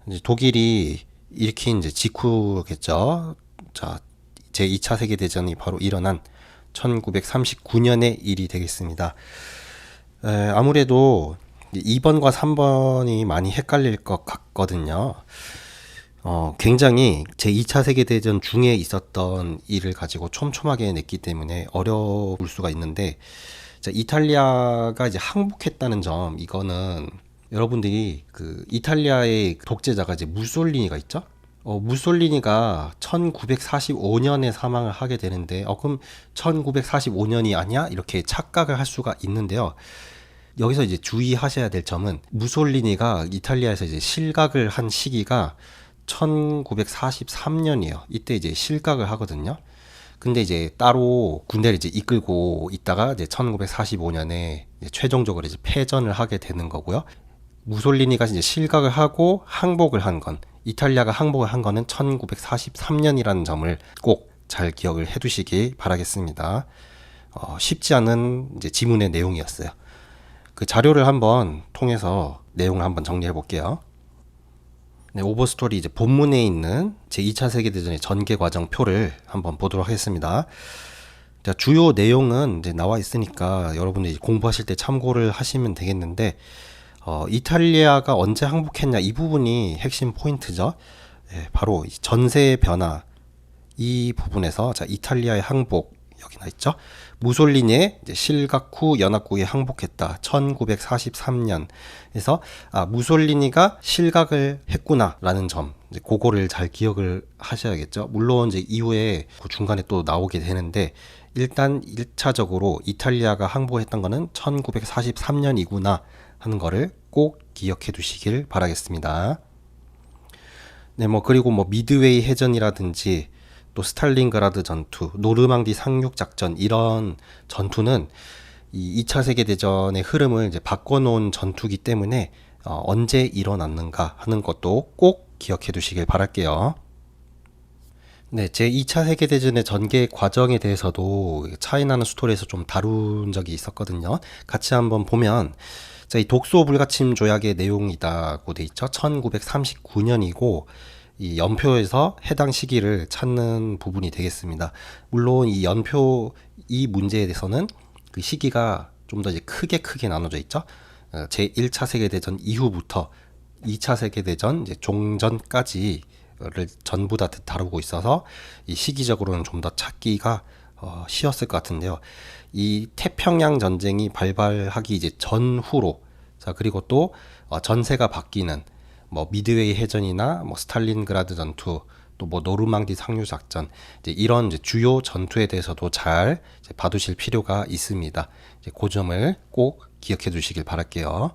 이제 독일이 일으킨 이제 직후겠죠. 자, 제2차 세계대전이 바로 일어난 1939년의 일이 되겠습니다. 아무래도 2번과 3번이 많이 헷갈릴 것 같거든요. 굉장히 제2차 세계대전 중에 있었던 일을 가지고 촘촘하게 냈기 때문에 어려울 수가 있는데, 자, 이탈리아가 이제 항복했다는 점, 이거는 여러분들이 그 이탈리아의 독재자가 이제 무솔리니가 있죠? 무솔리니가 1945년에 사망을 하게 되는데, 그럼 1945년이 아니야? 이렇게 착각을 할 수가 있는데요. 여기서 이제 주의하셔야 될 점은, 무솔리니가 이탈리아에서 이제 실각을 한 시기가 1943년이에요. 이때 이제 실각을 하거든요. 근데 이제 따로 군대를 이제 이끌고 있다가 이제 1945년에 이제 최종적으로 이제 패전을 하게 되는 거고요. 무솔리니가 이제 실각을 하고 항복을 한 건, 이탈리아가 항복을 한 거는 1943년이라는 점을 꼭 잘 기억을 해 두시기 바라겠습니다. 쉽지 않은 이제 지문의 내용이었어요. 그 자료를 한번 통해서 내용을 한번 정리해 볼게요. 네, 오버스토리 이제 본문에 있는 제2차 세계대전의 전개 과정 표를 한번 보도록 하겠습니다. 자, 주요 내용은 이제 나와 있으니까 여러분들이 공부하실 때 참고를 하시면 되겠는데, 이탈리아가 언제 항복했냐, 이 부분이 핵심 포인트죠. 바로 전세의 변화, 이 부분에서, 자, 이탈리아의 항복, 여기 나 있죠. 무솔리니의 이제 실각 후 연합국에 항복했다. 1943년. 그래서 무솔리니가 실각을 했구나라는 점, 이제 그거를 잘 기억을 하셔야겠죠. 물론 이제 이후에 그 중간에 또 나오게 되는데, 일단 1차적으로 이탈리아가 항복했던 거는 1943년이구나 하는 거를 꼭 기억해 두시길 바라겠습니다. 네, 그리고 미드웨이 해전이라든지 또 스탈린그라드 전투, 노르망디 상륙 작전, 이런 전투는 이 2차 세계대전의 흐름을 이제 바꿔놓은 전투기 때문에 언제 일어났는가 하는 것도 꼭 기억해 두시길 바랄게요. 네, 제2차 세계대전의 전개 과정에 대해서도 차이나는 스토리에서 좀 다룬 적이 있었거든요. 같이 한번 보면, 자, 이 독소 불가침 조약의 내용이라고 돼 있죠. 1939년이고, 이 연표에서 해당 시기를 찾는 부분이 되겠습니다. 물론 이 연표, 이 문제에 대해서는 그 시기가 좀 더 이제 크게 나눠져 있죠. 제1차 세계대전 이후부터 2차 세계대전 이제 종전까지를 전부 다 다루고 있어서 이 시기적으로는 좀 더 찾기가 쉬웠을 것 같은데요. 이 태평양 전쟁이 발발하기 이제 전후로, 자, 그리고 또 전세가 바뀌는 미드웨이 해전이나 스탈린그라드 전투, 또 노르망디 상륙 작전, 이제 이런 이제 주요 전투에 대해서도 잘 이제 봐두실 필요가 있습니다. 이제 그 점을 꼭 기억해 두시길 바랄게요.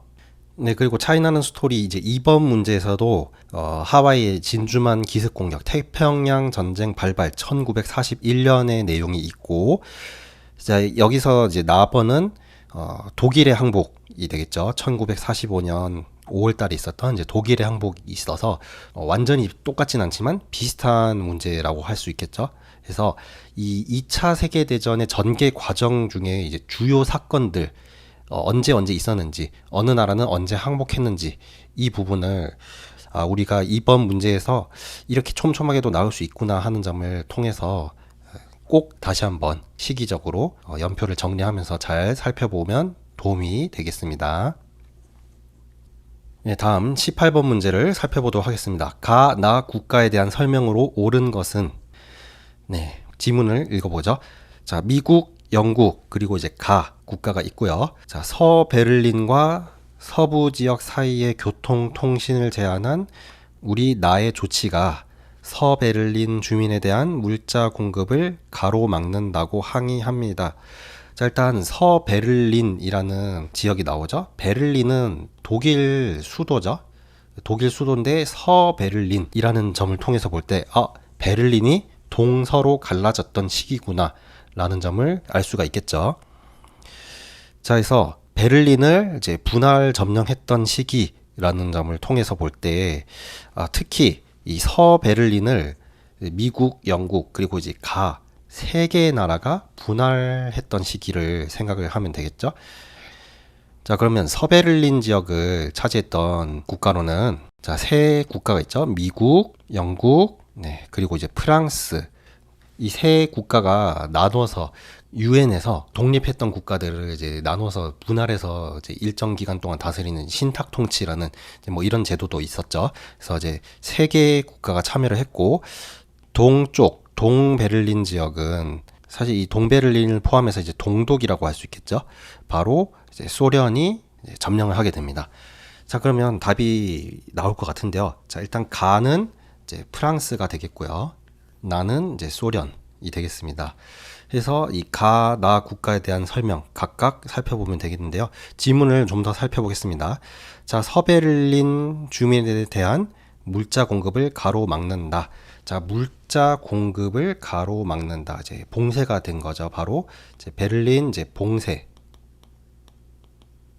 네, 그리고 차이나는 스토리 이제 2번 문제에서도 하와이의 진주만 기습 공격, 태평양 전쟁 발발 1941년의 내용이 있고, 자, 여기서 이제 나번은 독일의 항복이 되겠죠. 1945년 5월달에 있었던 이제 독일의 항복이 있어서 완전히 똑같진 않지만 비슷한 문제라고 할 수 있겠죠. 그래서 이 2차 세계대전의 전개 과정 중에 이제 주요 사건들, 언제 있었는지, 어느 나라는 언제 항복했는지, 이 부분을 우리가 이번 문제에서 이렇게 촘촘하게도 나올 수 있구나 하는 점을 통해서 꼭 다시 한번 시기적으로 연표를 정리하면서 잘 살펴보면 도움이 되겠습니다. 네, 다음 18번 문제를 살펴보도록 하겠습니다. 가, 나 국가에 대한 설명으로 옳은 것은, 네, 지문을 읽어보죠. 자, 미국, 영국, 그리고 이제 가 국가가 있고요. 자, 서베를린과 서부 지역 사이의 교통 통신을 제한한 우리 나의 조치가 서베를린 주민에 대한 물자 공급을 가로막는다고 항의합니다. 자, 일단 서베를린이라는 지역이 나오죠. 베를린은 독일 수도죠. 독일 수도인데 서베를린이라는 점을 통해서 볼 때 베를린이 동서로 갈라졌던 시기구나 라는 점을 알 수가 있겠죠. 자, 그래서 베를린을 이제 분할 점령했던 시기라는 점을 통해서 볼 때 특히 이 서베를린을 미국, 영국, 그리고 이제 가 세 개의 나라가 분할했던 시기를 생각을 하면 되겠죠. 자, 그러면 서베를린 지역을 차지했던 국가로는 자, 세 국가가 있죠. 미국, 영국, 네, 그리고 이제 프랑스. 이 세 국가가 나눠서 유엔에서 독립했던 국가들을 이제 나눠서 분할해서 이제 일정 기간 동안 다스리는 신탁 통치라는 뭐 이런 제도도 있었죠. 그래서 이제 세 개의 국가가 참여를 했고, 동쪽 동베를린 지역은 사실 이 동베를린을 포함해서 이제 동독이라고 할 수 있겠죠. 바로 이제 소련이 이제 점령을 하게 됩니다. 자, 그러면 답이 나올 것 같은데요. 자, 일단 가는 이제 프랑스가 되겠고요. 나는 이제 소련이 되겠습니다. 그래서 이 가, 나 국가에 대한 설명 각각 살펴보면 되겠는데요. 지문을 좀 더 살펴보겠습니다. 자, 서베를린 주민에 대한 물자 공급을 가로막는다. 자, 물자 공급을 가로막는다. 이제 봉쇄가 된 거죠. 바로 이제 베를린 이제 봉쇄.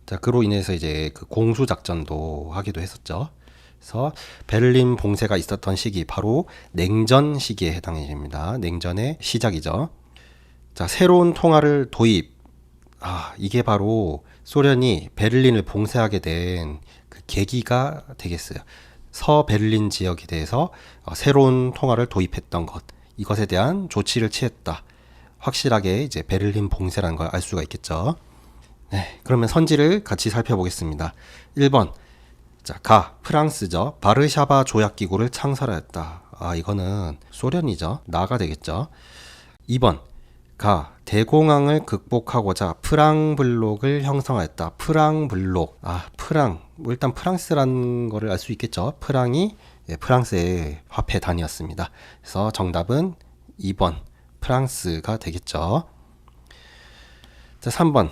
자, 그로 인해서 이제 그 공수 작전도 하기도 했었죠. 그래서 베를린 봉쇄가 있었던 시기 바로 냉전 시기에 해당이 됩니다. 냉전의 시작이죠. 자, 새로운 통화를 도입. 이게 바로 소련이 베를린을 봉쇄하게 된 그 계기가 되겠어요. 서베를린 지역에 대해서 새로운 통화를 도입했던 것, 이것에 대한 조치를 취했다. 확실하게 이제 베를린 봉쇄라는 걸 알 수가 있겠죠. 네, 그러면 선지를 같이 살펴보겠습니다. 1번, 자, 가, 프랑스죠. 바르샤바 조약기구를 창설하였다. 이거는 소련이죠. 나가 되겠죠. 2번, 가, 대공황을 극복하고자 프랑블록을 형성하였다. 프랑블록. 프랑. 일단 프랑스라는 거를 알 수 있겠죠. 프랑이 프랑스의 화폐 단위였습니다. 그래서 정답은 2번, 프랑스가 되겠죠. 자, 3번.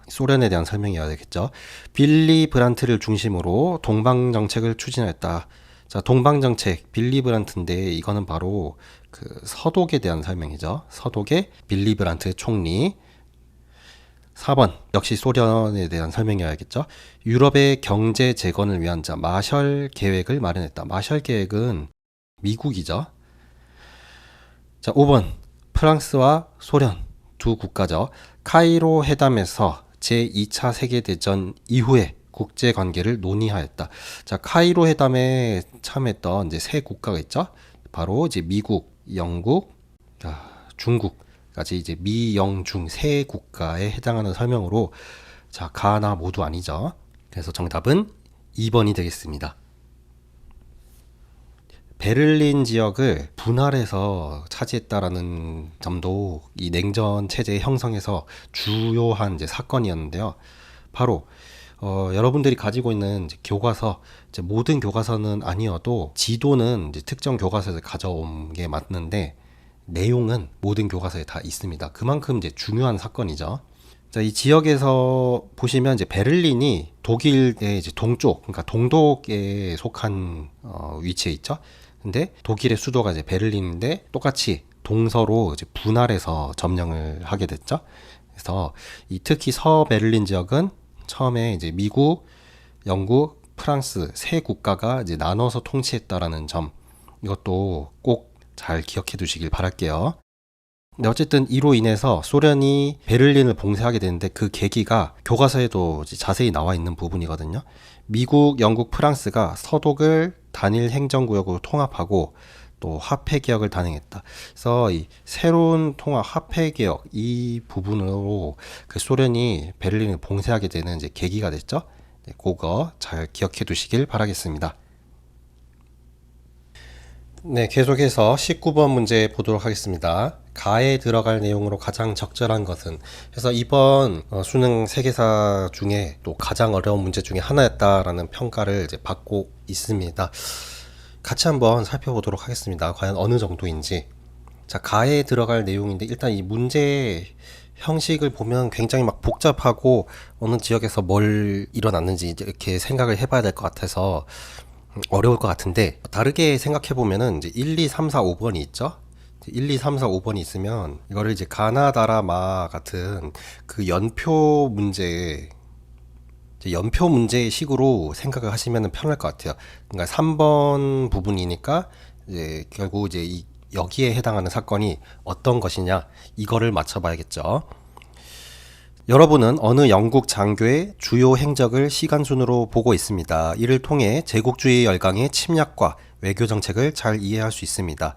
소련에 대한 설명이어야 되겠죠. 빌리 브란트를 중심으로 동방정책을 추진했다. 자, 동방정책, 빌리 브란트인데 이거는 바로 그 서독에 대한 설명이죠. 서독의 빌리 브란트 총리. 4번, 역시 소련에 대한 설명이어야겠죠. 유럽의 경제 재건을 위한 마셜 계획을 마련했다. 마셜 계획은 미국이죠. 자, 5번, 프랑스와 소련 두 국가죠. 카이로 회담에서 제2차 세계대전 이후에 국제관계를 논의하였다. 자, 카이로 회담에 참여했던 이제 세 국가가 있죠. 바로 이제 미국, 영국, 중국까지 이제 미영중 세 국가에 해당하는 설명으로 자, 가나 모두 아니죠. 그래서 정답은 2번이 되겠습니다. 베를린 지역을 분할해서 차지했다라는 점도 이 냉전 체제의 형성에서 주요한 이제 사건이었는데요. 바로 여러분들이 가지고 있는 이제 교과서, 이제 모든 교과서는 아니어도 지도는 이제 특정 교과서에서 가져온 게 맞는데 내용은 모든 교과서에 다 있습니다. 그만큼 이제 중요한 사건이죠. 자, 이 지역에서 보시면 이제 베를린이 독일의 이제 동쪽, 그러니까 동독에 속한 위치에 있죠. 근데 독일의 수도가 이제 베를린인데 똑같이 동서로 이제 분할해서 점령을 하게 됐죠. 그래서 이 특히 서베를린 지역은 처음에 이제 미국, 영국, 프랑스 세 국가가 이제 나눠서 통치했다라는 점, 이것도 꼭 잘 기억해 두시길 바랄게요. 근데 어쨌든 이로 인해서 소련이 베를린을 봉쇄하게 되는데 그 계기가 교과서에도 자세히 나와 있는 부분이거든요. 미국, 영국, 프랑스가 서독을 단일 행정구역으로 통합하고 또 화폐개혁을 단행했다. 그래서 이 새로운 통합 화폐개혁 이 부분으로 그 소련이 베를린을 봉쇄하게 되는 이제 계기가 됐죠. 네, 그거 잘 기억해 두시길 바라겠습니다. 네, 계속해서 19번 문제 보도록 하겠습니다. 가에 들어갈 내용으로 가장 적절한 것은, 그래서 이번 수능 세계사 중에 또 가장 어려운 문제 중에 하나였다라는 평가를 이제 받고 있습니다. 같이 한번 살펴보도록 하겠습니다. 과연 어느 정도인지. 자, 가에 들어갈 내용인데 일단 이 문제 형식을 보면 굉장히 막 복잡하고 어느 지역에서 뭘 일어났는지 이렇게 생각을 해봐야 될 것 같아서 어려울 것 같은데, 다르게 생각해 보면은 이제 1, 2, 3, 4, 5번이 있죠. 1, 2, 3, 4, 5번이 있으면 이거를 이제 가나다라마 같은 그 연표 문제, 연표 문제 식으로 생각을 하시면 편할 것 같아요. 그러니까 3번 부분이니까 이제 결국 이제 여기에 해당하는 사건이 어떤 것이냐 이거를 맞춰봐야겠죠. 여러분은 어느 영국 장교의 주요 행적을 시간순으로 보고 있습니다. 이를 통해 제국주의 열강의 침략과 외교 정책을 잘 이해할 수 있습니다.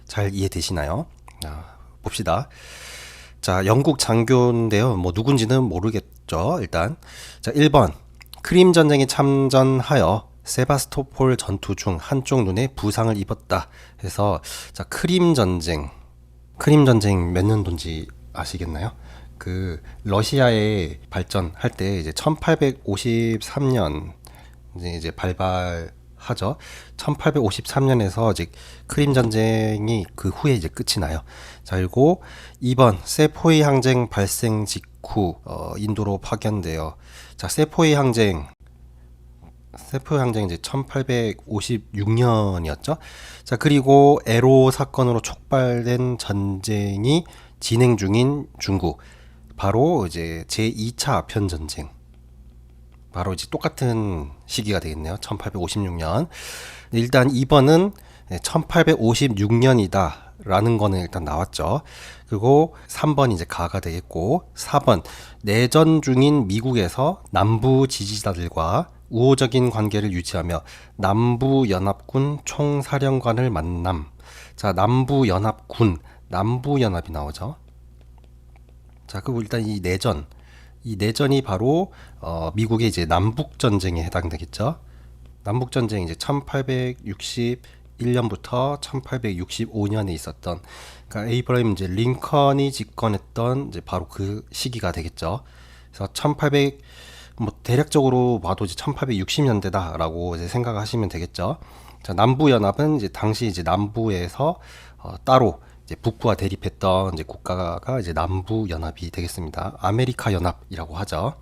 잘 이해되시나요? 봅시다. 자, 영국 장교인데요. 뭐 누군지는 모르겠죠. 일단 자, 1번 크림 전쟁에 참전하여 세바스토폴 전투 중 한쪽 눈에 부상을 입었다. 해서 자, 크림 전쟁 몇 년도인지 아시겠나요? 그 러시아에 발전할 때 이제 1853년 이제 발발하죠. 1853년에서 이제 크림 전쟁이 그 후에 이제 끝이 나요. 자, 그리고 2번 세포이 항쟁 발생 직후 인도로 파견되어, 자, 세포이 항쟁 이제 1856년이었죠. 자, 그리고 에로 사건으로 촉발된 전쟁이 진행 중인 중국, 바로 이제 제2차 아편 전쟁, 바로 이제 똑같은 시기가 되겠네요. 1856년. 일단 2번은 1856년이다 라는 거는 일단 나왔죠. 그리고 3번 이제 가가 되겠고, 4번 내전 중인 미국에서 남부 지지자들과 우호적인 관계를 유지하며 남부연합군 총사령관을 만남. 자, 남부연합이 나오죠. 자, 그리고 일단 이 내전이 바로 미국의 이제 남북 전쟁에 해당되겠죠. 남북 전쟁이 이제 1861년부터 1865년에 있었던, 그러니까 에이브러임 이제 링컨이 집권했던 이제 바로 그 시기가 되겠죠. 그래서 뭐 대략적으로 봐도 이제 1860년대다라고 이제 생각하시면 되겠죠. 자, 남부연합은 이제 당시 이제 남부에서 따로 이제 북부와 대립했던 이제 국가가 이제 남부연합이 되겠습니다. 아메리카 연합이라고 하죠.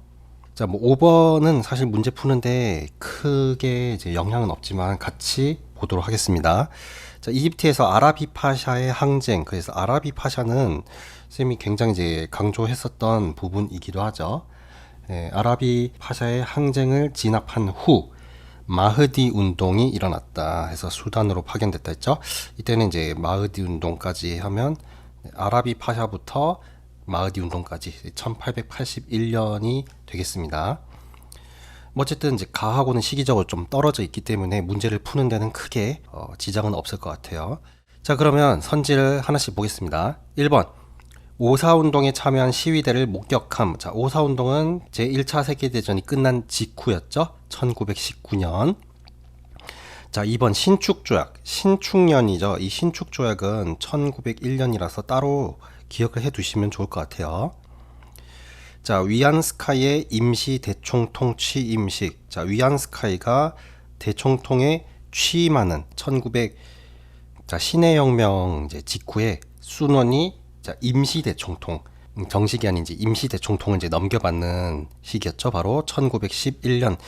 자, 뭐 5번은 사실 문제 푸는데 크게 이제 영향은 없지만 같이 보도록 하겠습니다. 자, 이집트에서 아라비 파샤의 항쟁. 그래서 아라비 파샤는 쌤이 굉장히 이제 강조했었던 부분이기도 하죠. 아라비 파샤의 항쟁을 진압한 후 마흐디 운동이 일어났다 해서 수단으로 파견됐다 했죠. 이때는 이제 마흐디 운동까지 하면 아라비 파샤부터 마흐디 운동까지 1881년이 되겠습니다. 어쨌든 이제 가하고는 시기적으로 좀 떨어져 있기 때문에 문제를 푸는 데는 크게 지장은 없을 것 같아요. 자, 그러면 선지를 하나씩 보겠습니다. 1번 오사운동에 참여한 시위대를 목격함. 자, 오사운동은 제1차 세계대전이 끝난 직후였죠. 1919년. 자, 2번 신축조약. 신축년이죠. 이 신축조약은 1901년이라서 따로 기억을 해 두시면 좋을 것 같아요. 자, 위안스카이의 임시 대총통 취임식. 자, 위안스카이가 대총통에 취임하는 자, 신해혁명 이제 직후에 순원이 자, 임시 대총통, 정식이 아닌지 임시 대총통을 이제 넘겨받는 시기였죠. 바로 1911년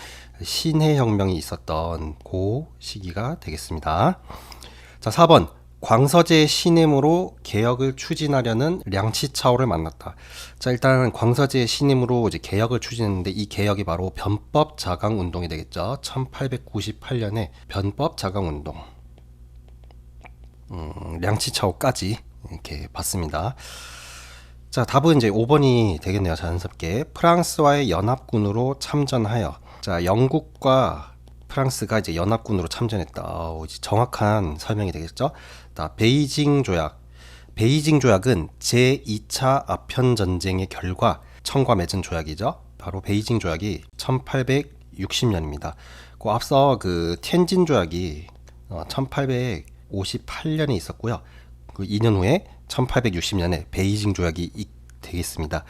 신해혁명이 있었던 그 시기가 되겠습니다. 자, 4번 광서제 신임으로 개혁을 추진하려는 량치차오를 만났다. 자, 일단 광서제 신임으로 이제 개혁을 추진했는데 이 개혁이 바로 변법 자강 운동이 되겠죠. 1898년에 변법 자강 운동. 량치차오까지 이렇게 봤습니다. 자, 답은 이제 5번이 되겠네요. 자연스럽게 프랑스와의 연합군으로 참전하여. 자, 영국과 프랑스가 이제 연합군으로 참전했다. 이제 정확한 설명이 되겠죠. 자, 베이징 조약. 베이징 조약은 제2차 아편 전쟁의 결과 청과 맺은 조약이죠. 바로 베이징 조약이 1860년입니다. 그 앞서 그 텐진 조약이 1858년에 있었고요. 그 2년 후에 1860년에 베이징 조약이 되겠습니다.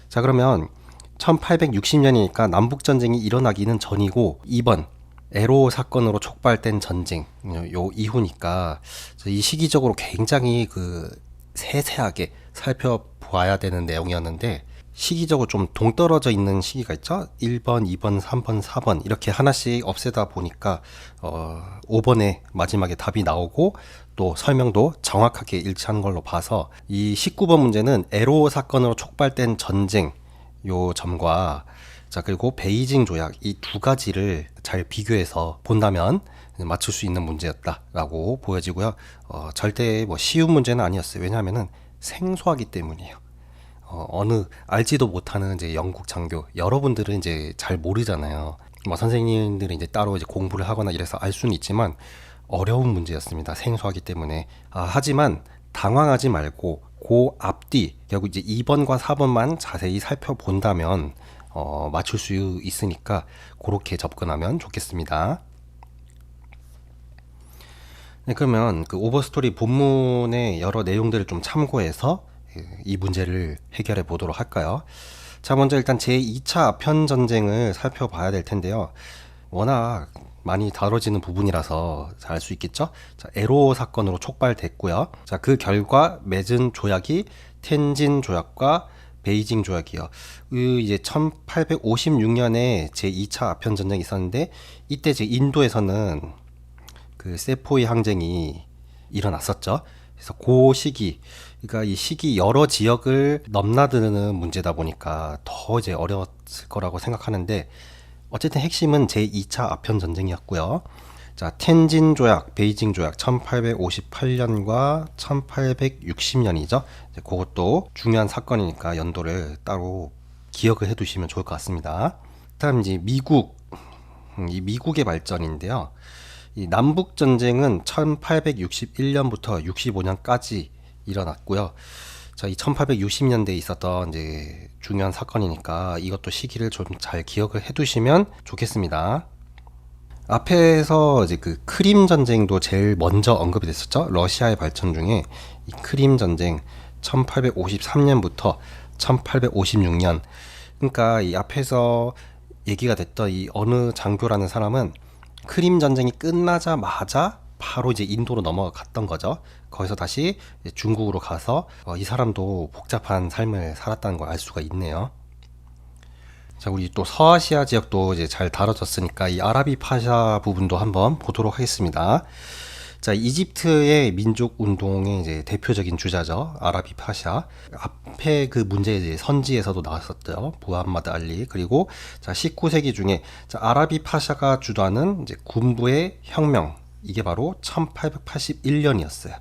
자, 그러면 1860년이니까 남북전쟁이 일어나기는 전이고 2번 에로 사건으로 촉발된 전쟁 요 이후니까 이 시기적으로 굉장히 그 세세하게 살펴보아야 되는 내용이었는데 시기적으로 좀 동떨어져 있는 시기가 있죠. 1번, 2번, 3번, 4번 이렇게 하나씩 없애다 보니까 5번에 마지막에 답이 나오고 또 설명도 정확하게 일치하는 걸로 봐서 이 19번 문제는 에로 사건으로 촉발된 전쟁 요 점과 자 그리고 베이징 조약 이 두 가지를 잘 비교해서 본다면 맞출 수 있는 문제였다라고 보여지고요. 절대 뭐 쉬운 문제는 아니었어요. 왜냐하면은 생소하기 때문이에요. 어느 알지도 못하는 이제 영국 장교 여러분들은 이제 잘 모르잖아요. 뭐 선생님들은 이제 따로 이제 공부를 하거나 이래서 알 수는 있지만 어려운 문제였습니다. 생소하기 때문에. 하지만 당황하지 말고 그 앞뒤 결국 이제 2번과 4번만 자세히 살펴본다면 맞출 수 있으니까 그렇게 접근하면 좋겠습니다. 네, 그러면 그 오버스토리 본문의 여러 내용들을 좀 참고해서 이 문제를 해결해 보도록 할까요? 자, 먼저 일단 제2차 아편 전쟁을 살펴봐야 될 텐데요. 워낙 많이 다뤄지는 부분이라서 잘 알 수 있겠죠? 자, 에로 사건으로 촉발됐고요. 자, 그 결과 맺은 조약이 텐진 조약과 베이징 조약이요. 이제 1856년에 제2차 아편 전쟁이 있었는데 이때 제 인도에서는 그 세포이 항쟁이 일어났었죠. 그래서 그 시기, 그러니까 이 시기 여러 지역을 넘나드는 문제다 보니까 더 이제 어려웠을 거라고 생각하는데 어쨌든 핵심은 제2차 아편 전쟁이었고요. 자, 텐진 조약, 베이징 조약 1858년과 1860년이죠. 그것도 중요한 사건이니까 연도를 따로 기억을 해두시면 좋을 것 같습니다. 다음 이제 이 미국의 발전인데요. 이 남북 전쟁은 1861년부터 65년까지 일어났고요. 자, 이 1860년대에 있었던 이제 중요한 사건이니까 이것도 시기를 좀 잘 기억을 해두시면 좋겠습니다. 앞에서 이제 그 크림 전쟁도 제일 먼저 언급이 됐었죠. 러시아의 발전 중에 이 크림 전쟁 1853년부터 1856년. 그러니까 이 앞에서 얘기가 됐던 이 어느 장교라는 사람은 크림 전쟁이 끝나자마자 바로 이제 인도로 넘어갔던 거죠. 거기서 다시 중국으로 가서 이 사람도 복잡한 삶을 살았다는 걸 알 수가 있네요. 자, 우리 또 서아시아 지역도 이제 잘 다뤄졌으니까 이 아라비 파샤 부분도 한번 보도록 하겠습니다. 자, 이집트의 민족 운동의 이제 대표적인 주자죠. 아라비 파샤. 앞에 그 문제 이제 선지에서도 나왔었죠. 무함마드 알리. 그리고 자, 19세기 중에 자, 아라비 파샤가 주도하는 이제 군부의 혁명. 이게 바로 1881년이었어요.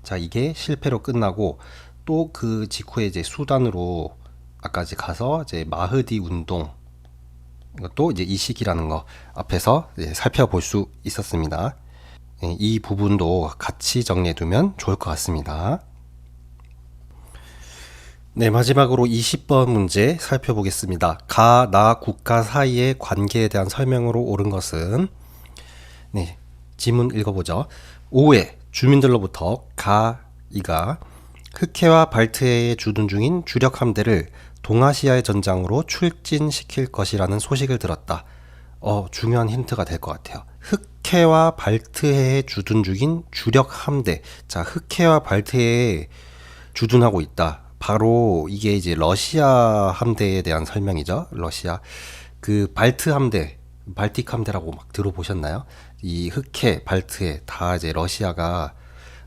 자, 이게 실패로 끝나고 또 그 직후에 이제 수단으로 아까 이제 가서 이제 마흐디 운동 이것도 이제 이 시기라는 거 앞에서 이제 살펴볼 수 있었습니다. 이 부분도 같이 정리해두면 좋을 것 같습니다. 네, 마지막으로 20번 문제 살펴보겠습니다. 가, 나, 국가 사이의 관계에 대한 설명으로 옳은 것은 네, 지문 읽어보죠. 5회 주민들로부터 가, 이가 흑해와 발트해에 주둔 중인 주력 함대를 동아시아의 전장으로 출진시킬 것이라는 소식을 들었다. 중요한 힌트가 될 것 같아요. 흑해와 발트해에 주둔 중인 주력 함대. 자, 흑해와 발트해에 주둔하고 있다. 바로 이게 이제 러시아 함대에 대한 설명이죠. 러시아. 그 발트 함대, 발틱 함대라고 막 들어보셨나요? 이 흑해, 발트해 다 이제 러시아가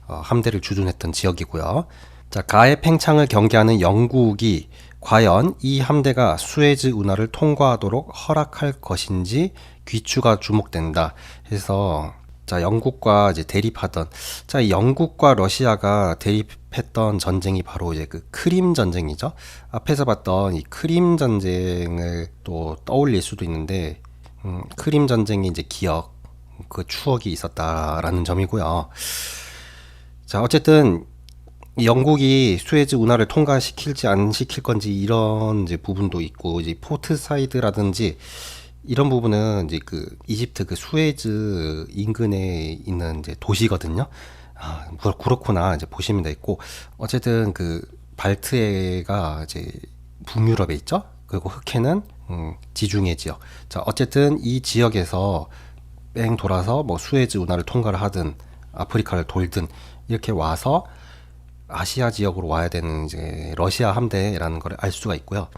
함대를 주둔했던 지역이고요. 자, 가의 팽창을 경계하는 영국이 과연 이 함대가 수에즈 운하를 통과하도록 허락할 것인지 귀추가 주목된다. 해서 자, 영국과 이제 대립하던, 자, 이 영국과 러시아가 대립했던 전쟁이 바로 이제 그 크림 전쟁이죠. 앞에서 봤던 이 크림 전쟁을 또 떠올릴 수도 있는데, 크림 전쟁의 이제 기억, 그 추억이 있었다라는 점이고요. 자, 어쨌든 이 영국이 수에즈 운하를 통과시킬지 안 시킬 건지 이런 이제 부분도 있고, 이제 포트사이드라든지 이런 부분은 이제 그 이집트 그 수에즈 인근에 있는 이제 도시거든요. 아, 그렇구나 이제 보시면 되겠고, 어쨌든 그 발트해가 이제 북유럽에 있죠. 그리고 흑해는 지중해 지역. 자, 어쨌든 이 지역에서 뺑 돌아서 뭐 수에즈 운하를 통과를 하든 아프리카를 돌든 이렇게 와서 아시아 지역으로 와야 되는 이제 러시아 함대라는 걸 알 수가 있고요.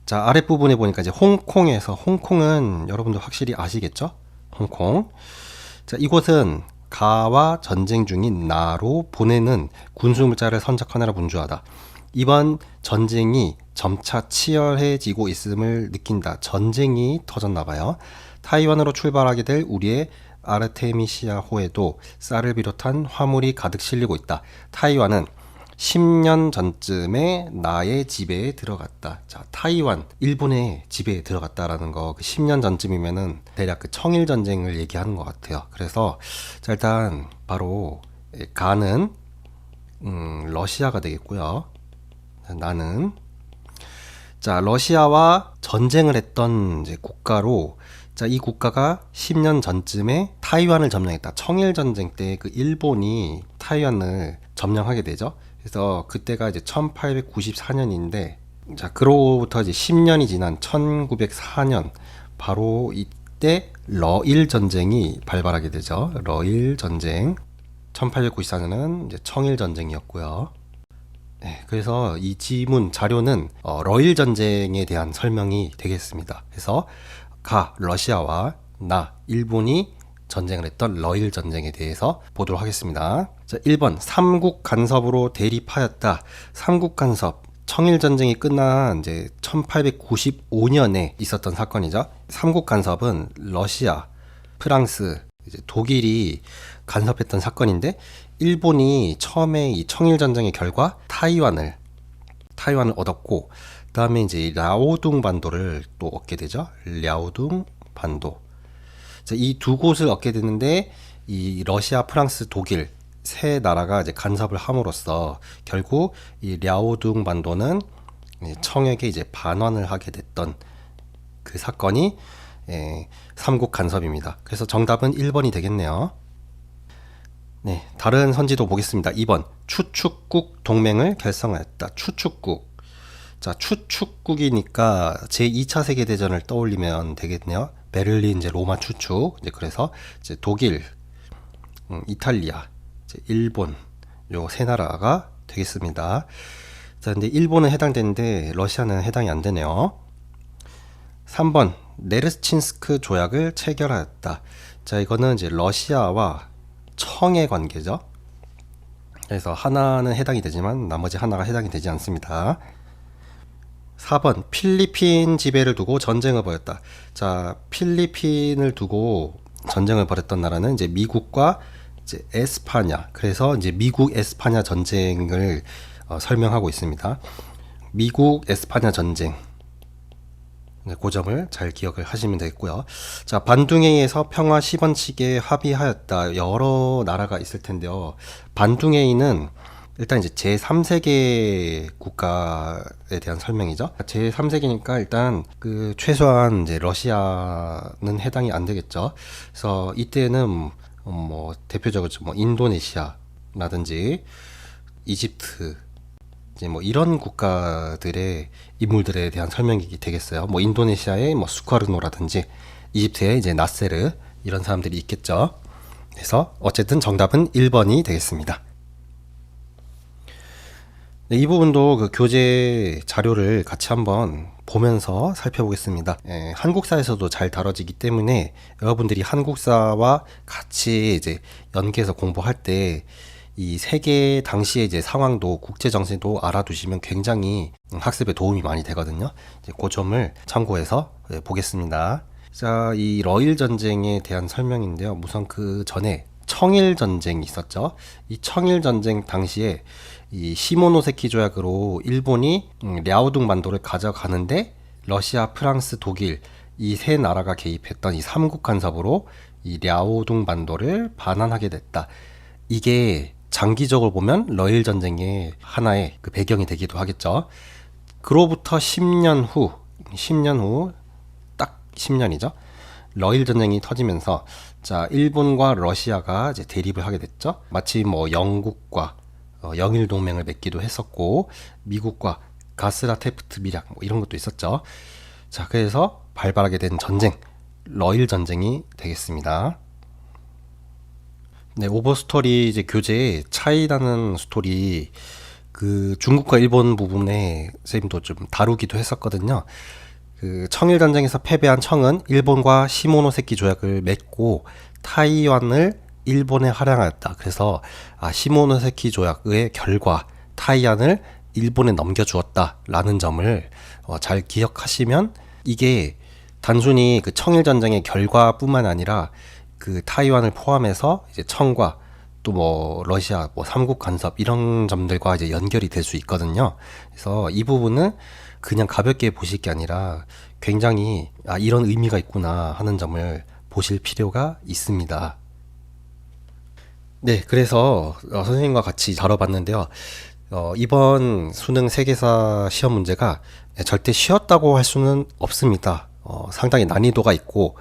자, 아랫부분에 보니까 이제 홍콩은 여러분들 확실히 아시겠죠? 홍콩. 자, 이곳은 가와 전쟁 중인 나로 보내는 군수물자를 선적하느라 분주하다. 이번 전쟁이 점차 치열해지고 있음을 느낀다. 전쟁이 터졌나봐요. 타이완으로 출발하게 될 우리의 아르테미시아호에도 쌀을 비롯한 화물이 가득 실리고 있다. 타이완은 10년 전쯤에 나의 지배에 들어갔다. 자, 타이완, 일본의 지배에 들어갔다라는 거, 그 10년 전쯤이면은 대략 그 청일 전쟁을 얘기하는 것 같아요. 그래서, 자, 일단, 바로, 가는, 러시아가 되겠고요. 나는, 자, 러시아와 전쟁을 했던 이제 국가로, 자, 이 국가가 10년 전쯤에 타이완을 점령했다. 청일 전쟁 때 그 일본이 타이완을 점령하게 되죠. 그래서 그때가 이제 1894년인데, 자, 그로부터 이제 10년이 지난 1904년, 바로 이때 러일 전쟁이 발발하게 되죠. 러일 전쟁. 1894년은 이제 청일 전쟁이었고요. 네, 그래서 이 지문 자료는 러일 전쟁에 대한 설명이 되겠습니다. 그래서 러시아와 일본이 전쟁을 했던 러일 전쟁에 대해서 보도록 하겠습니다. 자, 1번 삼국 간섭으로 대립하였다. 삼국 간섭, 청일 전쟁이 끝난 이제 1895년에 있었던 사건이죠. 삼국 간섭은 러시아, 프랑스, 이제 독일이 간섭했던 사건인데, 일본이 처음에 이 청일 전쟁의 결과 타이완을 얻었고, 그다음에 이제 랴오둥 반도를 또 얻게 되죠. 랴오둥 반도. 이 두 곳을 얻게 되는데, 이 러시아, 프랑스, 독일 세 나라가 이제 간섭을 함으로써 결국 이 랴오둥 반도는 청에게 이제 반환을 하게 됐던 그 사건이 삼국 간섭입니다. 그래서 정답은 1번이 되겠네요. 네, 다른 선지도 보겠습니다. 2번 추축국 동맹을 결성하였다. 추축국. 자, 추축국이니까 제2차 세계대전을 떠올리면 되겠네요. 베를린, 이제 로마 추축. 이제 그래서 이제 독일, 이탈리아, 이제 일본, 요 세 나라가 되겠습니다. 자, 근데 일본은 해당되는데 러시아는 해당이 안 되네요. 3번 네르친스크 조약을 체결하였다. 자, 이거는 이제 러시아와 청의 관계죠. 그래서 하나는 해당이 되지만 나머지 하나가 해당이 되지 않습니다. 4번 필리핀 지배를 두고 전쟁을 벌였다. 자, 필리핀을 두고 전쟁을 벌였던 나라는 이제 미국과 이제 에스파냐. 그래서 이제 미국 에스파냐 전쟁을 설명하고 있습니다. 미국 에스파냐 전쟁. 그 점을 잘 기억을 하시면 되겠고요. 자, 반둥회의에서 평화 시번칙에 합의하였다. 여러 나라가 있을 텐데요. 반둥회의는 일단 이제 제3세계 국가에 대한 설명이죠. 제3세계니까 일단 그 최소한 이제 러시아는 해당이 안 되겠죠. 그래서 이때는 뭐 대표적으로 뭐 인도네시아라든지 이집트 이제 뭐 이런 국가들의 인물들에 대한 설명이 되겠어요. 뭐 인도네시아의 뭐 수카르노라든지 이집트의 이제 나세르 이런 사람들이 있겠죠. 그래서 어쨌든 정답은 1번이 되겠습니다. 네, 이 부분도 그 교재 자료를 같이 한번 보면서 살펴보겠습니다. 한국사에서도 잘 다뤄지기 때문에 여러분들이 한국사와 같이 이제 연계해서 공부할 때 이 세계 당시의 이제 상황도 국제 정세도 알아두시면 굉장히 학습에 도움이 많이 되거든요. 이제 그 점을 참고해서 보겠습니다. 자, 이 러일 전쟁에 대한 설명인데요. 우선 그 전에 청일 전쟁이 있었죠. 이 청일 전쟁 당시에 이 시모노세키 조약으로 일본이 랴오둥 반도를 가져가는데 러시아, 프랑스, 독일 이 세 나라가 개입했던 이 삼국 간섭으로 이 랴오둥 반도를 반환하게 됐다. 이게 장기적으로 보면 러일 전쟁의 하나의 그 배경이 되기도 하겠죠. 그로부터 10년 후 딱 10년이죠. 러일 전쟁이 터지면서 자, 일본과 러시아가 이제 대립을 하게 됐죠. 마치 뭐 영국과 영일 동맹을 맺기도 했었고 미국과 가스라 테프트 밀약 뭐 이런 것도 있었죠. 자, 그래서 발발하게 된 전쟁, 러일 전쟁이 되겠습니다. 네, 오버스토리 이제 교재에 차이나는 스토리 그 중국과 일본 부분에 선생님도 좀 다루기도 했었거든요. 그 청일 전쟁에서 패배한 청은 일본과 시모노세키 조약을 맺고 타이완을 일본에 할양하였다. 그래서 시모노세키 조약의 결과 타이완을 일본에 넘겨주었다라는 점을 잘 기억하시면 이게 단순히 그 청일 전쟁의 결과뿐만 아니라 그 타이완을 포함해서 이제 청과 또 뭐 러시아 뭐 삼국 간섭 이런 점들과 이제 연결이 될 수 있거든요. 그래서 이 부분은 그냥 가볍게 보실 게 아니라 굉장히 이런 의미가 있구나 하는 점을 보실 필요가 있습니다. 네, 그래서 선생님과 같이 다뤄봤는데요. 이번 수능 세계사 시험 문제가 절대 쉬웠다고 할 수는 없습니다. 상당히 난이도가 있고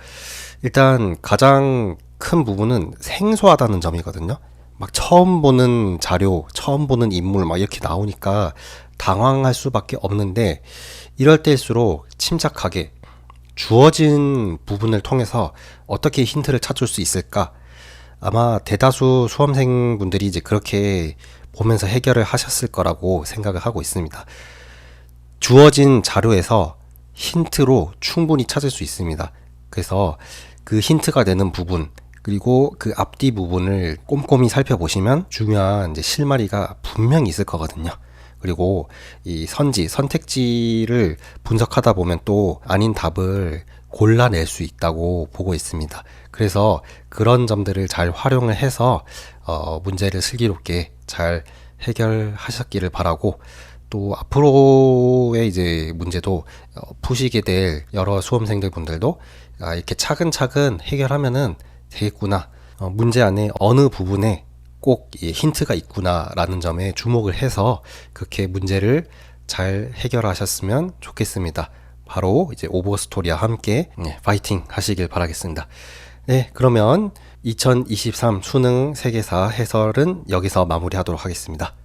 일단 가장 큰 부분은 생소하다는 점이거든요. 막 처음 보는 자료, 처음 보는 인물 막 이렇게 나오니까 당황할 수밖에 없는데 이럴 때일수록 침착하게 주어진 부분을 통해서 어떻게 힌트를 찾을 수 있을까? 아마 대다수 수험생분들이 이제 그렇게 보면서 해결을 하셨을 거라고 생각을 하고 있습니다. 주어진 자료에서 힌트로 충분히 찾을 수 있습니다. 그래서 그 힌트가 되는 부분 그리고 그 앞뒤 부분을 꼼꼼히 살펴보시면 중요한 이제 실마리가 분명히 있을 거거든요. 그리고 이 선택지를 분석하다 보면 또 아닌 답을 골라낼 수 있다고 보고 있습니다. 그래서 그런 점들을 잘 활용을 해서 문제를 슬기롭게 잘 해결하셨기를 바라고 또 앞으로의 이제 문제도 푸시게 될 여러 수험생들 분들도 이렇게 차근차근 해결하면은 되겠구나. 문제 안에 어느 부분에 꼭 힌트가 있구나 라는 점에 주목을 해서 그렇게 문제를 잘 해결하셨으면 좋겠습니다. 바로 이제 오버스토리와 함께 파이팅 하시길 바라겠습니다. 네, 그러면 2023 수능 세계사 해설은 여기서 마무리하도록 하겠습니다.